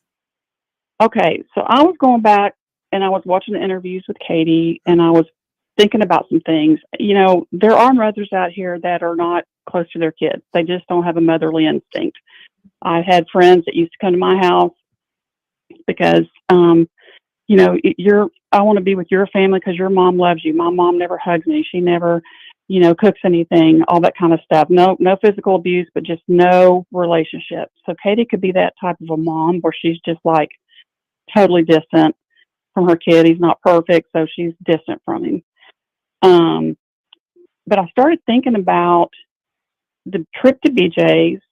Okay, so I was going back and I was watching the interviews with Katie, and I was thinking about some things. You know, there are mothers out here that are not close to their kids. They just don't have a motherly instinct. I've had friends that used to come to my house because, you know, I want to be with your family because your mom loves you. My mom never hugs me. She never, you know, cooks anything, all that kind of stuff. No physical abuse, but just no relationship. So Katie could be that type of a mom where she's just like totally distant from her kid. He's not perfect, so she's distant from him. But I started thinking about the trip to BJ's,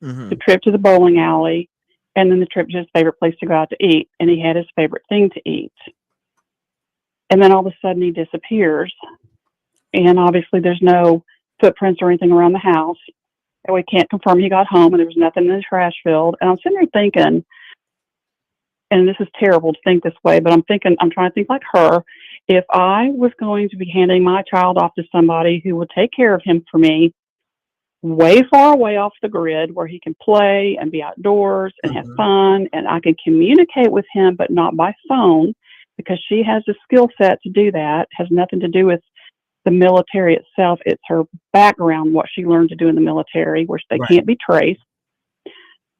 the trip to the bowling alley, and then the trip to his favorite place to go out to eat. And he had his favorite thing to eat. And then all of a sudden he disappears. And obviously there's no footprints or anything around the house. And we can't confirm he got home, and there was nothing in the trash field. And I'm sitting there thinking, and this is terrible to think this way, but I'm trying to think like her. If I was going to be handing my child off to somebody who would take care of him for me, way far away off the grid where he can play and be outdoors and have fun, and I can communicate with him, but not by phone, because she has the skill set to do that. It has nothing to do with the military itself. It's her background, what she learned to do in the military, which they can't be traced.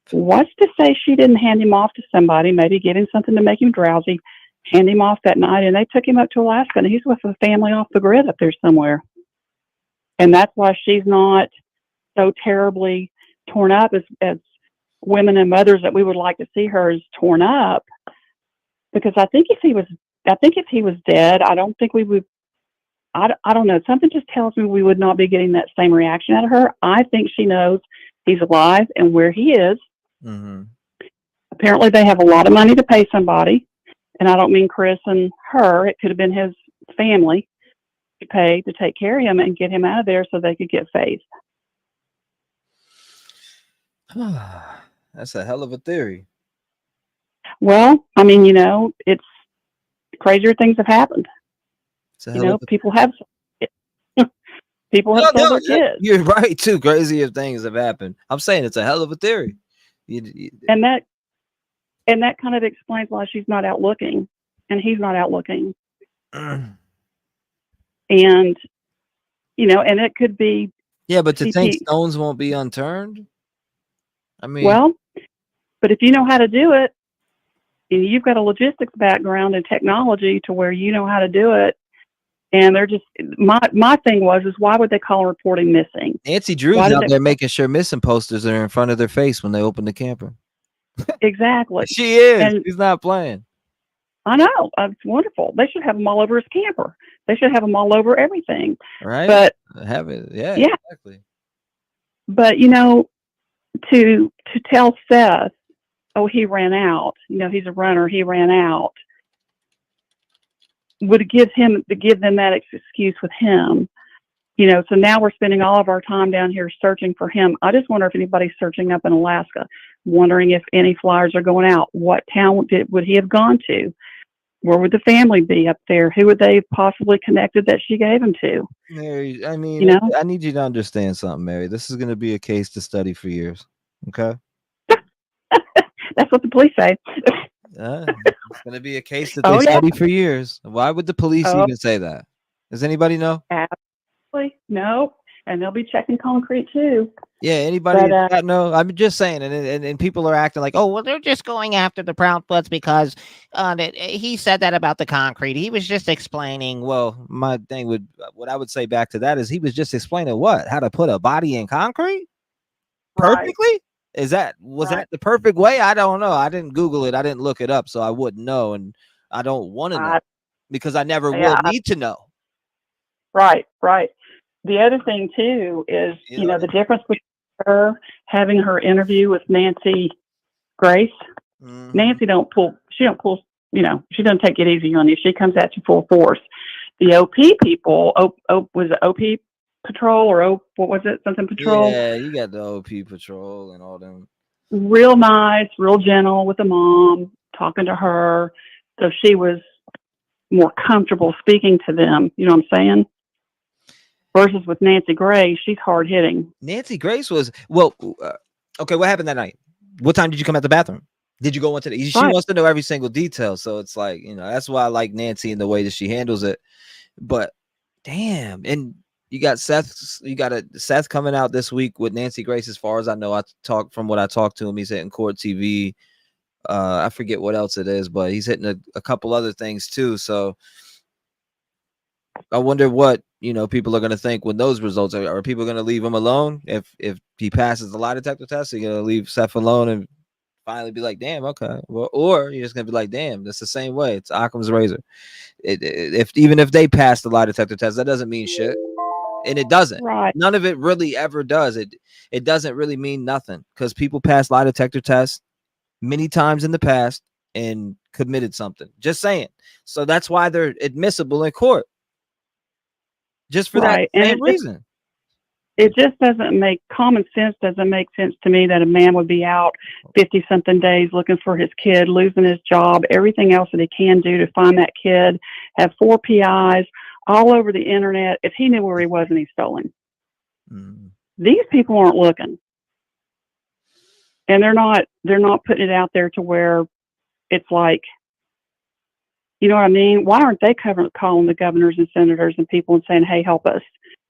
What's to say she didn't hand him off to somebody, maybe give him something to make him drowsy, hand him off that night, and they took him up to Alaska, and he's with a family off the grid up there somewhere. And that's why she's not so terribly torn up as women and mothers that we would like to see her as torn up. Because I think if he was dead, I don't think we would. I don't know. Something just tells me we would not be getting that same reaction out of her. I think she knows he's alive and where he is. apparently they have a lot of money to pay somebody, and I don't mean Chris and her. It could have been his family to pay to take care of him and get him out of there so they could get Faith. That's a hell of a theory. Well, I mean, it's crazier things have happened. People have sold their kids. You're right too. Crazier things have happened. I'm saying it's a hell of a theory. And that kind of explains why she's not out looking and he's not out looking. And and it could be but to think stones won't be unturned. I mean, well, but if you know how to do it, and you've got a logistics background and technology to where you know how to do it, and they're just my thing is why would they call a reporting missing? Nancy Drew's out there making sure missing posters are in front of their face when they open the camper. Exactly. She is. And she's not playing. I know. It's wonderful. They should have them all over his camper. They should have them all over everything. Right. But have it. Yeah. Exactly. But to tell Seth, oh, he ran out. He's a runner. He ran out. Would give them that excuse with him. So now we're spending all of our time down here searching for him. I just wonder if anybody's searching up in Alaska, wondering if any flyers are going out. What town would he have gone to? Where would the family be up there? Who would they have possibly connected that she gave him to? Mary, I mean, I need you to understand something, Mary. This is going to be a case to study for years. Okay. That's what the police say. It's going to be a case that they study for years. Why would the police even say that? Does anybody know? Absolutely. No. And they'll be checking concrete too. Yeah, anybody that know? I'm just saying, and people are acting like, oh, well, they're just going after the Proudfoots because he said that about the concrete. He was just explaining. Well, my thing what I would say back to that is he was just explaining how to put a body in concrete perfectly. Right. Was that the perfect way? I don't know. I didn't Google it. I didn't look it up, so I wouldn't know, and I don't want to know because I never will need to know. Right. The other thing too is the difference between her having her interview with Nancy Grace. Mm-hmm. Nancy don't pull. She doesn't take it easy on you. She comes at you full force. The OP people, was it OP Patrol or what was it? Something Patrol. Yeah, you got the OP Patrol and all them. Real nice, real gentle with the mom, talking to her. So she was more comfortable speaking to them. You know what I'm saying? Versus with Nancy Grace, she's hard hitting. Nancy Grace was okay. What happened that night? What time did you come out the bathroom? Did you go into she wants to know every single detail. So it's like, that's why I like Nancy and the way that she handles it. But damn, and you got Seth coming out this week with Nancy Grace. As far as I know, from what I talked to him, he's hitting Court TV. I forget what else it is, but he's hitting a couple other things too. So I wonder what people are going to think when those results are people going to leave him alone if he passes the lie detector test? Are you going to leave Seth alone and finally be like, damn, okay, well, or you're just going to be like, damn, that's the same way. It's Occam's razor. Even if they pass the lie detector test, that doesn't mean shit, and it doesn't. Right. None of it really ever does. It doesn't really mean nothing because people pass lie detector tests many times in the past and committed something. Just saying. So that's why they're admissible in court. Just for that same reason. It just doesn't make common sense. Doesn't make sense to me that a man would be out 50-something days looking for his kid, losing his job, everything else that he can do to find that kid, have 4 PIs all over the internet. If he knew where he was and he stole him. These people aren't looking, and they're not putting it out there to where it's like, you know what I mean? Why aren't they calling the governors and senators and people and saying, hey, help us?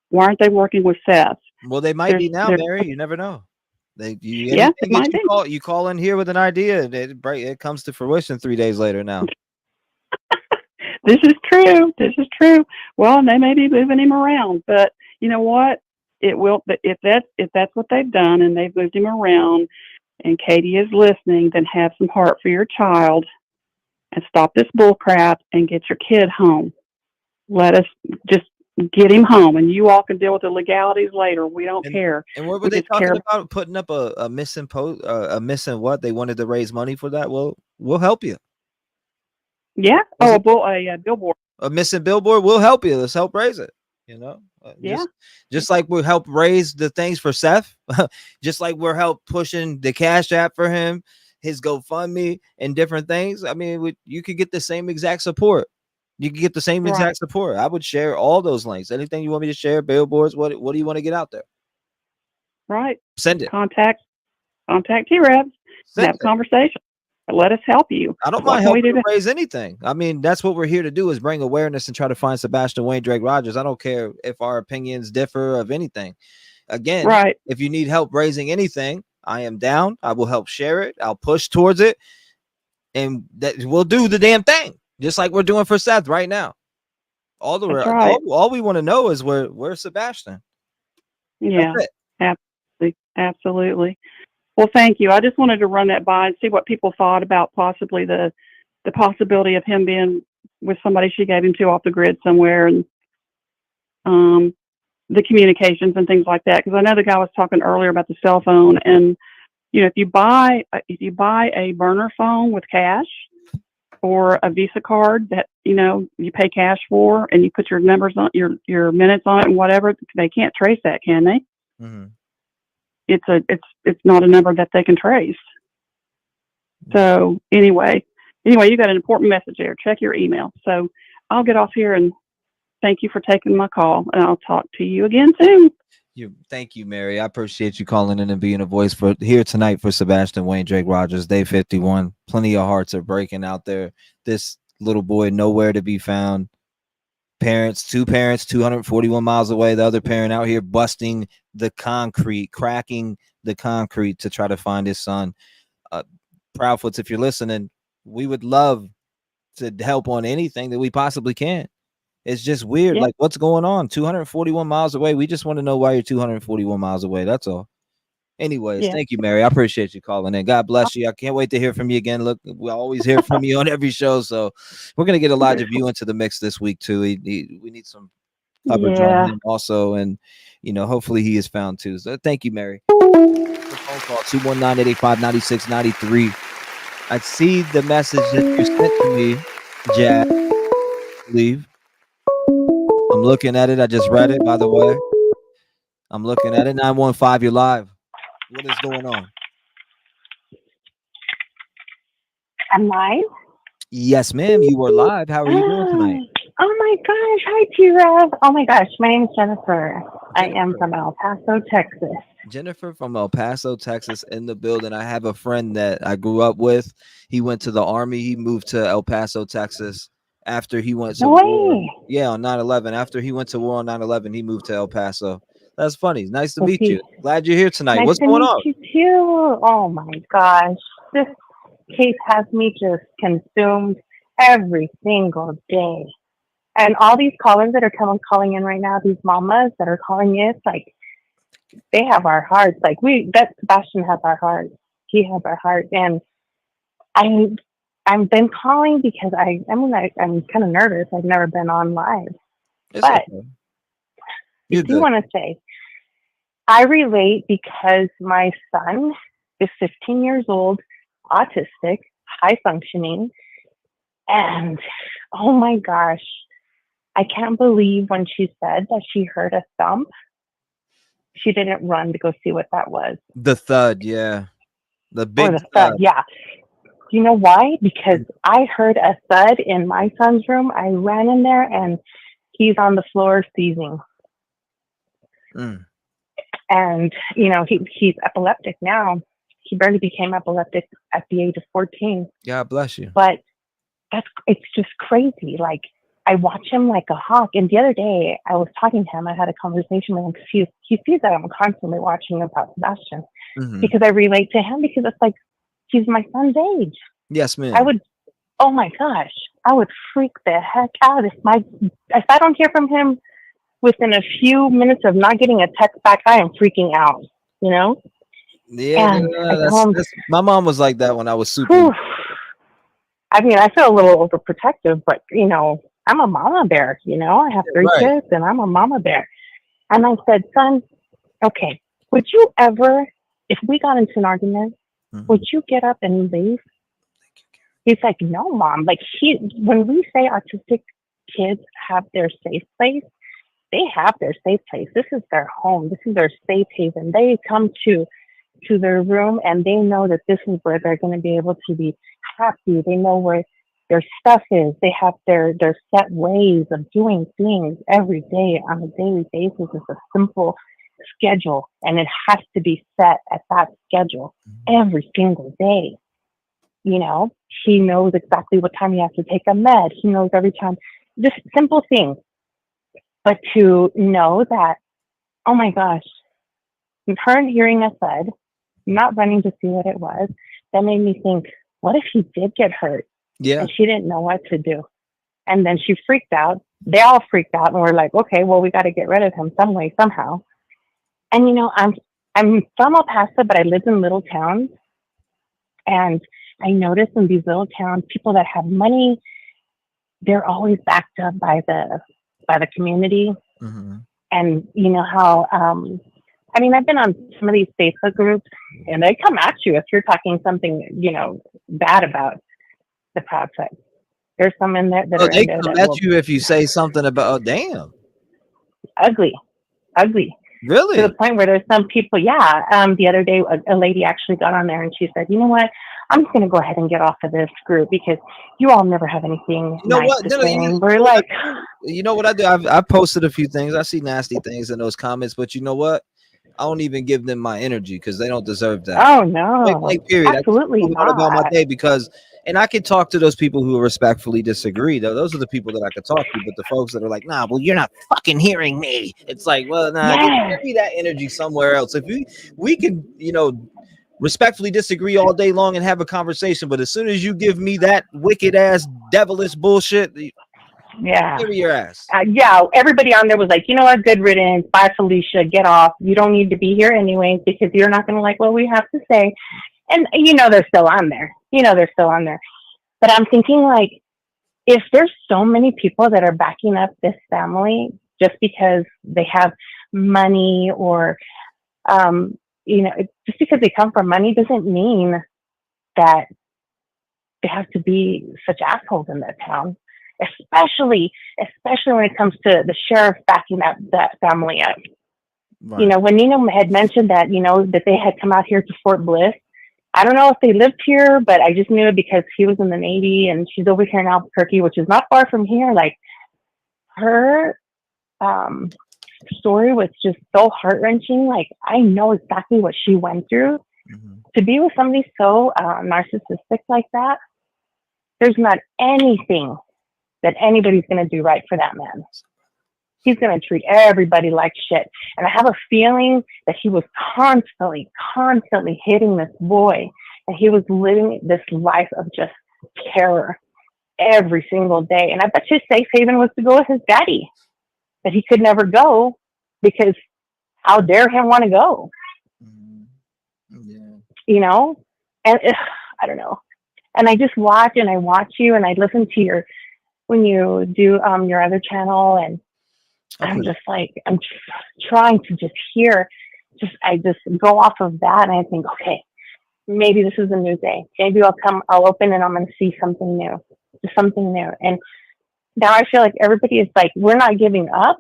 Why aren't they working with Seth? Well, they might be now, Mary. You never know. You call in here with an idea, and it comes to fruition 3 days later now. This is true. Well, they may be moving him around, but you know what? It will. If that's what they've done and they've moved him around, and Katie is listening, then have some heart for your child and stop this bull crap and get your kid home. Let us just get him home, and you all can deal with the legalities later. We don't care. And what were We they just care. talking about? Putting up a missing post, a missing what? They wanted to raise money for that. Well, we'll help you. Yeah. Oh, a billboard. A missing billboard. We'll help you. Let's help raise it. You know. Yeah. Just like we'll help raise the things for Seth. Just like we're help pushing the Cash App for him, his GoFundMe, and different things. I mean, you could get the same exact support. You can get the same exact support. I would share all those links. Anything you want me to share, billboards, what do you want to get out there? Right. Send it. Contact T-REV. Have a conversation. Let us help you. I don't mind helping to raise anything. I mean, that's what we're here to do, is bring awareness and try to find Sebastian Wayne Drake Rogers. I don't care if our opinions differ of anything. Again, if you need help raising anything, I am down. I will help share it. I'll push towards it. And that we'll do the damn thing. Just like we're doing for Seth right now. All we want to know is where's Sebastian. Yeah, absolutely. Well, thank you. I just wanted to run that by and see what people thought about possibly the possibility of him being with somebody she gave him to off the grid somewhere, and the communications and things like that. Because I know the guy was talking earlier about the cell phone, and if you buy a burner phone with cash, or a Visa card that you pay cash for, and you put your numbers on your minutes on it and whatever, they can't trace that, can they? Mm-hmm. It's not a number that they can trace. So anyway, you got an important message there. Check your email. So I'll get off here, and thank you for taking my call, and I'll talk to you again soon. Thank you, Mary. I appreciate you calling in and being a voice for here tonight for Sebastian Wayne Drake Rogers, Day 51. Plenty of hearts are breaking out there. This little boy nowhere to be found. Two parents 241 miles away. The other parent out here busting the concrete, cracking the concrete to try to find his son. Proudfoots, if you're listening, we would love to help on anything that we possibly can. It's just weird. Like, what's going on? 241 miles away. We just want to know why you're 241 miles away. That's all. Anyways, thank you, Mary. I appreciate you calling in. God bless you. I can't wait to hear from you again. Look, we always hear from you on every show. So we're going to get Elijah View into the mix this week, too. We need some coverage on him also. And, hopefully he is found, too. So thank you, Mary. Phone call 219-885-9693. I see the message that you sent to me, Jack. Leave. I'm looking at it. I just read it, by the way. I'm looking at it. 915, you're live. What is going on? I'm live? Yes, ma'am. You were live. How are you doing tonight? Oh my gosh. Hi, T-REV. Oh my gosh. My name is Jennifer. I am from El Paso, Texas. Jennifer from El Paso, Texas, in the building. I have a friend that I grew up with. He went to the Army. He moved to El Paso, Texas. After he went to war, on 9/11. After he went to war on 9/11, he moved to El Paso. That's funny. Nice to meet you. Glad you're here tonight. Nice What's to going meet on? you too. Oh my gosh. This case has me just consumed every single day. And all these callers that are calling in right now, these mamas that are calling in, it's like they have our hearts. Like Sebastian has our hearts. He has our hearts. And I've been calling because I'm kind of nervous. I've never been on live. But I do want to say, I relate because my son is 15 years old, autistic, high functioning. And oh my gosh, I can't believe when she said that she heard a thump, she didn't run to go see what that was. The thud, yeah. The big thud, yeah. You know why? Because I heard a thud in my son's room. I ran in there and he's on the floor seizing. And, he's epileptic now. He barely became epileptic at the age of 14. God bless you. But it's just crazy. Like, I watch him like a hawk. And the other day, I was talking to him. I had a conversation with him because he sees that I'm constantly watching about Sebastian. Because I relate to him because it's like, he's my son's age. Yes, ma'am. Oh my gosh, I would freak the heck out if I don't hear from him within a few minutes of not getting a text back. I am freaking out, Yeah, my mom was like that when I was super. I mean, I feel a little overprotective, but I'm a mama bear, you know, I have 3 Right. kids and I'm a mama bear. And I said, son, okay, would you ever, if we got into an argument, would you get up and leave? He's like, no, mom. Like, when we say autistic kids have their safe place, they have their safe place. This is their home. This is their safe haven. They come to their room and they know that this is where they're going to be able to be happy. They know where their stuff is. They have their set ways of doing things every day on a daily basis. It's a simple schedule, and it has to be set at that schedule every single day. You know, he knows exactly what time he has to take a med. He knows every time, just simple things. But to know that, oh my gosh, her hearing a thud, not running to see what it was, that made me think, what if he did get hurt? Yeah. And she didn't know what to do. And then she freaked out. They all freaked out and were like, okay, well, we got to get rid of him some way, somehow. And, you know, I'm from El Paso, but I lived in little towns. And I noticed in these little towns, people that have money, they're always backed up by the community. And you know how, I mean, I've been on some of these Facebook groups and they come at you if you're talking something, you know, bad about the project. There's some in there that are They in there come that at will, you if you say something about, oh, damn. ugly. Really? To the point where there's some people, the other day, a lady actually got on there and she said, you know what, I'm just going to go ahead and get off of this group because you all never have anything You know nice what? to No, say. And we're like, you know what I do? I've posted a few things. I see nasty things in those comments, but you know what? I don't even give them my energy because they don't deserve that. oh no, Point period. absolutely I just move on about my not. day because, and I can talk to those people who respectfully disagree. Though those are the people that I could talk to. But the folks that are like, nah, well, you're not fucking hearing me. It's like, well, nah, Yes. give me that energy somewhere else. If we can, you know, respectfully disagree all day long and have a conversation, but as soon as you give me that wicked ass devilish bullshit, Yeah. give me your ass. Everybody on there was like, you know what, good riddance, bye Felicia, get off. You don't need to be here anyways because you're not going to like what we have to say. And you know they're still on there. But I'm thinking, like, if there's so many people that are backing up this family just because they have money or, you know, just because they come from money doesn't mean that they have to be such assholes in that town. Especially when it comes to the sheriff backing that family up. Right. You know, when Nina had mentioned that, you know, that they had come out here to Fort Bliss, I don't know if they lived here, but I just knew it because he was in the Navy and she's over here in Albuquerque, which is not far from here. Like, her story was just so heart-wrenching. Like, I know exactly what she went through. To be with somebody so narcissistic like that, there's not anything that anybody's going to do right for that man. He's going to treat everybody like shit. And I have a feeling that he was constantly hitting this boy. And he was living this life of just terror every single day. And I bet his safe haven was to go with his daddy. But he could never go because how dare him want to go? You know? And I don't know. And I just watch and I watch you and I listen to when you do your other channel, and I'm just like, I'm trying to just hear, I just go off of that and I think, okay, maybe this is a new day. Maybe I'll open and I'm going to see something new. And now I feel like everybody is like, we're not giving up,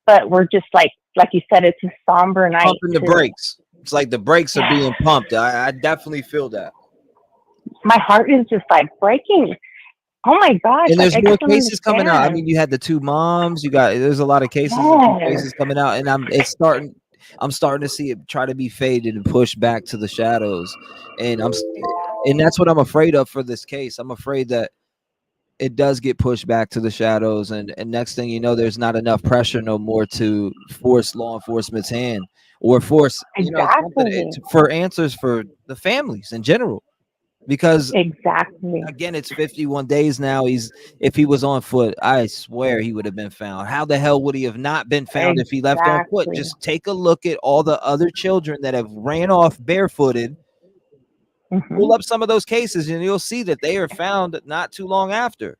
but we're just like you said, it's a somber night. Pumping the brakes. It's like the brakes are being pumped. I definitely feel that. My heart is just like breaking. Oh my gosh. And there's more cases coming out. I mean, you had the 2 moms, there's a lot of cases, cases coming out, and I'm starting to see it try to be faded and pushed back to the shadows. And that's what I'm afraid of for this case. I'm afraid that it does get pushed back to the shadows, and next thing you know, there's not enough pressure no more to force law enforcement's hand or force, you know, for answers for the families in general. Because again, it's 51 days now. If he was on foot, I swear he would have been found. How the hell would he have not been found if he left on foot? Just take a look at all the other children that have ran off barefooted. Pull up some of those cases and you'll see that they are found not too long after.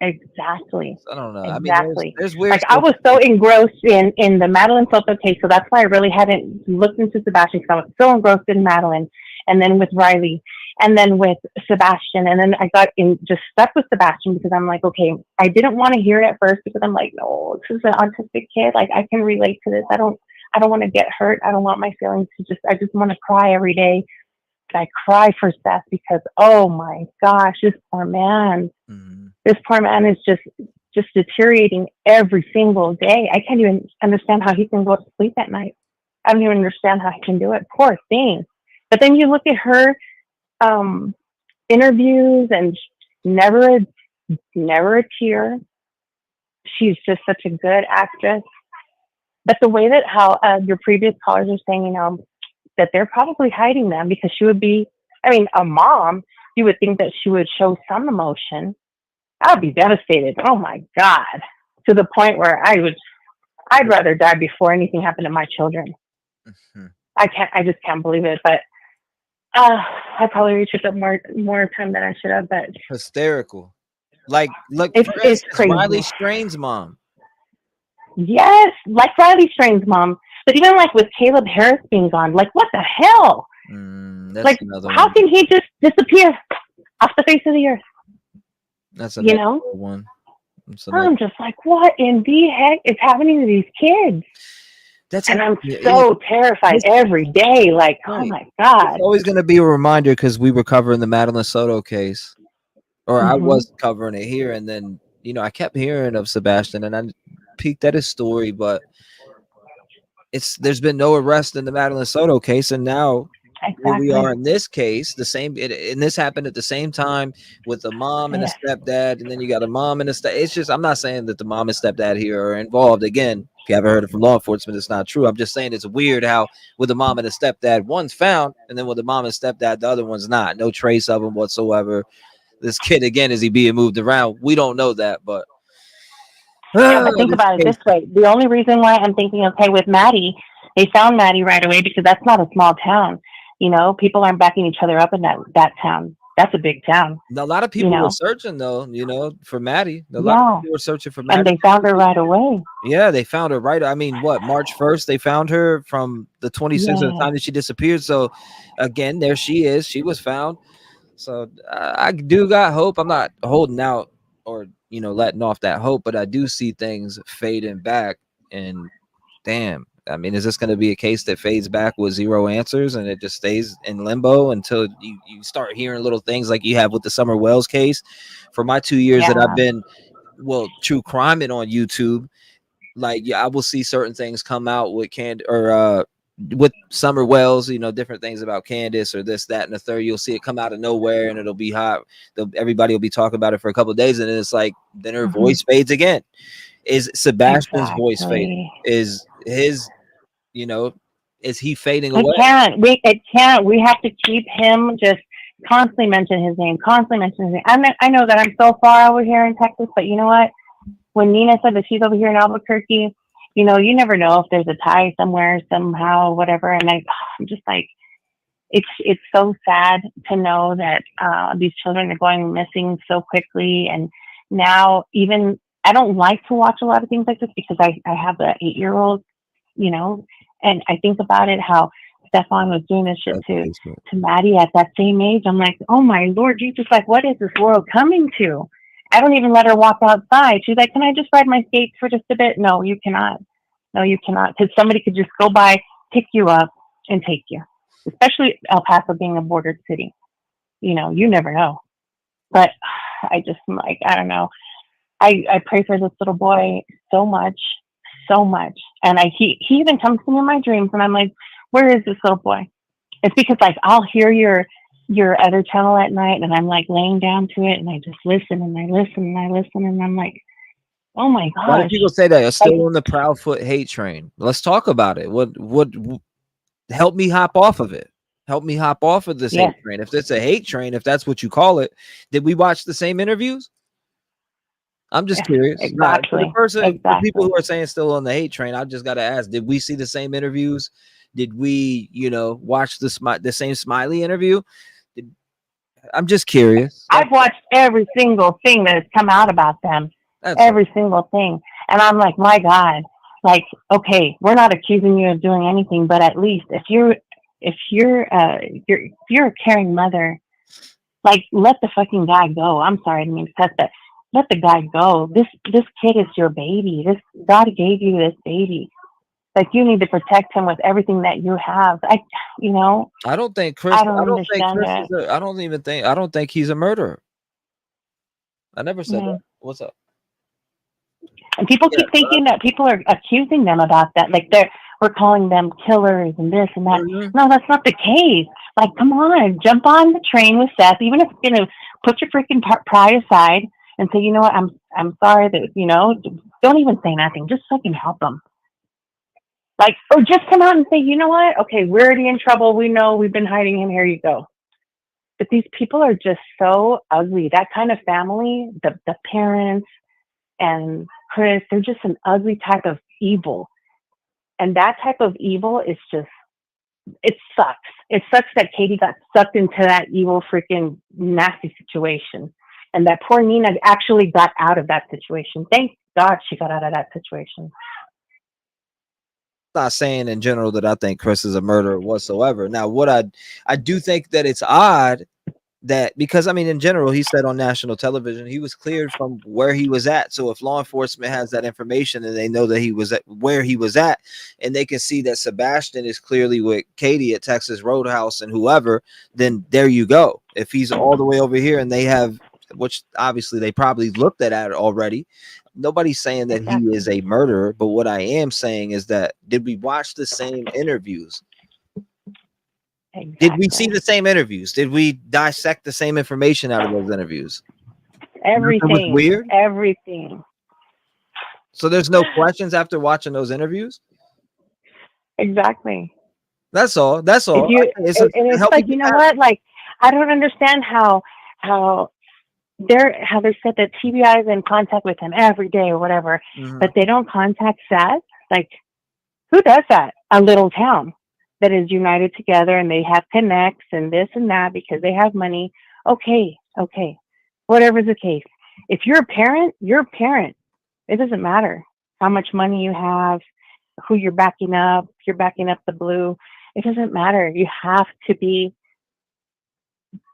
Exactly. I don't know. Exactly. I mean, there's weird Like I stuff. was so engrossed in the Madeline Soto case, so that's why I really hadn't looked into Sebastian, because I was so engrossed in Madeline, and then with Riley, and then with Sebastian, and then I got in just stuck with Sebastian because I'm like, okay, I didn't want to hear it at first because I'm like, no, this is an autistic kid. Like I can relate to this. I don't want to get hurt. I don't want my feelings to I just want to cry every day. I cry for Seth because, oh my gosh, this poor man. This poor man is just deteriorating every single day. I can't even understand how he can go to sleep at night. I don't even understand how he can do it. Poor thing. But then you look at her interviews, and never a tear. She's just such a good actress. But the way that how your previous callers are saying, that they're probably hiding them because she would be, I mean, a mom, you would think that she would show some emotion. I would be devastated. Oh my God. To the point where I'd rather die before anything happened to my children. I just can't believe it. But I probably took up more time than I should have, but Hysterical. Like, look, it's crazy. Riley Strain's mom. Yes, like Riley Strain's mom. But even like with Caleb Harris being gone, like what the hell? Like, how can he just disappear off the face of the earth? That's another one. I'm just like, what in the heck is happening to these kids? And I'm so terrified every day. Like, oh my God. It's always going to be a reminder because we were covering the Madeline Soto case, or I was covering it here. And then, I kept hearing of Sebastian, and I peeked at his story, but there's been no arrest in the Madeline Soto case. And now here we are in this case, and this happened at the same time with a mom and a stepdad, and then you got a mom and a step. It's just, I'm not saying that the mom and stepdad here are involved. Again, if you haven't heard it from law enforcement, it's not true. I'm just saying it's weird how with the mom and a stepdad, one's found, and then with the mom and stepdad, the other one's not. No trace of him whatsoever. This kid, again, is he being moved around? We don't know that, but but think about it this way. The only reason why I'm thinking, okay, with Maddie, they found Maddie right away because that's not a small town. People aren't backing each other up in that town. That's a big town. A lot of people were searching though, for Maddie. A lot of people were searching for Maddie. And they found her right away. Yeah, they found her right. I mean, March 1st, they found her from the 26th of the time that she disappeared. So again, there she is. She was found. So I do got hope. I'm not holding out or, letting off that hope, but I do see things fading back. And damn, I mean, is this going to be a case that fades back with zero answers and it just stays in limbo until you start hearing little things like you have with the Summer Wells case? For my 2 years that I've been, true criming on YouTube, I will see certain things come out with with Summer Wells, different things about Candace or this, that, and the third. You'll see it come out of nowhere and it'll be hot. Everybody will be talking about it for a couple of days, and then it's like, then her voice fades again. Is Sebastian's voice fading? Is his, is he fading away? It can't. We have to keep him just constantly mention his name, I know that I'm so far over here in Texas, but you know what? When Nina said that she's over here in Albuquerque, you never know if there's a tie somewhere, somehow, whatever. And I'm just like, it's so sad to know that these children are going missing so quickly. And now even, I don't like to watch a lot of things like this because I have an 8-year-old, and I think about it, how Stefan was doing this shit to Maddie at that same age. I'm like, oh my Lord Jesus, like, what is this world coming to? I don't even let her walk outside. She's like, can I just ride my skates for just a bit? No, you cannot. Because somebody could just go by, pick you up, and take you. Especially El Paso being a border city. You never know. But I just, like, I don't know. I pray for this little boy so much. And he even comes to me in my dreams, and I'm like, where is this little boy? It's because, like, I'll hear your other channel at night, and I'm like laying down to it, and I just listen and I listen and I listen, and I'm like, oh my gosh. Why do people say that? You're still on the Proudfoot hate train. Let's talk about it. What help me hop off of it? Help me hop off of this hate train. If it's a hate train, if that's what you call it, did we watch the same interviews? I'm just curious. Exactly. The people who are saying still on the hate train, I just got to ask, did we see the same interviews? Did we, watch the same Smiley interview? I'm just curious. I've watched every single thing that has come out about them. Every single thing. And I'm like, my God, like, okay, we're not accusing you of doing anything, but at least if you're a caring mother, like, let the fucking guy go. I'm sorry, I didn't mean to cuss, but let the guy go. This kid is your baby. God gave you this baby. Like, you need to protect him with everything that you have. I don't think Chris. I don't think he's a murderer. I never said that. What's up? And people keep thinking that people are accusing them about that. Like, we're calling them killers and this and that. No, that's not the case. Like, come on, jump on the train with Seth, even if you're gonna put your freaking pride aside and say, you know what, I'm sorry that, don't even say nothing. Just fucking help them. Like, or just come out and say, you know what? Okay, we're already in trouble. We know we've been hiding him. Here you go. But these people are just so ugly. That kind of family, the parents and Chris, they're just an ugly type of evil. And that type of evil is just, it sucks. It sucks that Katie got sucked into that evil freaking nasty situation. And that poor Nina actually got out of that situation. Thank God she got out of that situation. Not saying in general that I think Chris is a murderer whatsoever. Now, what I do think that it's odd that, because I mean, in general, he said on national television he was cleared from where he was at. So if law enforcement has that information and they know that he was at where he was at, and they can see that Sebastian is clearly with Katie at Texas Roadhouse and whoever, then there you go. If he's all the way over here and they have, which obviously they probably looked at it already. Nobody's saying that he is a murderer, but what I am saying is that, did we watch the same interviews? Did we see the same interviews? Did we dissect the same information out of those interviews? Everything. Was weird? Everything. So there's no questions after watching those interviews? Exactly. That's all. That's all. It's like, you know what? Like, I don't understand how they said that TBI is in contact with him every day or whatever, but they don't contact Seth. Like, who does that? A little town that is united together and they have connects and this and that because they have money. Okay. Whatever's the case. If you're a parent, you're a parent. It doesn't matter how much money you have, who you're backing up, if you're backing up the blue. It doesn't matter. You have to be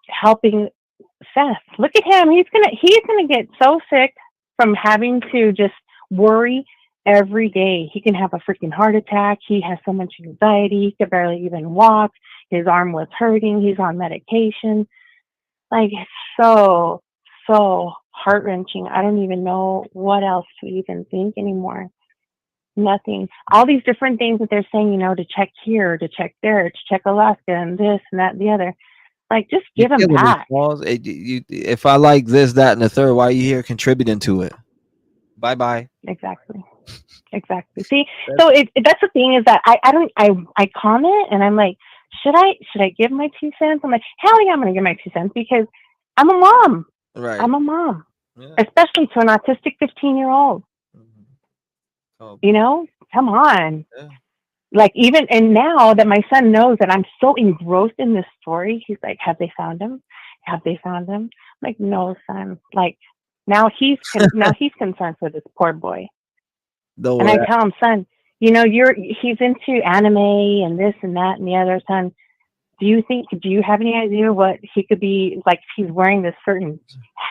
helping Seth. Look at him. He's gonna get so sick from having to just worry every day. He can have a freaking heart attack. He has so much anxiety. He could barely even walk. His arm was hurting. He's on medication. Like, it's so heart-wrenching. I don't even know what else to even think anymore. Nothing. All these different things that they're saying, to check here, to check there, to check Alaska and this and that and the other. Like, just give them back. If I like this, that, and the third, why are you here contributing to it? Bye-bye. Exactly. See, so that's the thing, is that I comment and I'm like, should I give my 2 cents? I'm like, hell yeah, I'm gonna give my 2 cents because I'm a mom. Right. I'm a mom, especially to an autistic 15-year-old. Come on. Yeah. Like, even, and now that my son knows that I'm so engrossed in this story, he's like, have they found him? I'm like, no, son. Like, now he's concerned for this poor boy. And I tell him, son, he's into anime and this and that and the other. Son, do you have any idea what he could be like if he's wearing this certain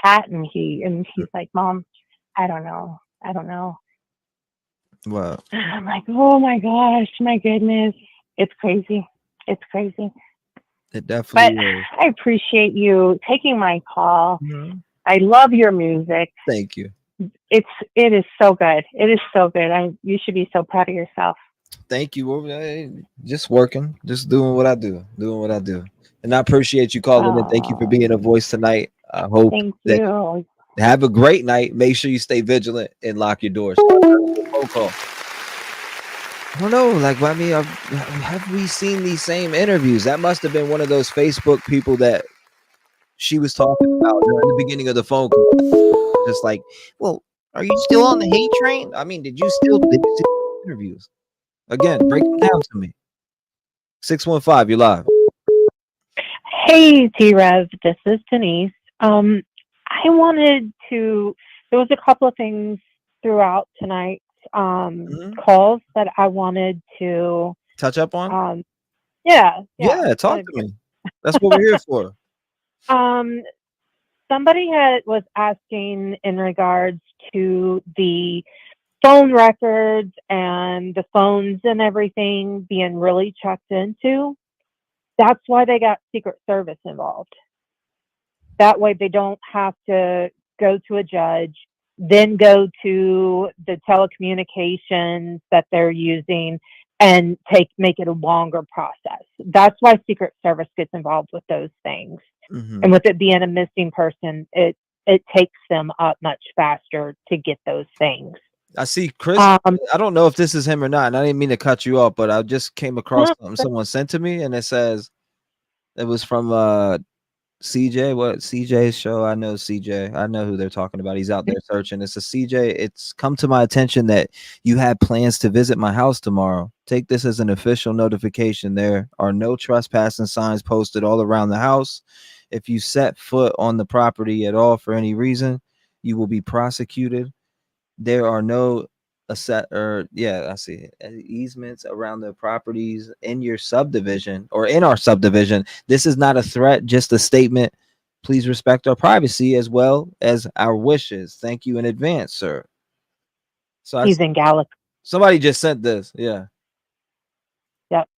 hat? And he's like, Mom, I don't know. Wow. I'm like, oh my gosh, my goodness. It's crazy. It definitely is. I appreciate you taking my call. Mm-hmm. I love your music. Thank you. It is so good. It is so good. You should be so proud of yourself. Thank you. Just working, just doing what I do. And I appreciate you calling in. Thank you for being a voice tonight. I hope you have a great night. Make sure you stay vigilant and lock your doors. Phone call. I don't know. Like, I mean, have we seen these same interviews? That must have been one of those Facebook people that she was talking about during the beginning of the phone call. Just like, well, are you still on the hate train? I mean, did you see interviews? Again, break them down to me. 615, you're live. Hey, T-REV, this is Denise. I wanted to, there was a couple of things throughout tonight's calls that I wanted to touch up on. Yeah, talk to me. That's what we're here for. Somebody was asking in regards to the phone records and the phones and everything being really checked into. That's why they got Secret Service involved. That way they don't have to go to a judge, then go to the telecommunications that they're using and make it a longer process. That's why Secret Service gets involved with those things. And with it being a missing person, it takes them up much faster to get those things. I see Chris. I don't know if this is him or not, and I didn't mean to cut you off, but I just came across something someone sent to me, and it says it was from CJ. What CJ's show? I know CJ. I know who they're talking about. He's out there searching. It's a CJ. It's come to my attention that you had plans to visit my house tomorrow. Take this as an official notification. There are no trespassing signs posted all around the house. If you set foot on the property at all for any reason, you will be prosecuted. There are no I see easements around the properties in your subdivision or in our subdivision. This is not a threat, just a statement. Please respect our privacy as well as our wishes. Thank you in advance, sir. So he's in Gallatin. Somebody just sent this. Yeah. Yep.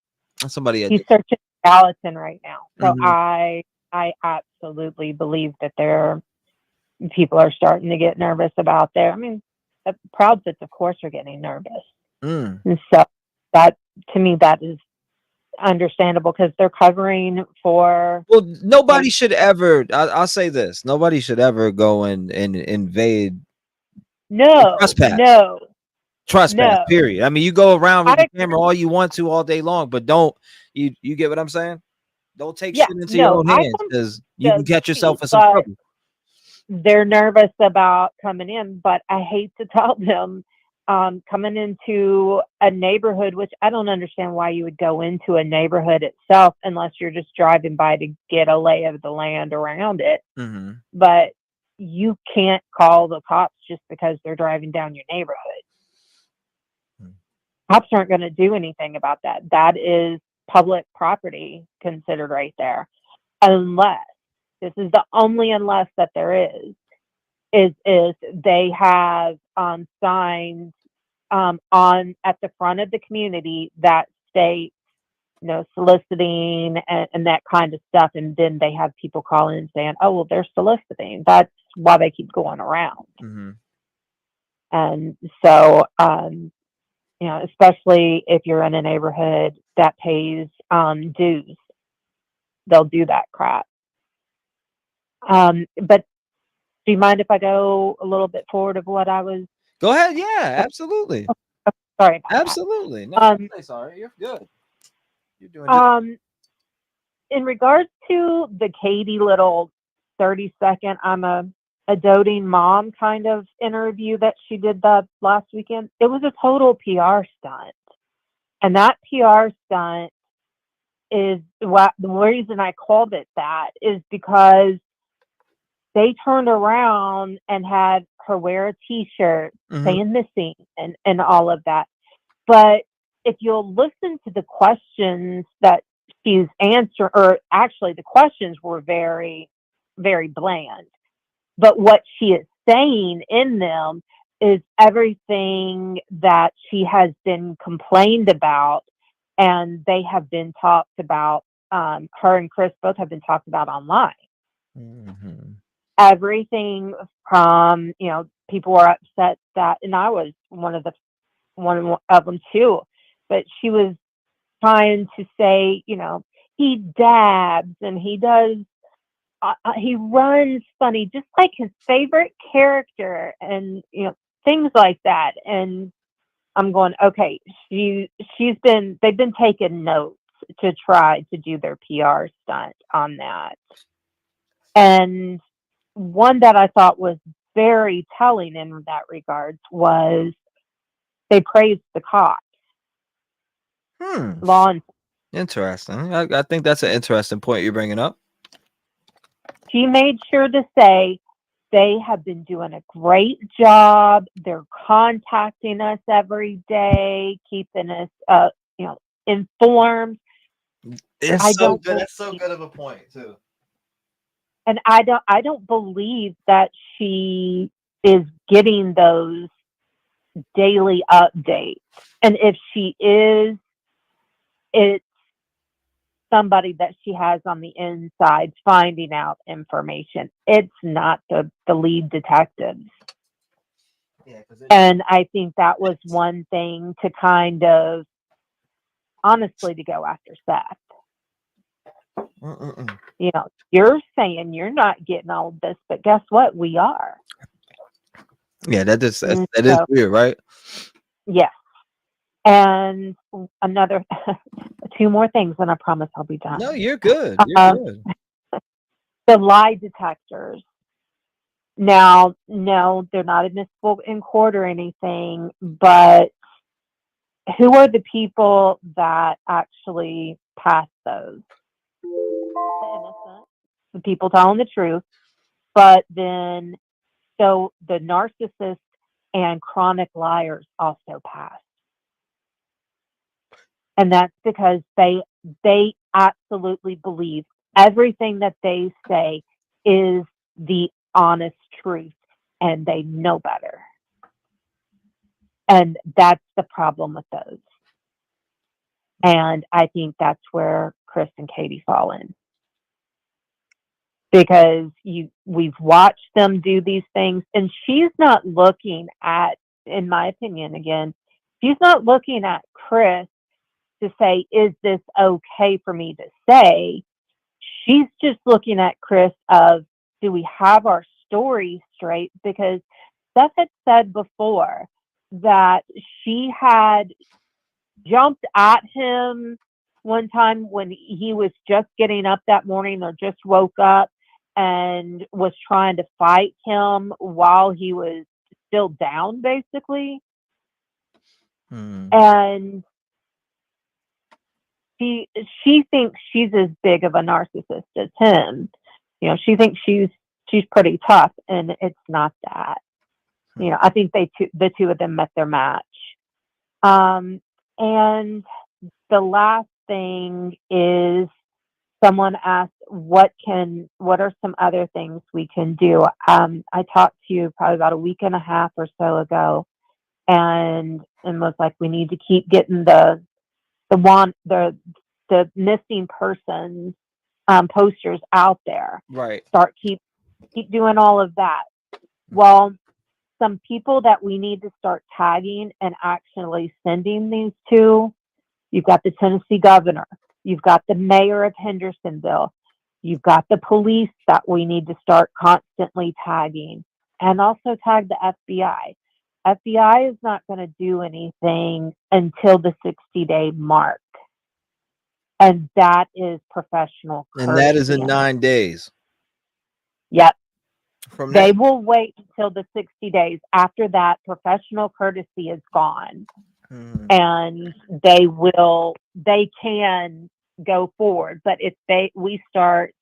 Somebody. He's searching Gallatin right now. So I absolutely believe that people are starting to get nervous about there. I mean, Proud Fits, of course, are getting nervous. And so that, to me, that is understandable because they're covering for. Well, nobody should ever. I'll say this: nobody should ever go and invade. Trespass. Period. I mean, you go around with the camera all you want to all day long, but don't you get what I'm saying? Don't take shit into your own hands because you can catch yourself in some trouble. They're nervous about coming in, but I hate to tell them coming into a neighborhood, which I don't understand why you would go into a neighborhood itself unless you're just driving by to get a lay of the land around it. But you can't call the cops just because they're driving down your neighborhood. Cops aren't going to do anything about that. That is public property considered right there, unless this is the only unless that there is they have signs on at the front of the community that state, soliciting and that kind of stuff, and then they have people calling and saying, oh, well, they're soliciting. That's why they keep going around. And so especially if you're in a neighborhood that pays dues, they'll do that crap. But do you mind if I go a little bit forward of what I was? Go ahead. Yeah, absolutely. Sorry. Absolutely. No, sorry. You're good. You're doing good. In regards to the Katie little 30-second, I'm a doting mom kind of interview that she did that last weekend, it was a total PR stunt. And that PR stunt is the reason I called it that is because they turned around and had her wear a t-shirt saying missing and all of that. But if you'll listen to the questions that she's answering, or actually the questions were very, very bland. But what she is saying in them is everything that she has been complained about, and they have been talked about. Her and Chris both have been talked about online. Everything from, people were upset that, and I was one of them too, but she was trying to say, he dabs and he does, he runs funny, just like his favorite character, and things like that. And I'm going, okay, they've been taking notes to try to do their PR stunt on that. And one that I thought was very telling in that regard was they praised the cops. Interesting. I think that's an interesting point you're bringing up. she made sure to say they have been doing a great job. They're contacting us every day, keeping us, informed. It's so good. That's so good of a point too. And I don't believe that she is getting those daily updates. And if she is, it's somebody that she has on the inside finding out information. It's not the lead detectives. And I think that was one thing to kind of, honestly, to go after Seth. You're saying you're not getting all of this, but guess what? We are. Yeah, that is weird, right? Yes. And another 2 more things, and I promise I'll be done. No, you're good. You're good. The lie detectors. Now, no, they're not admissible in court or anything, but who are the people that actually pass those? The innocent, the people telling the truth, but then, so the narcissists and chronic liars also pass. And that's because they absolutely believe everything that they say is the honest truth, and they know better. And that's the problem with those. And I think that's where Chris and Katie fall in. Because we've watched them do these things, and she's not looking at, in my opinion, again, she's not looking at Chris to say, is this okay for me to say? She's just looking at Chris of, do we have our story straight? Because Seth had said before that she had jumped at him one time when he was just getting up that morning or just woke up, and was trying to fight him while he was still down, basically. And she thinks she's as big of a narcissist as him. She thinks she's pretty tough, and it's not that. I think the two of them met their match. And the last thing is, someone asked, what are some other things we can do? I talked to you probably about a week and a half or so ago, and was like, we need to keep getting the missing persons posters out there. Right. Keep doing all of that. Well, some people that we need to start tagging and actually sending these to, you've got the Tennessee governor, you've got the mayor of Hendersonville, you've got the police that we need to start constantly tagging, and also tag the FBI. FBI is not going to do anything until the 60-day mark. And that is professional courtesy. And that is in 9 days. Yep. They will wait until the 60 days. After that, professional courtesy is gone. And they can go forward. But if we start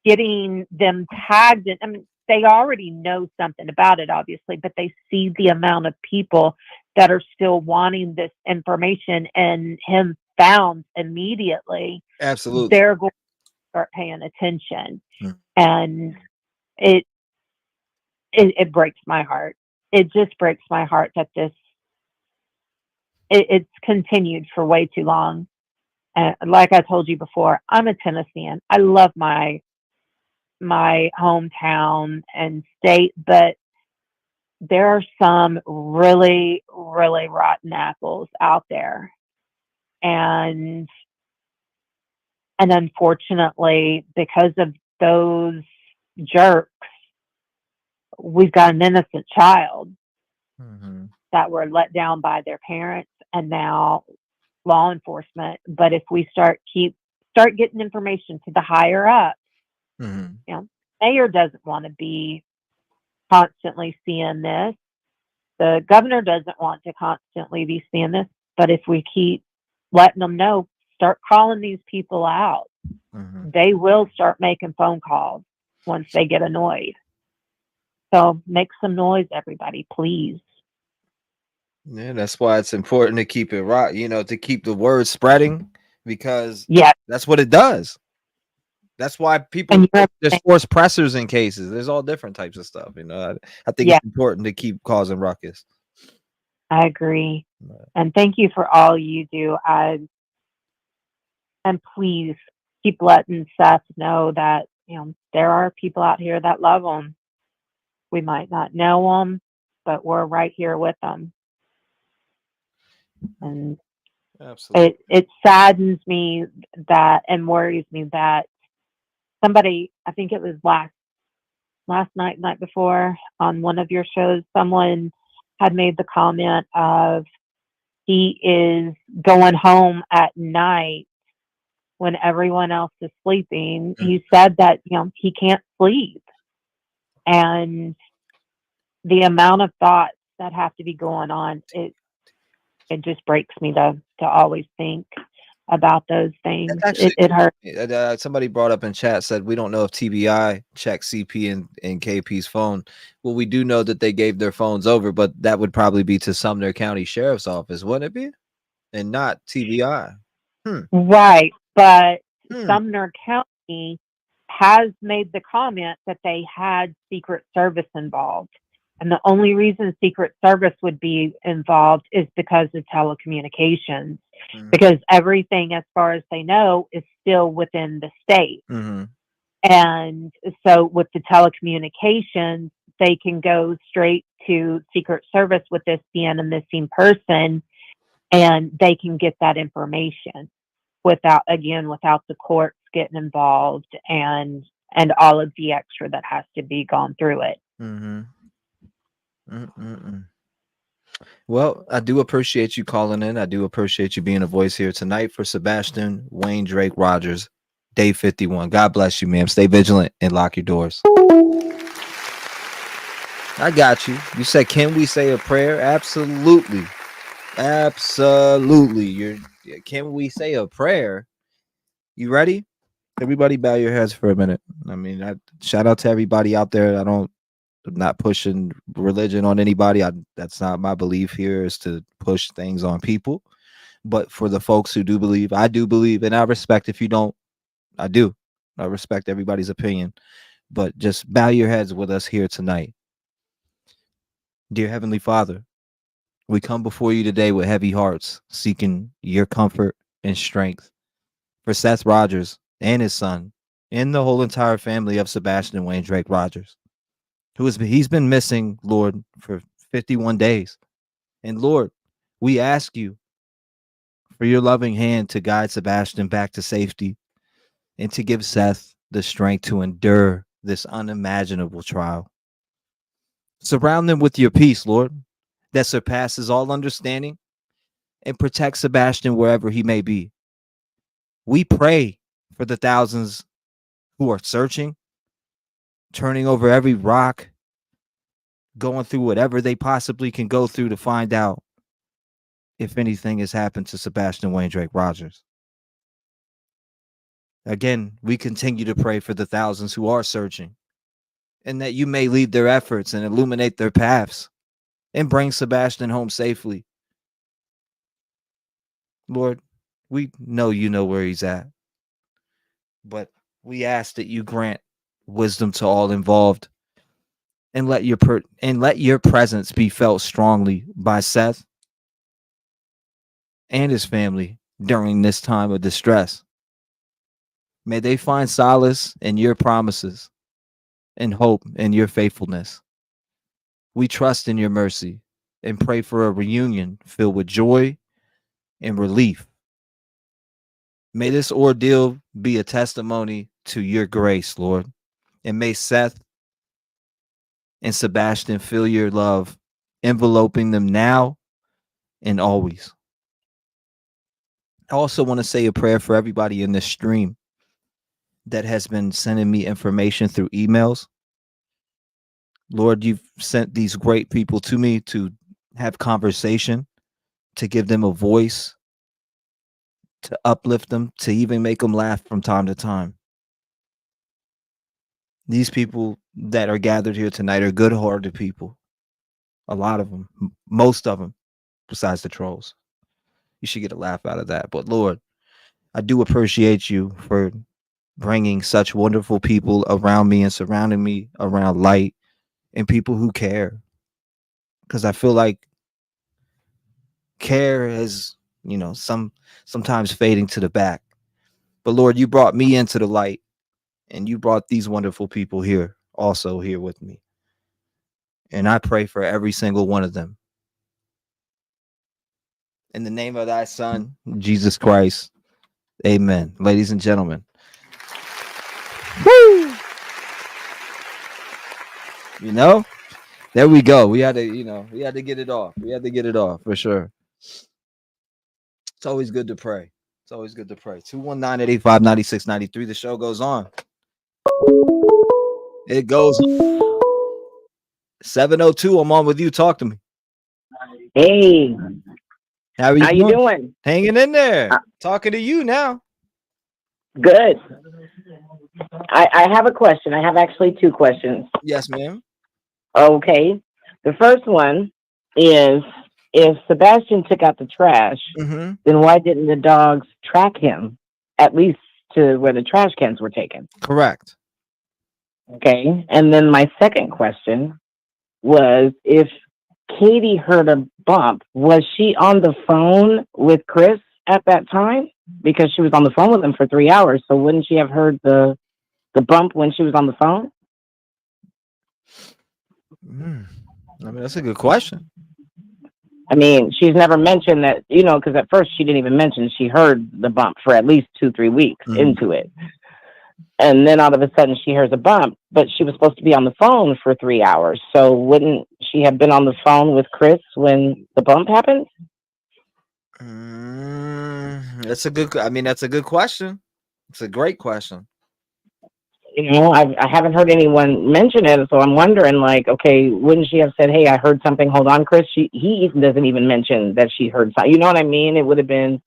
getting them tagged, they already know something about it, obviously, but they see the amount of people that are still wanting this information and him found immediately. Absolutely. They're going to start paying attention. And it breaks my heart. It just breaks my heart that it's continued for way too long. And like I told you before, I'm a Tennessean. I love my hometown and state, but there are some really, really rotten apples out there. And unfortunately, because of those jerks, we've got an innocent child that were let down by their parents and now law enforcement. But if we start getting information to the higher up, mayor doesn't want to be constantly seeing this. The governor doesn't want to constantly be seeing this. But if we keep letting them know, start calling these people out, they will start making phone calls. once they get annoyed. So make some noise, everybody, please. Yeah, that's why it's important to keep it right, to keep the word spreading, because that's what it does. That's why people, there's force pressers in cases. There's all different types of stuff. I think it's important to keep causing ruckus. I agree. And thank you for all you do. And please keep letting Seth know that, there are people out here that love him. We might not know them, but we're right here with them. And absolutely, it saddens me that and worries me that somebody, I think it was last night before on one of your shows, someone had made the comment of he is going home at night when everyone else is sleeping. He said that, he can't sleep. And the amount of thoughts that have to be going on, it just breaks me to always think about those things. It hurts. Somebody brought up in chat, said we don't know if TBI checked CP and KP's phone. Well, we do know that they gave their phones over, but that would probably be to Sumner County Sheriff's Office, wouldn't it be? And not TBI. Right. But Sumner County has made the comment that they had Secret Service involved. And the only reason Secret Service would be involved is because of telecommunications, because everything, as far as they know, is still within the state. And so with the telecommunications, they can go straight to Secret Service with this being a missing person, and they can get that information without the courts getting involved and all of the extra that has to be gone through it. Well, I do appreciate you calling in. I do appreciate you being a voice here tonight for Sebastian Wayne Drake Rogers, Day 51. God bless you, ma'am. Stay vigilant and lock your doors. I got you. You said, can we say a prayer? Absolutely. Absolutely. Can we say a prayer? You ready? Everybody bow your heads for a minute. I mean, shout out to everybody out there. I'm not pushing religion on anybody. That's not my belief here, is to push things on people. But for the folks who do believe, I do believe, and I respect if you don't. I do. I respect everybody's opinion. But just bow your heads with us here tonight. Dear Heavenly Father, we come before you today with heavy hearts, seeking your comfort and strength for Seth Rogers and his son and the whole entire family of Sebastian Wayne Drake Rogers. He's been missing, Lord, for 51 days. And Lord, we ask you for your loving hand to guide Sebastian back to safety and to give Seth the strength to endure this unimaginable trial. Surround them with your peace, Lord, that surpasses all understanding, and protect Sebastian wherever he may be. We pray for the thousands who are searching, turning over every rock, going through whatever they possibly can go through to find out if anything has happened to Sebastian Wayne Drake Rogers. Again, we continue to pray for the thousands who are searching, and that you may lead their efforts and illuminate their paths and bring Sebastian home safely. Lord, we know you know where he's at, but we ask that you grant wisdom to all involved, and let your presence be felt strongly by Seth and his family during this time of distress. May they find solace in your promises and hope in your faithfulness. We trust in your mercy and pray for a reunion filled with joy and relief. May this ordeal be a testimony to your grace, Lord, and may Seth and Sebastian feel your love enveloping them now and always. I also want to say a prayer for everybody in this stream that has been sending me information through emails. Lord, you've sent these great people to me to have conversation, to give them a voice, to uplift them, to even make them laugh from time to time. These people that are gathered here tonight are good-hearted people. A lot of them, most of them, besides the trolls. You should get a laugh out of that. But Lord, I do appreciate you for bringing such wonderful people around me and surrounding me around light and people who care. Because I feel like care is, sometimes fading to the back. But Lord, you brought me into the light, and you brought these wonderful people here, also here with me. And I pray for every single one of them. In the name of thy Son, Jesus Christ. Amen. Ladies and gentlemen. Woo! There we go. We had to get it off. We had to get it off for sure. It's always good to pray. 219-885-9693. The show goes on. It goes 702. I'm on with you. Talk to me. Hey. How are you doing? Hanging in there. Talking to you now. Good. I have a question. I have actually two questions. Yes, ma'am. Okay. The first one is, if Sebastian took out the trash, then why didn't the dogs track him at least to where the trash cans were taken? Correct. Okay. And then my second question was, if Katie heard a bump, was she on the phone with Chris at that time? Because she was on the phone with him for 3 hours. So wouldn't she have heard the bump when she was on the phone? I mean, that's a good question. I mean, she's never mentioned that, because at first she didn't even mention she heard the bump for at least 2-3 weeks into it. And then all of a sudden she hears a bump, but she was supposed to be on the phone for 3 hours. So wouldn't she have been on the phone with Chris when the bump happened? That's a good question. It's a great question. I haven't heard anyone mention it, so I'm wondering, okay, wouldn't she have said, "Hey, I heard something. Hold on, Chris." He doesn't even mention that she heard something. You know what I mean? It would have been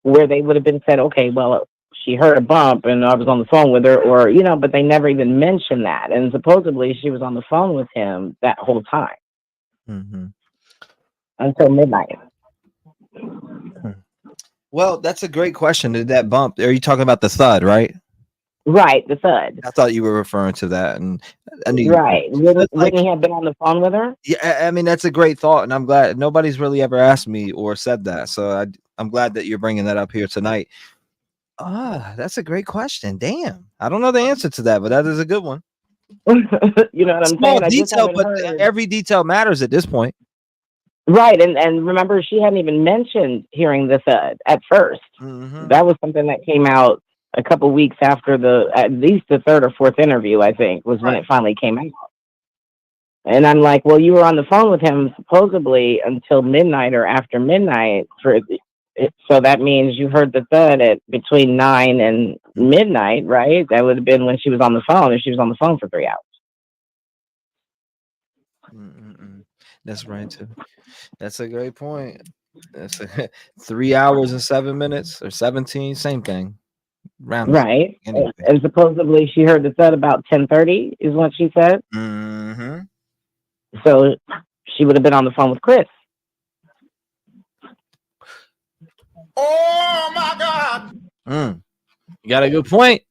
where they would have been said, "Okay, well, she heard a bump and I was on the phone with her," or but they never even mentioned that. And supposedly she was on the phone with him that whole time until midnight. Well, that's a great question. Did that bump? Are you talking about the thud, right? Right, the thud. I thought you were referring to that, and I knew. Right, wouldn't he have been on the phone with her? Yeah, I mean that's a great thought, and I'm glad nobody's really ever asked me or said that. So I'm glad that you're bringing that up here tonight. That's a great question. Damn, I don't know the answer to that, but that is a good one. You know what I'm Small saying? detail, but every detail matters at this point. Right, and remember, she hadn't even mentioned hearing the thud at first. That was something that came out a couple weeks after at least the third or fourth interview, I think, was when it finally came out. And I'm like, well, you were on the phone with him supposedly until midnight or after midnight. So that means you heard the thud at between 9 and midnight, right? That would have been when she was on the phone, and she was on the phone for 3 hours. That's right, too. That's a great point. That's 3 hours and 7 minutes or 17, same thing. Right. Anyway. And supposedly she heard the thud about 10:30 is what she said. So she would have been on the phone with Chris. Oh my God. You got a good point.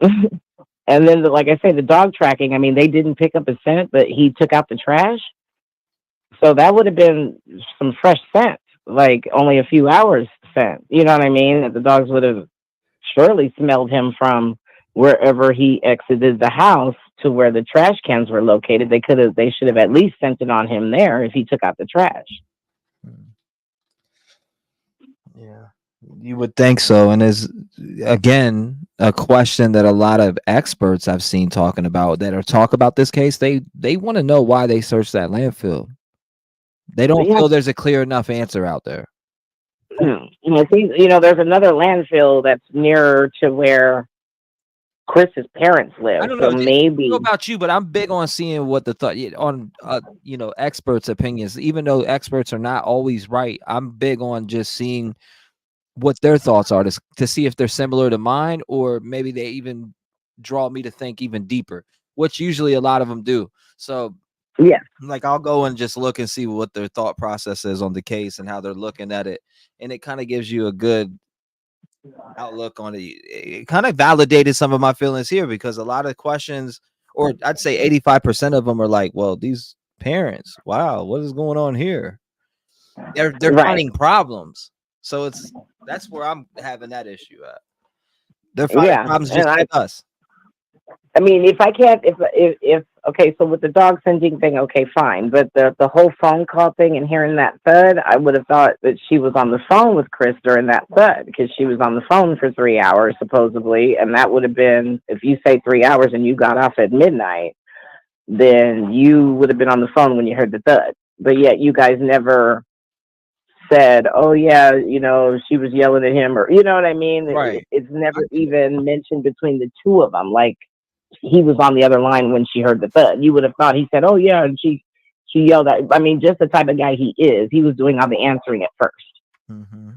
And then, like I say, the dog tracking, I mean, they didn't pick up a scent, but he took out the trash. So that would have been some fresh scent, like only a few hours scent. You know what I mean? That the dogs would have surely smelled him from wherever he exited the house to where the trash cans were located. They should have at least scented on him there if he took out the trash. Yeah, you would think so. And there's, again, a question that a lot of experts I've seen talking about that are talk about this case. They want to know why they searched that landfill. They don't feel there's a clear enough answer out there. There's another landfill that's nearer to where Chris's parents live. I don't so know. Maybe I don't know about you, but I'm big on seeing what the thought on experts' opinions. Even though experts are not always right, I'm big on just seeing what their thoughts are to see if they're similar to mine, or maybe they even draw me to think even deeper, which usually a lot of them do. So yeah, like I'll go and just look and see what their thought process is on the case and how they're looking at it, and it kind of gives you a good outlook on it. It kind of validated some of my feelings here, because a lot of questions, or I'd say 85% of them, are like, well, these parents, wow, what is going on here? They're right. finding problems. So that's where I'm having that issue at. They're finding Yeah, problems and just like us. I mean, if I can't, if okay, so with the dog scenting thing, okay, fine. But the whole phone call thing and hearing that thud, I would have thought that she was on the phone with Chris during that thud, because she was on the phone for 3 hours supposedly, and that would have been, if you say 3 hours and you got off at midnight, then you would have been on the phone when you heard the thud. But yet you guys never said, oh yeah, you know, she was yelling at him, or you know what I mean? Right. It's never even mentioned between the two of them. Like, he was on the other line when she heard the thud. You would have thought he said, oh yeah, and she yelled at, I mean, just the type of guy he is, he was doing all the answering at first. Mm-hmm.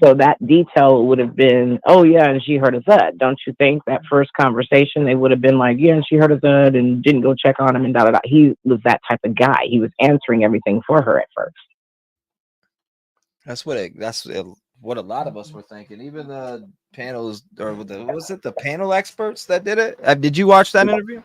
So that detail would have been, oh yeah, and she heard a thud. Don't you think that first conversation, they would have been like, yeah, and she heard a thud and didn't go check on him and da da da. He was that type of guy. He was answering everything for her at first. That's what a lot of us were thinking. Even the panels, or was it the panel experts that did it? Did you watch that interview?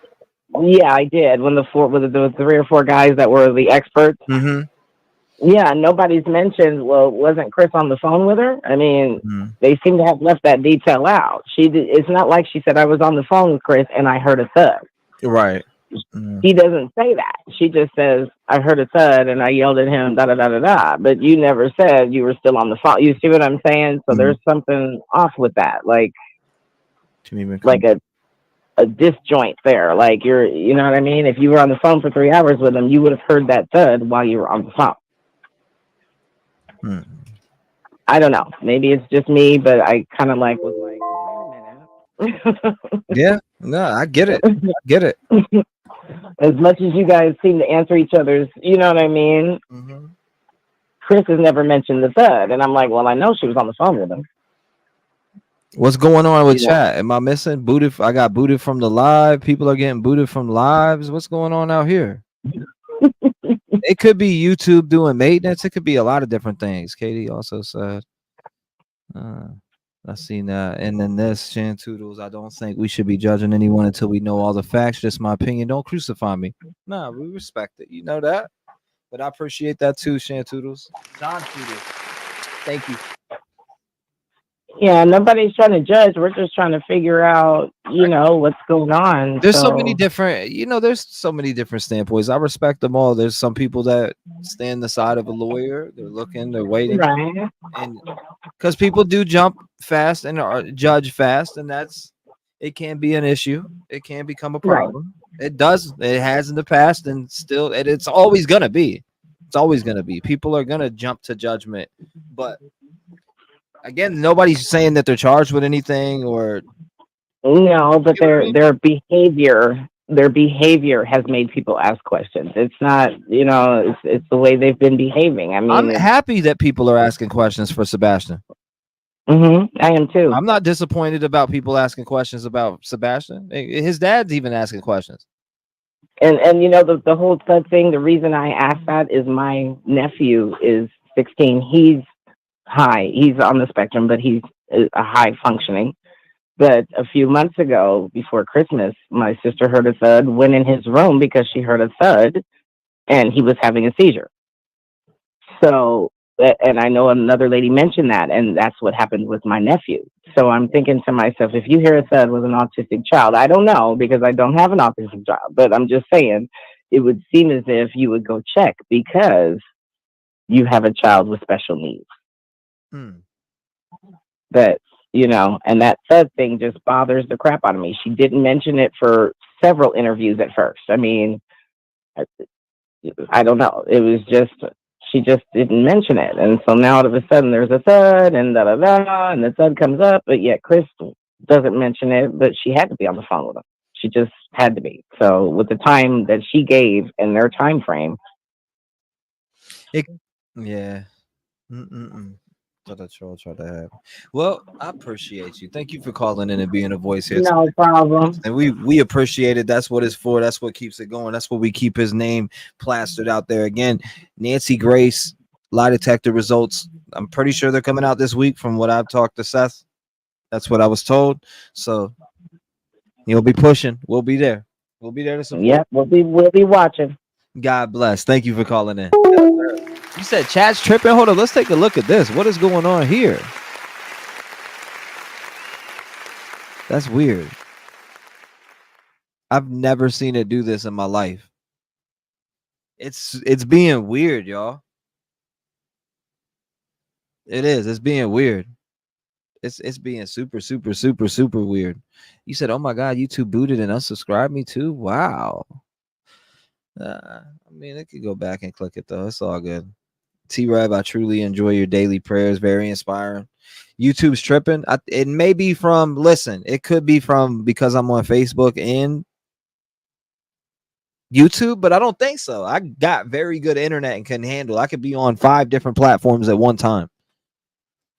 Yeah, I did. When the 3 or 4 guys that were the experts. Mm-hmm. Yeah, nobody's mentioned, well, wasn't Chris on the phone with her? I mean, they seem to have left that detail out. It's not like she said, I was on the phone with Chris and I heard a thud. Right. She doesn't say that. She just says, I heard a thud and I yelled at him, da da da da da. But you never said you were still on the phone. You see what I'm saying? So there's something off with that. Like a disjoint there. Like you know what I mean? If you were on the phone for 3 hours with him, you would have heard that thud while you were on the phone. I don't know. Maybe it's just me, but I kind of was like, wait a minute. Yeah, no, I get it. I get it. As much as you guys seem to answer each other's, you know what I mean? Mm-hmm. Chris has never mentioned the thud, and I'm like, well, I know she was on the phone with him. What's going on with chat? Am I missing booted? I got booted from the live. People are getting booted from lives. What's going on out here? It could be YouTube doing maintenance. It could be a lot of different things. Katie also said, I seen that. And then this, Shan Toodles, I don't think we should be judging anyone until we know all the facts. Just my opinion. Don't crucify me. Nah, we respect it. You know that. But I appreciate that too, Shan Toodles. John Toodles. Thank you. Yeah, nobody's trying to judge. We're just trying to figure out, you know, what's going on. There's so many different, there's so many different standpoints. I respect them all. There's some people that stand the side of a lawyer. They're looking, they're waiting. Right. And because people do jump fast and judge fast, and it can be an issue. It can become a problem. Right. It does. It has in the past, and still, it's always going to be. It's always going to be. People are going to jump to judgment. But again, nobody's saying that they're charged with anything or. No, but their behavior has made people ask questions. It's not, it's the way they've been behaving. I mean, I'm happy that people are asking questions for Sebastian. Mm-hmm. I am too. I'm not disappointed about people asking questions about Sebastian. His dad's even asking questions. And the whole thing, the reason I asked that is my nephew is 16. He's high. He's on the spectrum, but he's a high functioning. But a few months ago, before Christmas, my sister heard a thud, went in his room because she heard a thud, and he was having a seizure. So, and I know another lady mentioned that, and that's what happened with my nephew. So I'm thinking to myself, if you hear a thud with an autistic child, I don't know because I don't have an autistic child, but I'm just saying it would seem as if you would go check because you have a child with special needs. That, and that thud thing just bothers the crap out of me. She didn't mention it for several interviews at first. I mean, I don't know. It was just, she just didn't mention it. And so now all of a sudden there's a thud and da-da-da, and the thud comes up, but yet Chris doesn't mention it, but she had to be on the phone with him. She just had to be. So with the time that she gave and their time frame. Yeah. troll tried to have. Well, I appreciate you. Thank you for calling in and being a voice here. No problem. And we appreciate it. That's what it's for. That's what keeps it going. That's what we keep his name plastered out there. Again, Nancy Grace, lie detector results. I'm pretty sure they're coming out this week from what I've talked to Seth. That's what I was told. So you'll be pushing. We'll be there. We'll be there to support. Yeah, we'll be watching. God bless. Thank you for calling in. You said chat's tripping. Hold on. Let's take a look at this. What is going on here? That's weird. I've never seen it do this in my life. It's being weird, y'all. It is. It's being weird. It's being super weird. You said, "Oh my God, YouTube booted and unsubscribed me too." Wow. I mean, it could go back and click it though. It's all good. T-REV, I truly enjoy your daily prayers. Very inspiring. YouTube's tripping. It may be from. Listen, it could be from because I'm on Facebook and YouTube, but I don't think so. I got very good internet and can handle. I could be on 5 different platforms at one time.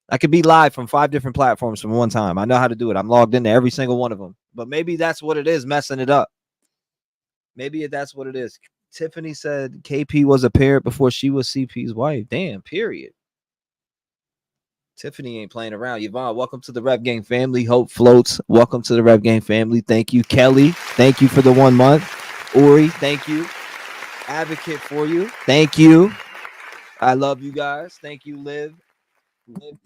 I could be live from 5 different platforms from one time. I know how to do it. I'm logged into every single one of them. But maybe that's what it is, messing it up. Maybe that's what it is. Tiffany said KP was a parrot before she was CP's wife. Damn, period. Tiffany ain't playing around. Yvonne, welcome to the Rev Gang family. Hope floats. Welcome to the Rev Gang family. Thank you. Kelly, thank you for the 1 month. Ori, thank you. Advocate for you. Thank you. I love you guys. Thank you, Liv.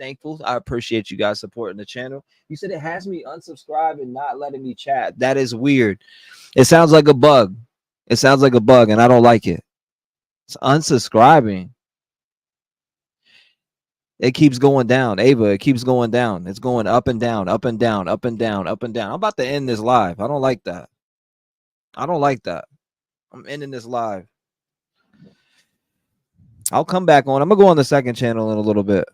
Thankful. I appreciate you guys supporting the channel. You said it has me unsubscribed and not letting me chat. That is weird. It sounds like a bug. It sounds like a bug, and I don't like it. It's unsubscribing. It keeps going down. Ava, it keeps going down. It's going up and down, up and down, up and down, up and down. I'm about to end this live. I don't like that. I don't like that. I'm ending this live. I'll come back on. I'm going to go on the second channel in a little bit.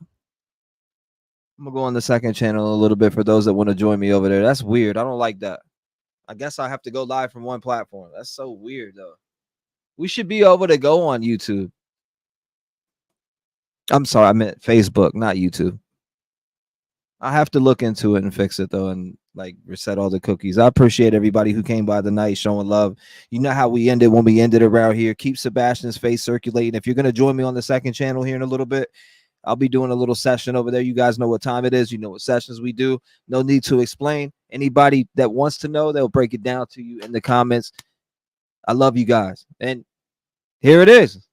I'm going to go on the second channel in a little bit for those that want to join me over there. That's weird. I don't like that. I guess I have to go live from one platform. That's so weird, though. We should be able to go on YouTube. I'm sorry, I meant Facebook, not YouTube. I have to look into it and fix it, though, and like reset all the cookies. I appreciate everybody who came by the night showing love. You know how we ended when we ended around here. Keep Sebastian's face circulating. If you're going to join me on the second channel here in a little bit, I'll be doing a little session over there. You guys know what time it is. You know what sessions we do. No need to explain. Anybody that wants to know, they'll break it down to you in the comments. I love you guys. And here it is.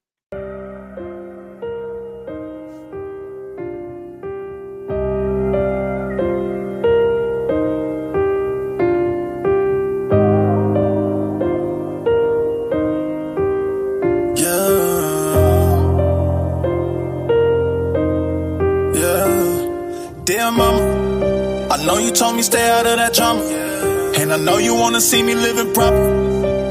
Dear mama, I know you told me stay out of that drama, and I know you wanna see me living proper.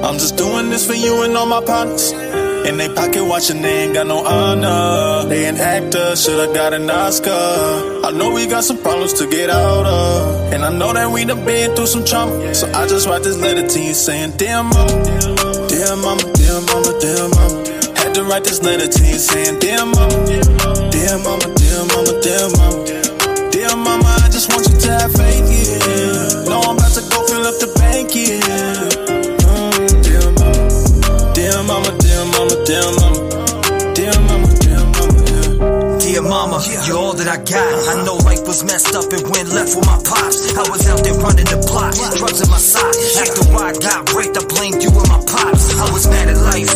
I'm just doing this for you and all my partners. In they pocket watching, they ain't got no honor. They an actor, should've got an Oscar. I know we got some problems to get out of, and I know that we done been through some trauma. So I just write this letter to you saying, dear mama, dear mama, dear mama, dear mama. Had to write this letter to you saying, dear mama, dear mama, dear mama, dear mama. Dear mama, I just want you to have faith, yeah. No, I'm about to go fill up the bank, yeah. Dear mama, dear mama, dear mama, dear mama, dear mama, dear mama, yeah. Dear mama, you're all that I got. I know life was messed up and went left with my pops. I was out there running the block, drugs in my sock. After I got raped, I blamed you and my pops. I was mad at life,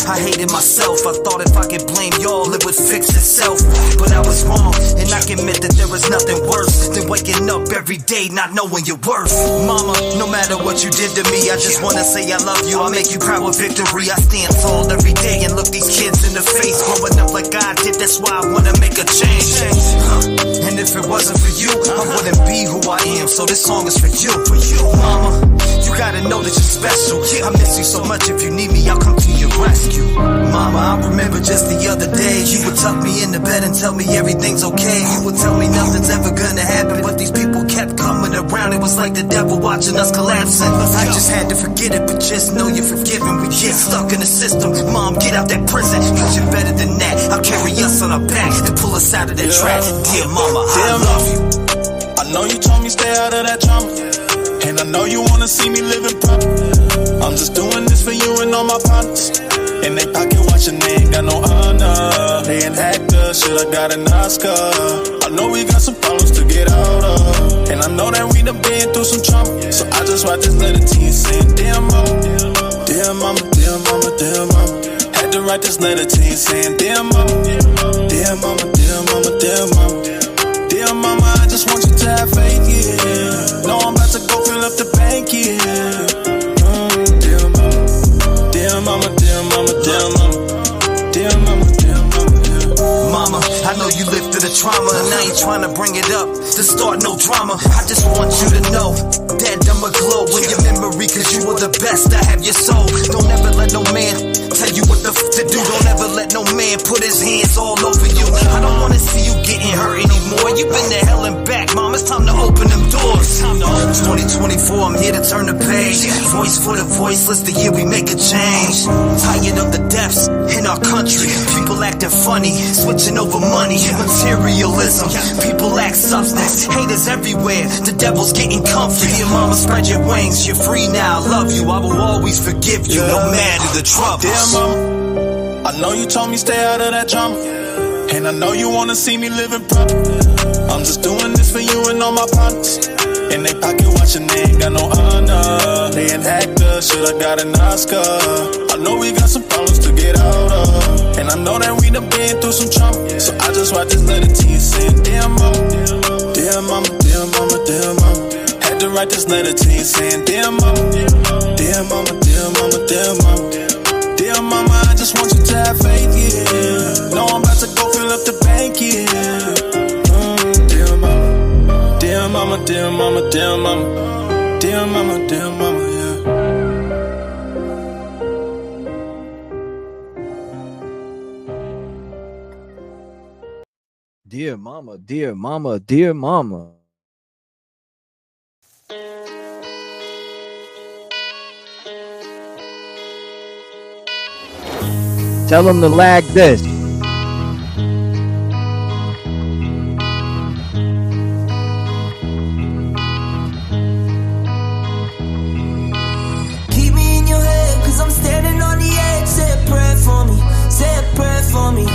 I hated myself. I thought if I could blame y'all, it would fix itself. But I was wrong, and I can admit that there was nothing worse than waking up every day not knowing your worth. Mama, no matter what you did to me, I just wanna say I love you. I'll make you proud with victory. I stand tall every day and look these kids in the face. Growing up like I did, that's why I wanna make a change. And if it wasn't for you, I wouldn't be who I am. So this song is for you, mama. You You gotta know that you're special. I miss you so much. If you need me, I'll come to your rescue. Mama, I remember just the other day, you would tuck me in the bed and tell me everything's okay. You would tell me nothing's ever gonna happen, but these people kept coming around. It was like the devil watching us collapsing. I just had to forget it, but just know you're forgiven. We get stuck in the system. Mom, get out that prison, cause you're better than that. I'll carry us on our back to pull us out of that trap. Dear mama, I love you. I know you told me stay out of that drama, and I know you wanna see me living proper. I'm just doing this for you and all my partners. In they pocket watching, they ain't got no honor. They ain't actors, should've got an Oscar. I know we got some problems to get out of, and I know that we done been through some trauma. So I just write this letter to you saying, dear mama, dear mama, dear mama, dear mama. Had to write this letter to you saying, dear mama, dear mama, dear mama, dear mama. Dear mama, I just want you to have faith, yeah. No, I'm about to go fill up the bank, yeah. Dear mama, dear mama, dear mama, dear mama, dear mama, dear mama, dear mama. Mama, I know you lived through the trauma, and I ain't trying to bring it up to start no drama. I just want you to know that I'ma glow in your memory, cause you were the best. I have your soul. Don't ever let no man tell you what the to do. Don't ever let no man put his hands all over you. I don't wanna see you getting hurt anymore. You've been to hell and back, mom. It's time to open them doors. It's 2024, I'm here to turn the page. Voice for the voiceless, the year we make a change. Tired of the deaths in our country. People acting funny, switching over money. Materialism, people lack substance. Haters everywhere, the devil's getting comfy. Your mama, spread your wings, you're free now. I love you, I will always forgive you, no matter the troubles. Dear mama, I know you told me stay out of that drama, and I know you wanna see me living proper. I'm just doing this for you and all my partners. In they pocket watching, they ain't got no honor. They ain't actors, should've got an Oscar. I know we got some problems to get out of, and I know that we done been through some trauma. So I just write this letter to you saying, dear mama, dear mama, dear mama, dear mama. Had to write this letter to you saying, dear mama, dear mama, dear mama, dear mama. Dear mama, I just want you to have faith, yeah. No, I'm about to go fill up the bank, yeah. Dear mama, dear mama, dear mama, dear mama, dear mama, dear mama, yeah. Dear mama, dear mama, dear mama. Tell them to lag this. Keep me in your head, cause I'm standing on the edge. Say a prayer for me, say a prayer for me.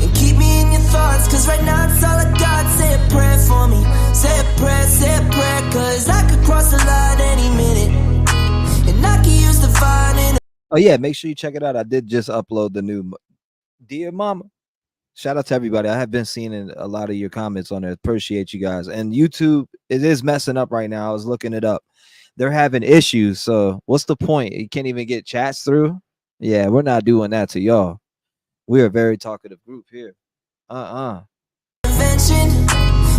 And keep me in your thoughts, cause right now it's all I got. Say a prayer for me, say a prayer, cause I could cross the line any minute. And I can use the vine. Oh yeah, make sure you check it out. I did just upload the new Dear Mama. Shout out to everybody. I have been seeing a lot of your comments on there. Appreciate you guys. And YouTube, it is messing up right now. I was looking it up. They're having issues. So what's the point? You can't even get chats through. Yeah, we're not doing that to y'all. We're a very talkative group here.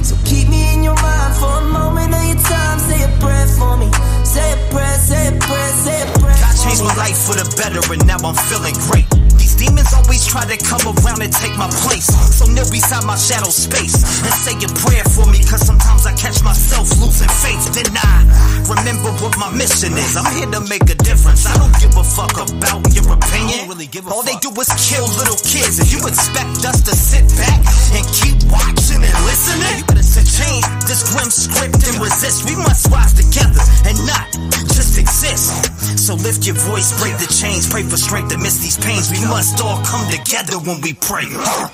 So keep me in your mind for a moment of your time. Say a prayer for me. Say a prayer, say a prayer, say a prayer. God changed my life for the better, and now I'm feeling great. These demons always try to come around and take my place. So kneel beside my shadow space and say a prayer for me, cause sometimes I catch myself losing faith. Then I remember what my mission is. I'm here to make a difference. I don't give a fuck about your opinion. All they do is kill little kids, and you expect us to sit back and keep watching and listening? You better change this grim script and resist. We must rise together and not just exist. So lift your voice, break the chains, pray for strength to miss these pains. We must all come together when we pray.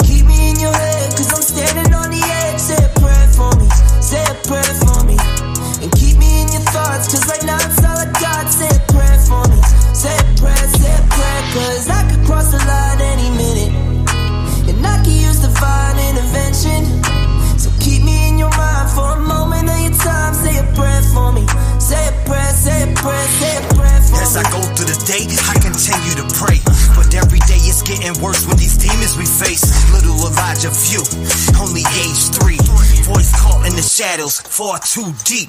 Keep me in your head, cause I'm standing on the edge. Say a prayer for me, say a prayer for me. And keep me in your thoughts, cause right now it's all I got. Say a prayer for me, say a prayer, cause I could cross the line any minute. And I can use divine intervention. So keep me in your mind for a moment of your time. Say a prayer for me, say a prayer, say a prayer, say a prayer for me. As I go through the day, I continue to pray. But every day it's getting worse with these demons we face. Little Elijah view, only age 3. Voice caught in the shadows, far too deep.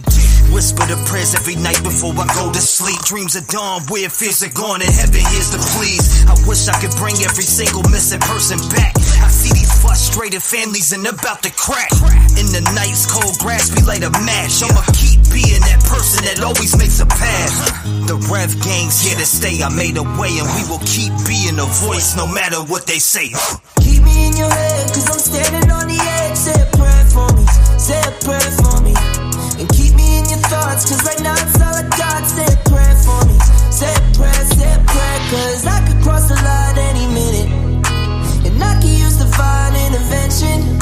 Whisper the prayers every night before I go to sleep. Dreams of dawn, where fears are gone, and heaven hears the pleas. I wish I could bring every single missing person back. I see these frustrated families and about to crack. In the night's cold grass, we light a match. I'ma keep being that person that always makes a path. The Rev gang's here to stay. I made a way, and we will keep being a voice no matter what they say. Keep me in your head, cause I'm standing on the edge. Say a prayer for me, say a prayer for me. And keep me in your thoughts, cause right now it's all I got. Say a prayer for me, say a prayer, cause I could cross the line any minute. And I could use divine intervention.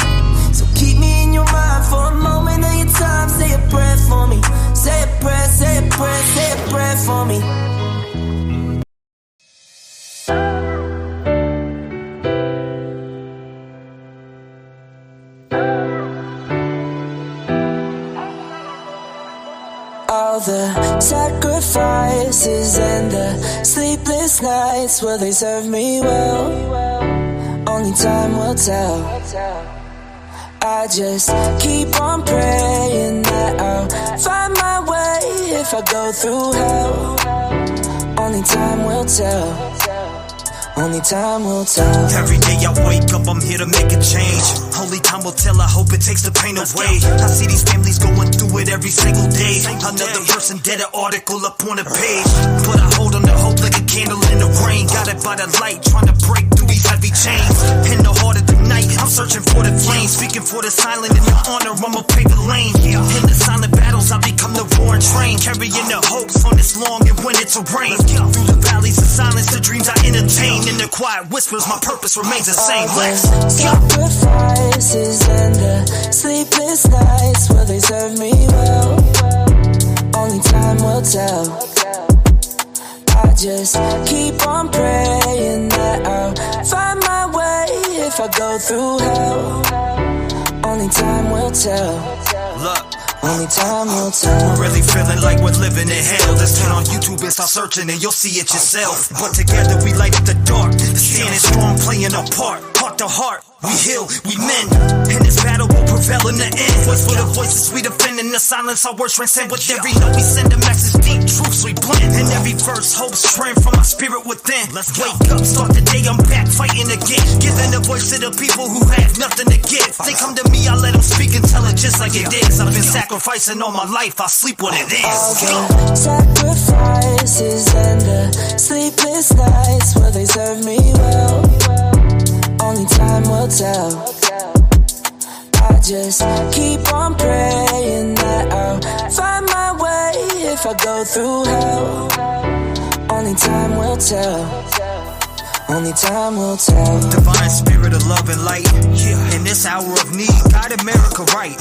So keep me in your mind for a moment of your time. Say a prayer for me, say a prayer, say a prayer, say a prayer for me. All the sacrifices and the sleepless nights, will they serve me well? Only time will tell. I just keep on praying that I'll find my way if I go through hell. Only time will tell. Only time will tell. Every day I wake up, I'm here to make a change. Only time will tell, I hope it takes the pain away. I see these families going through it every single day. Another person dead, an article up on a page. But I hold on to hope like a candle in the rain. Got it by the light, trying to break through these heavy chains. In the heart of the night, I'm searching for the flame. Speaking for the silent, in the honor, I'ma pave the lane. In the silent battles, I become the roaring train. Carrying the hopes on this long and winter terrain. Through the valleys of silence, the dreams I entertain. In the quiet whispers, my purpose remains the same. Let's sacrifices and the sleepless nights, will they serve me well? Only time will tell. I just keep on praying that I'll find my way if I go through hell. Only time will tell. Look. Only time will tell. We're really feeling like we're living in hell. Let's turn on YouTube and start searching and you'll see it yourself. But together we light up the dark. Standing strong, playing a part. Heart to heart, we heal, we mend. And this battle will prevail in the end. Voice for the voices we defend. In the silence our words transcend. With every note we send a message, deep truths we blend. And every verse hope strength from my spirit within. Let's wake up, start the day, I'm back fighting again. Giving a voice to the people who have nothing to give. They come to me, I let them speak and tell it just like it is. I've been sacrificing all my life, I sleep what it is. All the sacrifices and the sleepless nights, will they serve me well? Only time will tell. I just keep on praying that I'll find my way if I go through hell. Only time will tell. Only time will tell. Divine spirit of love and light. In this hour of need, guide America right.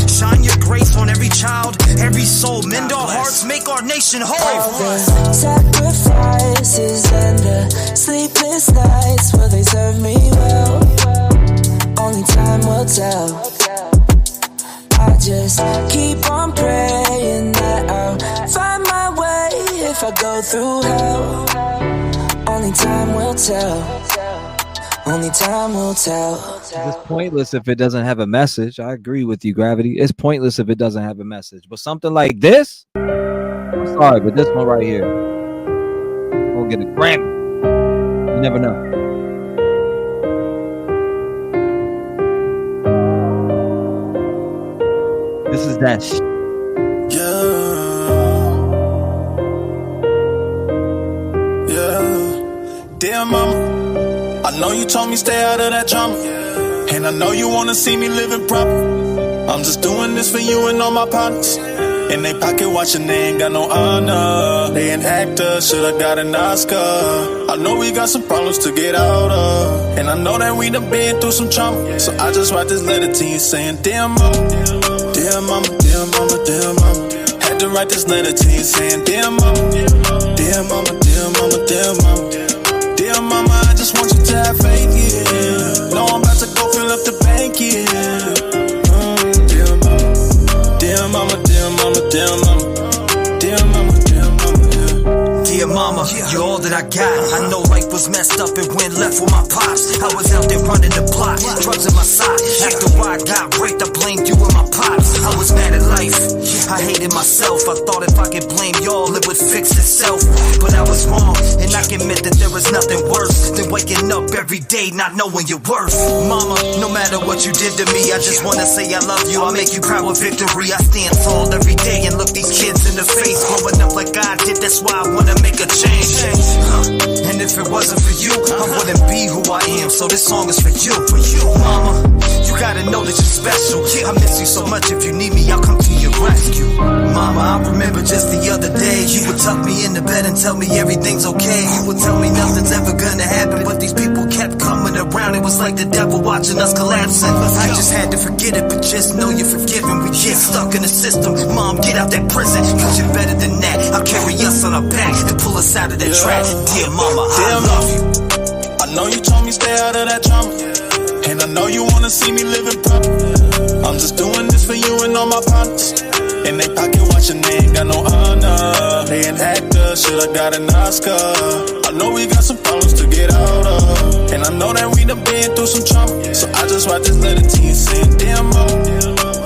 Shine your grace on every child, every soul. Mend our hearts, make our nation whole. All the sacrifices and the sleepless nights, will they serve me well? Only time will tell. I just keep on praying that I'll find my way if I go through hell. Only time will tell. Only time will tell. It's pointless if it doesn't have a message. I agree with you, Gravity. It's pointless if it doesn't have a message. But something like this, I'm sorry, but this one right here, we'll get a Grammy. You never know. This is that shit. Dear mama, I know you told me stay out of that drama, and I know you wanna see me living proper. I'm just doing this for you and all my partners. In they pocket watching, they ain't got no honor. They an actor, should've got an Oscar. I know we got some problems to get out of, and I know that we done been through some trauma. So I just write this letter to you saying, dear mama, dear mama, dear mama, dear mama. Had to write this letter to you saying, dear mama, dear mama, dear mama, dear mama. Dear mama, I just want you to have faith, yeah. Know I'm about to go fill up the bank, yeah. Dear mama, dear mama, dear mama, dear mama. Dear mama, dear mama, yeah. Dear mama, you're all that I got. I know life was messed up and went left with my pops. I was out there running the block, drugs in my sock. After I got raped, I blamed you and my pops. I was mad at life, I hated myself. I thought if I could blame y'all, it would fix itself. But I was wrong, and I can admit that there is nothing worse than waking up every day not knowing your worth. Mama, no matter what you did to me, I just wanna say I love you. I'll make you proud with victory. I stand tall every day and look these kids in the face. Growing up like I did, that's why I wanna make a change. And if it wasn't for you, I wouldn't be who I am. So this song is for you, Mama. You gotta know that you're special. I miss you so much. If you need me, I'll come to your rescue. Mama, I remember just the other day, you would tuck me in the bed and tell me everything's okay. You would tell me nothing's ever gonna happen, but these people kept coming around. It was like the devil watching us collapsing. I just had to forget it, but just know you're forgiven. We get stuck in the system. Mom, get out that prison, cause you're better than that. I'll carry us on our back and pull us out of that trap. Dear Mama, I love you. I know you told me stay out of that drama, and I know you wanna see me living proper. I'm just doing this for you and all my partners. In they pocket watching, they ain't got no honor. They an actor, should've got an Oscar. I know we got some problems to get out of, and I know that we done been through some trauma. So I just write this letter to you saying, dear mama,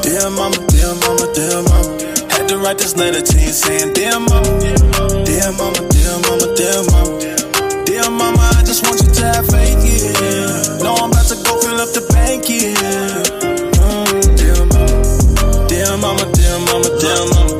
dear mama, dear mama, dear mama. Had to write this letter to you saying, dear mama, dear mama, dear mama, dear mama. Dear mama, I just want you to have faith, yeah. No, I'm about to go fill up the bank, yeah. Dear mama, dear mama, dear mama, dear mama,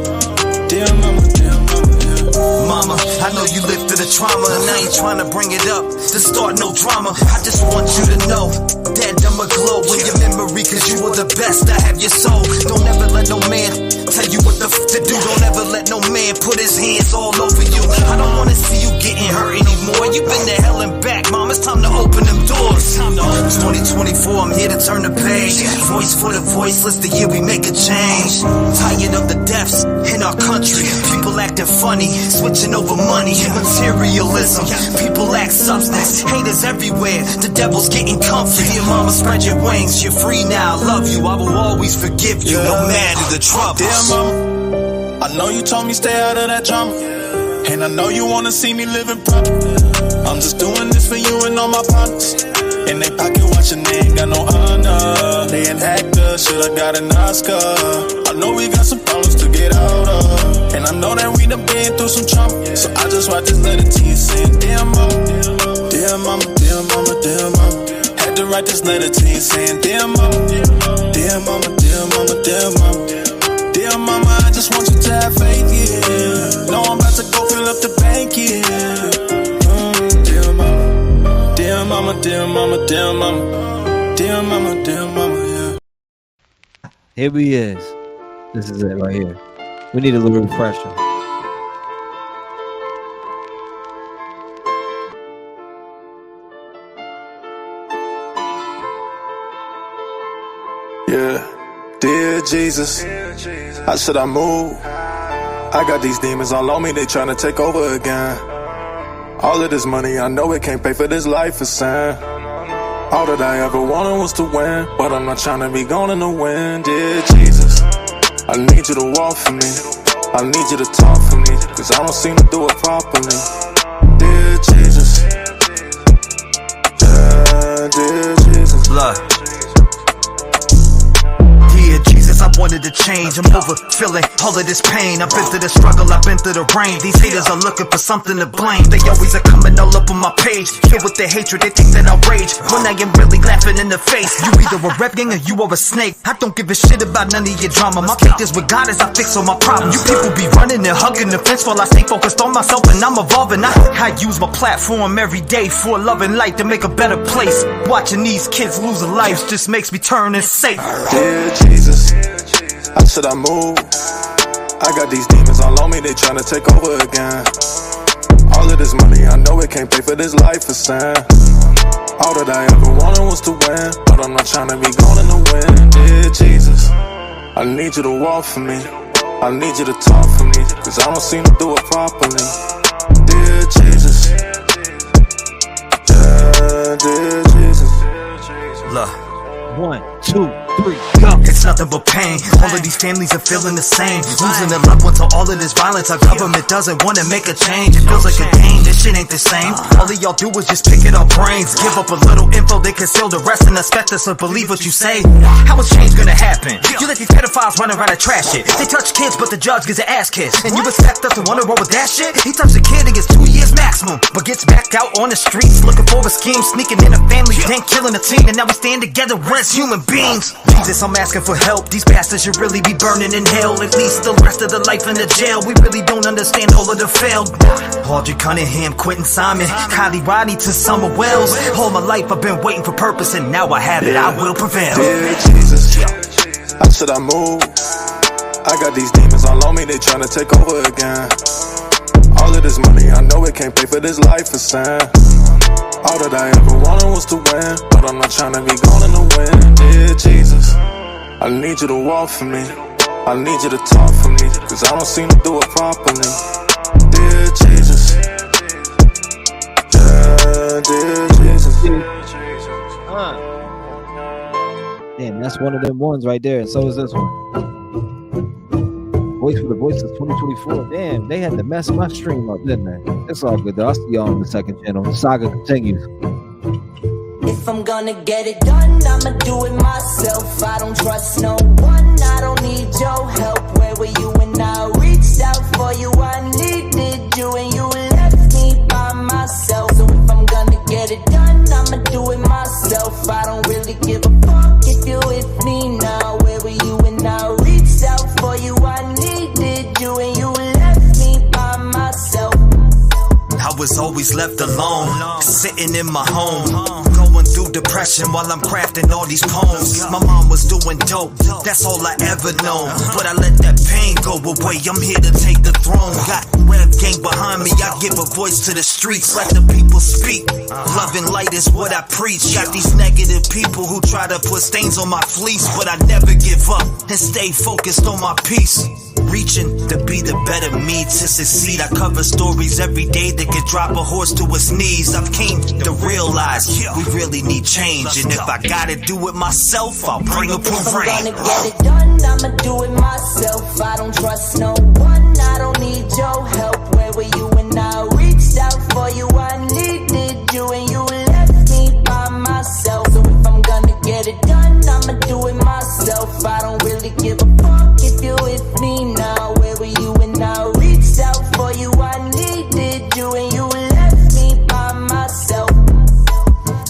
dear mama, dear mama, dear Mama, I know you lived through the trauma, and I ain't trying to bring it up to start no drama. I just want you to know that I'ma glow in your memory, cause you were the best. I have your soul. Don't ever let no man tell you what the f to do. Don't ever let no man put his hands all over you. I don't wanna see you getting hurt anymore. You've been to hell and back, Mom. It's time to open them doors. It's 2024, I'm here to turn the page. Voice for the voiceless, the year we make a change. Tired of the deaths in our country. People acting funny, switching over money. Materialism, people lack substance. Haters everywhere, the devil's getting comfy. Dear Mama, spread your wings, you're free now. I love you, I will always forgive you, no matter the trouble. Dear mama, I know you told me stay out of that drama, and I know you wanna see me living proper. I'm just doing this for you and all my partners. In they pocket watching, they ain't got no honor. They an actor, should've got an Oscar. I know we got some problems to get out of, and I know that we done been through some trauma. So I just write this letter to you saying, dear mama, dear mama, dear mama, dear mama. Had to write this letter to you saying, dear mama, dear mama, dear mama, dear mama. Dear mama, I just want you to have faith, yeah. No, I'm about to go fill up the bank, yeah. Dear mama, dear mama, dear mama, dear mama, dear mama, dear mama, yeah. Here he is. This is it right here. We need a little refresher. Yeah. Dear Jesus, how should I move? I got these demons all on me, they tryna take over again. All of this money, I know it can't pay for this life of sin. All that I ever wanted was to win, but I'm not tryna be gone in the wind. Dear Jesus, I need you to walk for me, I need you to talk for me, cause I don't seem to do it properly. Dear Jesus, yeah, dear Jesus. Look, dear Jesus, I wanted to change. I'm over feeling all of this pain. I've been through the struggle, I've been through the rain. These haters are looking for something to blame. They always are coming all up on my page, filled with their hatred, they think that I rage, when I am really laughing in the face. You either a rep gang or you are a snake. I don't give a shit about none of your drama. My faith is with God as I fix all my problems. You people be running and hugging the fence while I stay focused on myself and I'm evolving. I use my platform every day for love and light to make a better place. Watching these kids lose their lives just makes me turn and say, dear Jesus, how should I move? I got these demons all on me, they tryna take over again. All of this money, I know it can't pay for this life of sin. All that I ever wanted was to win, but I'm not tryna be gone in the wind. Dear Jesus, I need you to walk for me, I need you to talk for me, cause I don't seem to do it properly. Dear Jesus, yeah, dear Jesus. Look. 1, 2, 3, go. It's it's nothing but pain. All of these families are feeling the same, losing their loved ones to all of this violence. Our government doesn't want to make a change. It feels like a game, this shit ain't the same. All of y'all do is just pick at our brains, give up a little info, they conceal the rest and expect us to believe what you say. How is change gonna happen? You let these pedophiles run around and trash it. They touch kids but the judge gets an ass kiss, and you expect us to wonder what with that shit? He touched a kid and gets 2 years maximum, but gets back out on the streets looking for a scheme, sneaking in a family, then killing a teen, and now we stand together as human beings. Jesus, I'm asking for help. These bastards should really be burning in hell, at least the rest of the life in the jail. We really don't understand all of the failed. Audrey Cunningham, Quentin Simon, Kylie Rodney to Summer Wells. All my life I've been waiting for purpose, and now I have it. I will prevail. Dear Jesus, how should I move? I got these demons all on me, they tryna take over again. All of this money, I know it can't pay for this life of sin. All that I ever wanted was to win, but I'm not tryna be gone in the wind. Dear Jesus, I need you to walk for me, I need you to talk for me, cause I don't seem to do it properly. Dear Jesus, yeah, dear Jesus. Damn, that's one of them ones right there, and so is this one. Voice for the Voices 2024. Damn, they had to mess my stream up, didn't they? It's all good though. I'll see y'all on the second channel. The saga continues. If I'm gonna get it done, I'ma do it myself. I don't trust no one, I don't need your help. Where were you when I reached out for you? I needed you and you left me by myself. So if I'm gonna get it done, I'ma do it myself. I don't really give a fuck if you're with me now. Where were you when I reached out for you? I needed you and you left me by myself. I was always left alone, sitting in my home, going through depression while I'm crafting all these poems. My mom was doing dope, that's all I ever known, but I let that pain go away. I'm here to take the throne. Got Rev gang behind me, I give a voice to the streets. Let the people speak, love and light is what I preach. Got these negative people who try to put stains on my fleece, but I never give up and stay focused on my peace. Reaching to be the better me, to succeed. I cover stories every day that could drop a horse to his knees. I've came to realize we really need change, and if I gotta do it myself, I'll bring a parade. I'm gonna get it done, I'ma do it myself. I don't trust no one, I don't need your help. Where were you when I reached out for you? I needed you and you left me by myself. So if I'm gonna get it done, I'ma do it myself. I don't really give a fuck if you're with me now. Where were you when I reached out for you? I needed you and you left me by myself.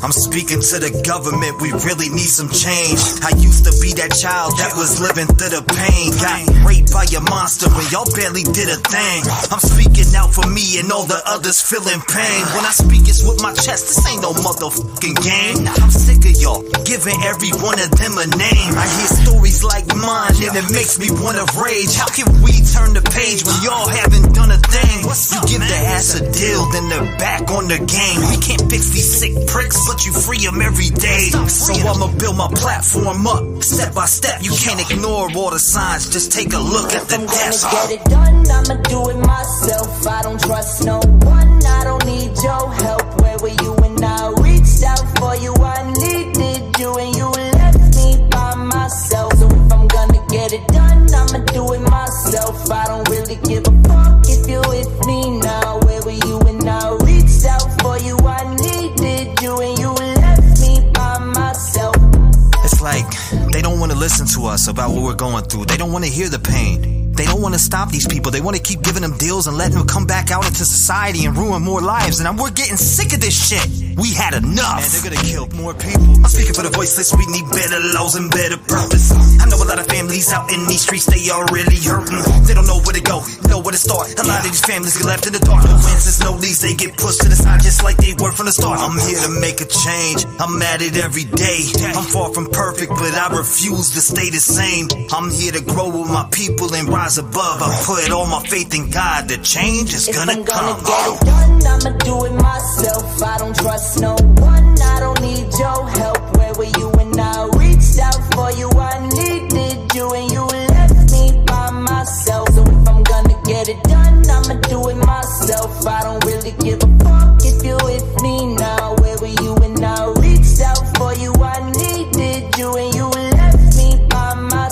I'm speaking to the government, we really need some change. I used to be that child that was living through the pain. Got raped by a monster and y'all barely did a thing. I'm speaking out for me and all the others feeling pain. When I speak it's with my chest, this ain't no motherfucking game. I'm sick of y'all giving every one of them a name. I hear stories like mine and it makes me wanna rage. How can we turn the page when y'all haven't done a thing? You give the ass a deal, then they're back on the game. We can't fix these sick pricks, but you free them every day. So I'ma build my platform up, step by step. You can't ignore all the signs, just take a look at the deaths. I'm gonna get it done, I'ma do it myself. I don't trust no one, I don't need your help. Where were you when I reached out for you? I needed you and you left me by myself. So if I'm gonna get it done, I'ma do it myself. I don't really give a fuck if you're with me now. Where were you when I reached out for you? I needed you and you left me by myself. It's like they don't want to listen to us about what we're going through. They don't want to hear the pain. They don't want to stop these people. They want to keep giving them deals and letting them come back out into society and ruin more lives. And we're getting sick of this shit. We had enough. And they're gonna kill more people. I'm speaking for the voiceless. We need better laws and better purpose. I know a lot of families out in these streets, they are really hurting. They don't know where to go, know where to start. A lot of these families get left in the dark. No answers, no leads, they get pushed to the side just like they were from the start. I'm here to make a change. I'm at it every day. I'm far from perfect, but I refuse to stay the same. I'm here to grow with my people and rise above. I put all my faith in God. The change is gonna come. If I'm gonna get it done, I'ma do it myself. I don't trust no one, I don't need your help. Where were you when I reached out for you? I needed you and you left me by myself. So if I'm gonna get it done, I'ma do it myself. I don't really give a fuck if you're with me now. Where were you when I reached out for you? I needed you and you left me by myself.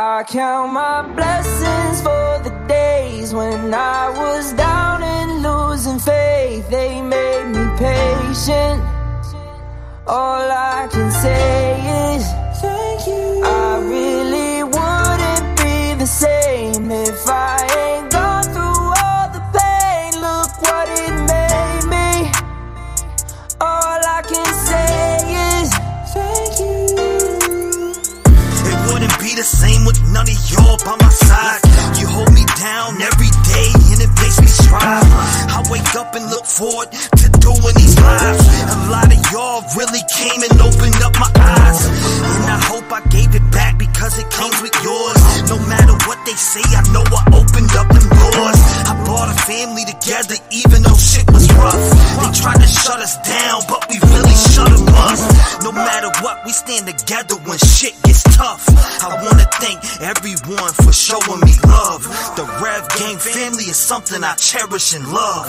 I count my blessings for the days when I was down and losing faith. They made me patient. All I can say is thank you. I really wouldn't be the same if I ain't gone through all the pain. Look what it made me. All I can say is thank you. It wouldn't be the same with none of y'all by my side. You hold me down every day and it makes me strive. I wake up and look forward to doing these lives. A lot of y'all really came and opened up my eyes, and I hope I gave it back because it came with yours. No matter what they say, I know I opened up them doors. I brought a family together even though shit was rough. They tried to shut us down, but we really shut them up. No matter what, we stand together when shit gets tough. I wanna thank everyone for showing me love. The Rev Gang family is something I cherish and love,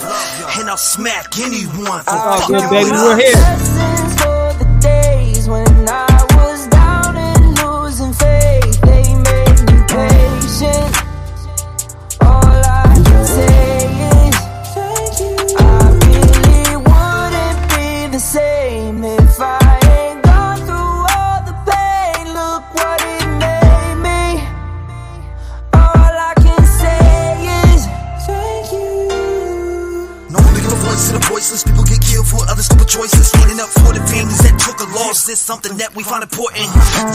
and I'll smack anyone for fucking with baby, us. we're here. Blessings for the days when I was down and losing faith. They made me patient. All I can say is thank you. I really wouldn't be the same if I ain't gone through all the pain. Look what it made me. All I can say is thank you. No one big of a voice to the voiceless. People get killed for other stupid choices. Standing up for the families that took a loss is something that we find important.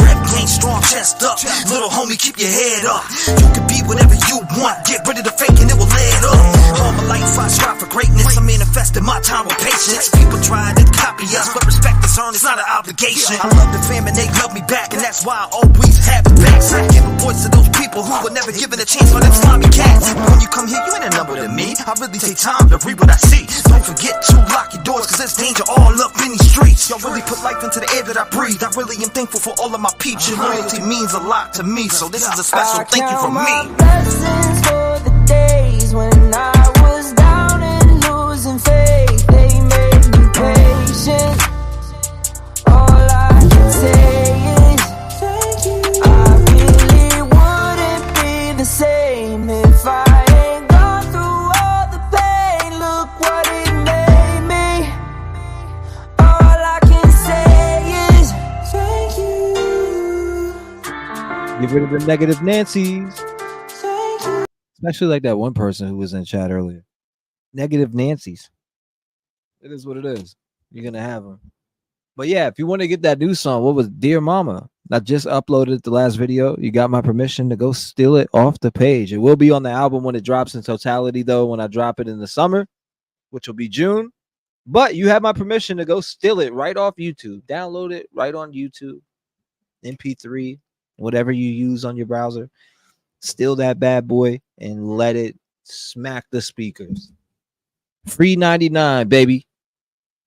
Rap game strong, chest up. Little homie, keep your head up. You can be whatever you want. Get rid of the fake and it will add up. All my life I strive for greatness. I manifested my time with patience. People try to copy us, but respect is earned. It's not an obligation. I love the fam and they love me back, and that's why I always have the backs. I give a voice to those people who were never given a chance for them slimy cats. When you come here, you ain't a number to me. I really take time to read what I see. Don't forget to lock your doors, cause there's danger all up in these streets. Y'all really put life into the air that I breathe. I really am thankful for all of my peeps. Your loyalty means a lot to me, so this is a special thank you from me. Blessings for the days when I was down and losing faith. They made me patient. All I can say is thank you. I really wouldn't be the same if I ain't gone through all the pain. Look what it made me. All I can say is thank you. Get rid of the negative Nancy's. Especially like that one person who was in chat earlier. Negative Nancy's. It is what it is. You're going to have them. But yeah, if you want to get that new song, what was Dear Mama? I just uploaded the last video. You got my permission to go steal it off the page. It will be on the album when it drops in totality, though, when I drop it in the summer, which will be June. But you have my permission to go steal it right off YouTube. Download it right on YouTube. MP3, whatever you use on your browser. Steal that bad boy and let it smack the speakers. Free 99, baby.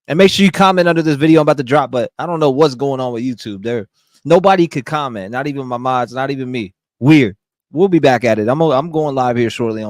And make sure you comment under this video I'm about to drop, but I don't know what's going on with YouTube. Nobody could comment, not even my mods, not even me. Weird. We'll be back at it. I'm going live here shortly on my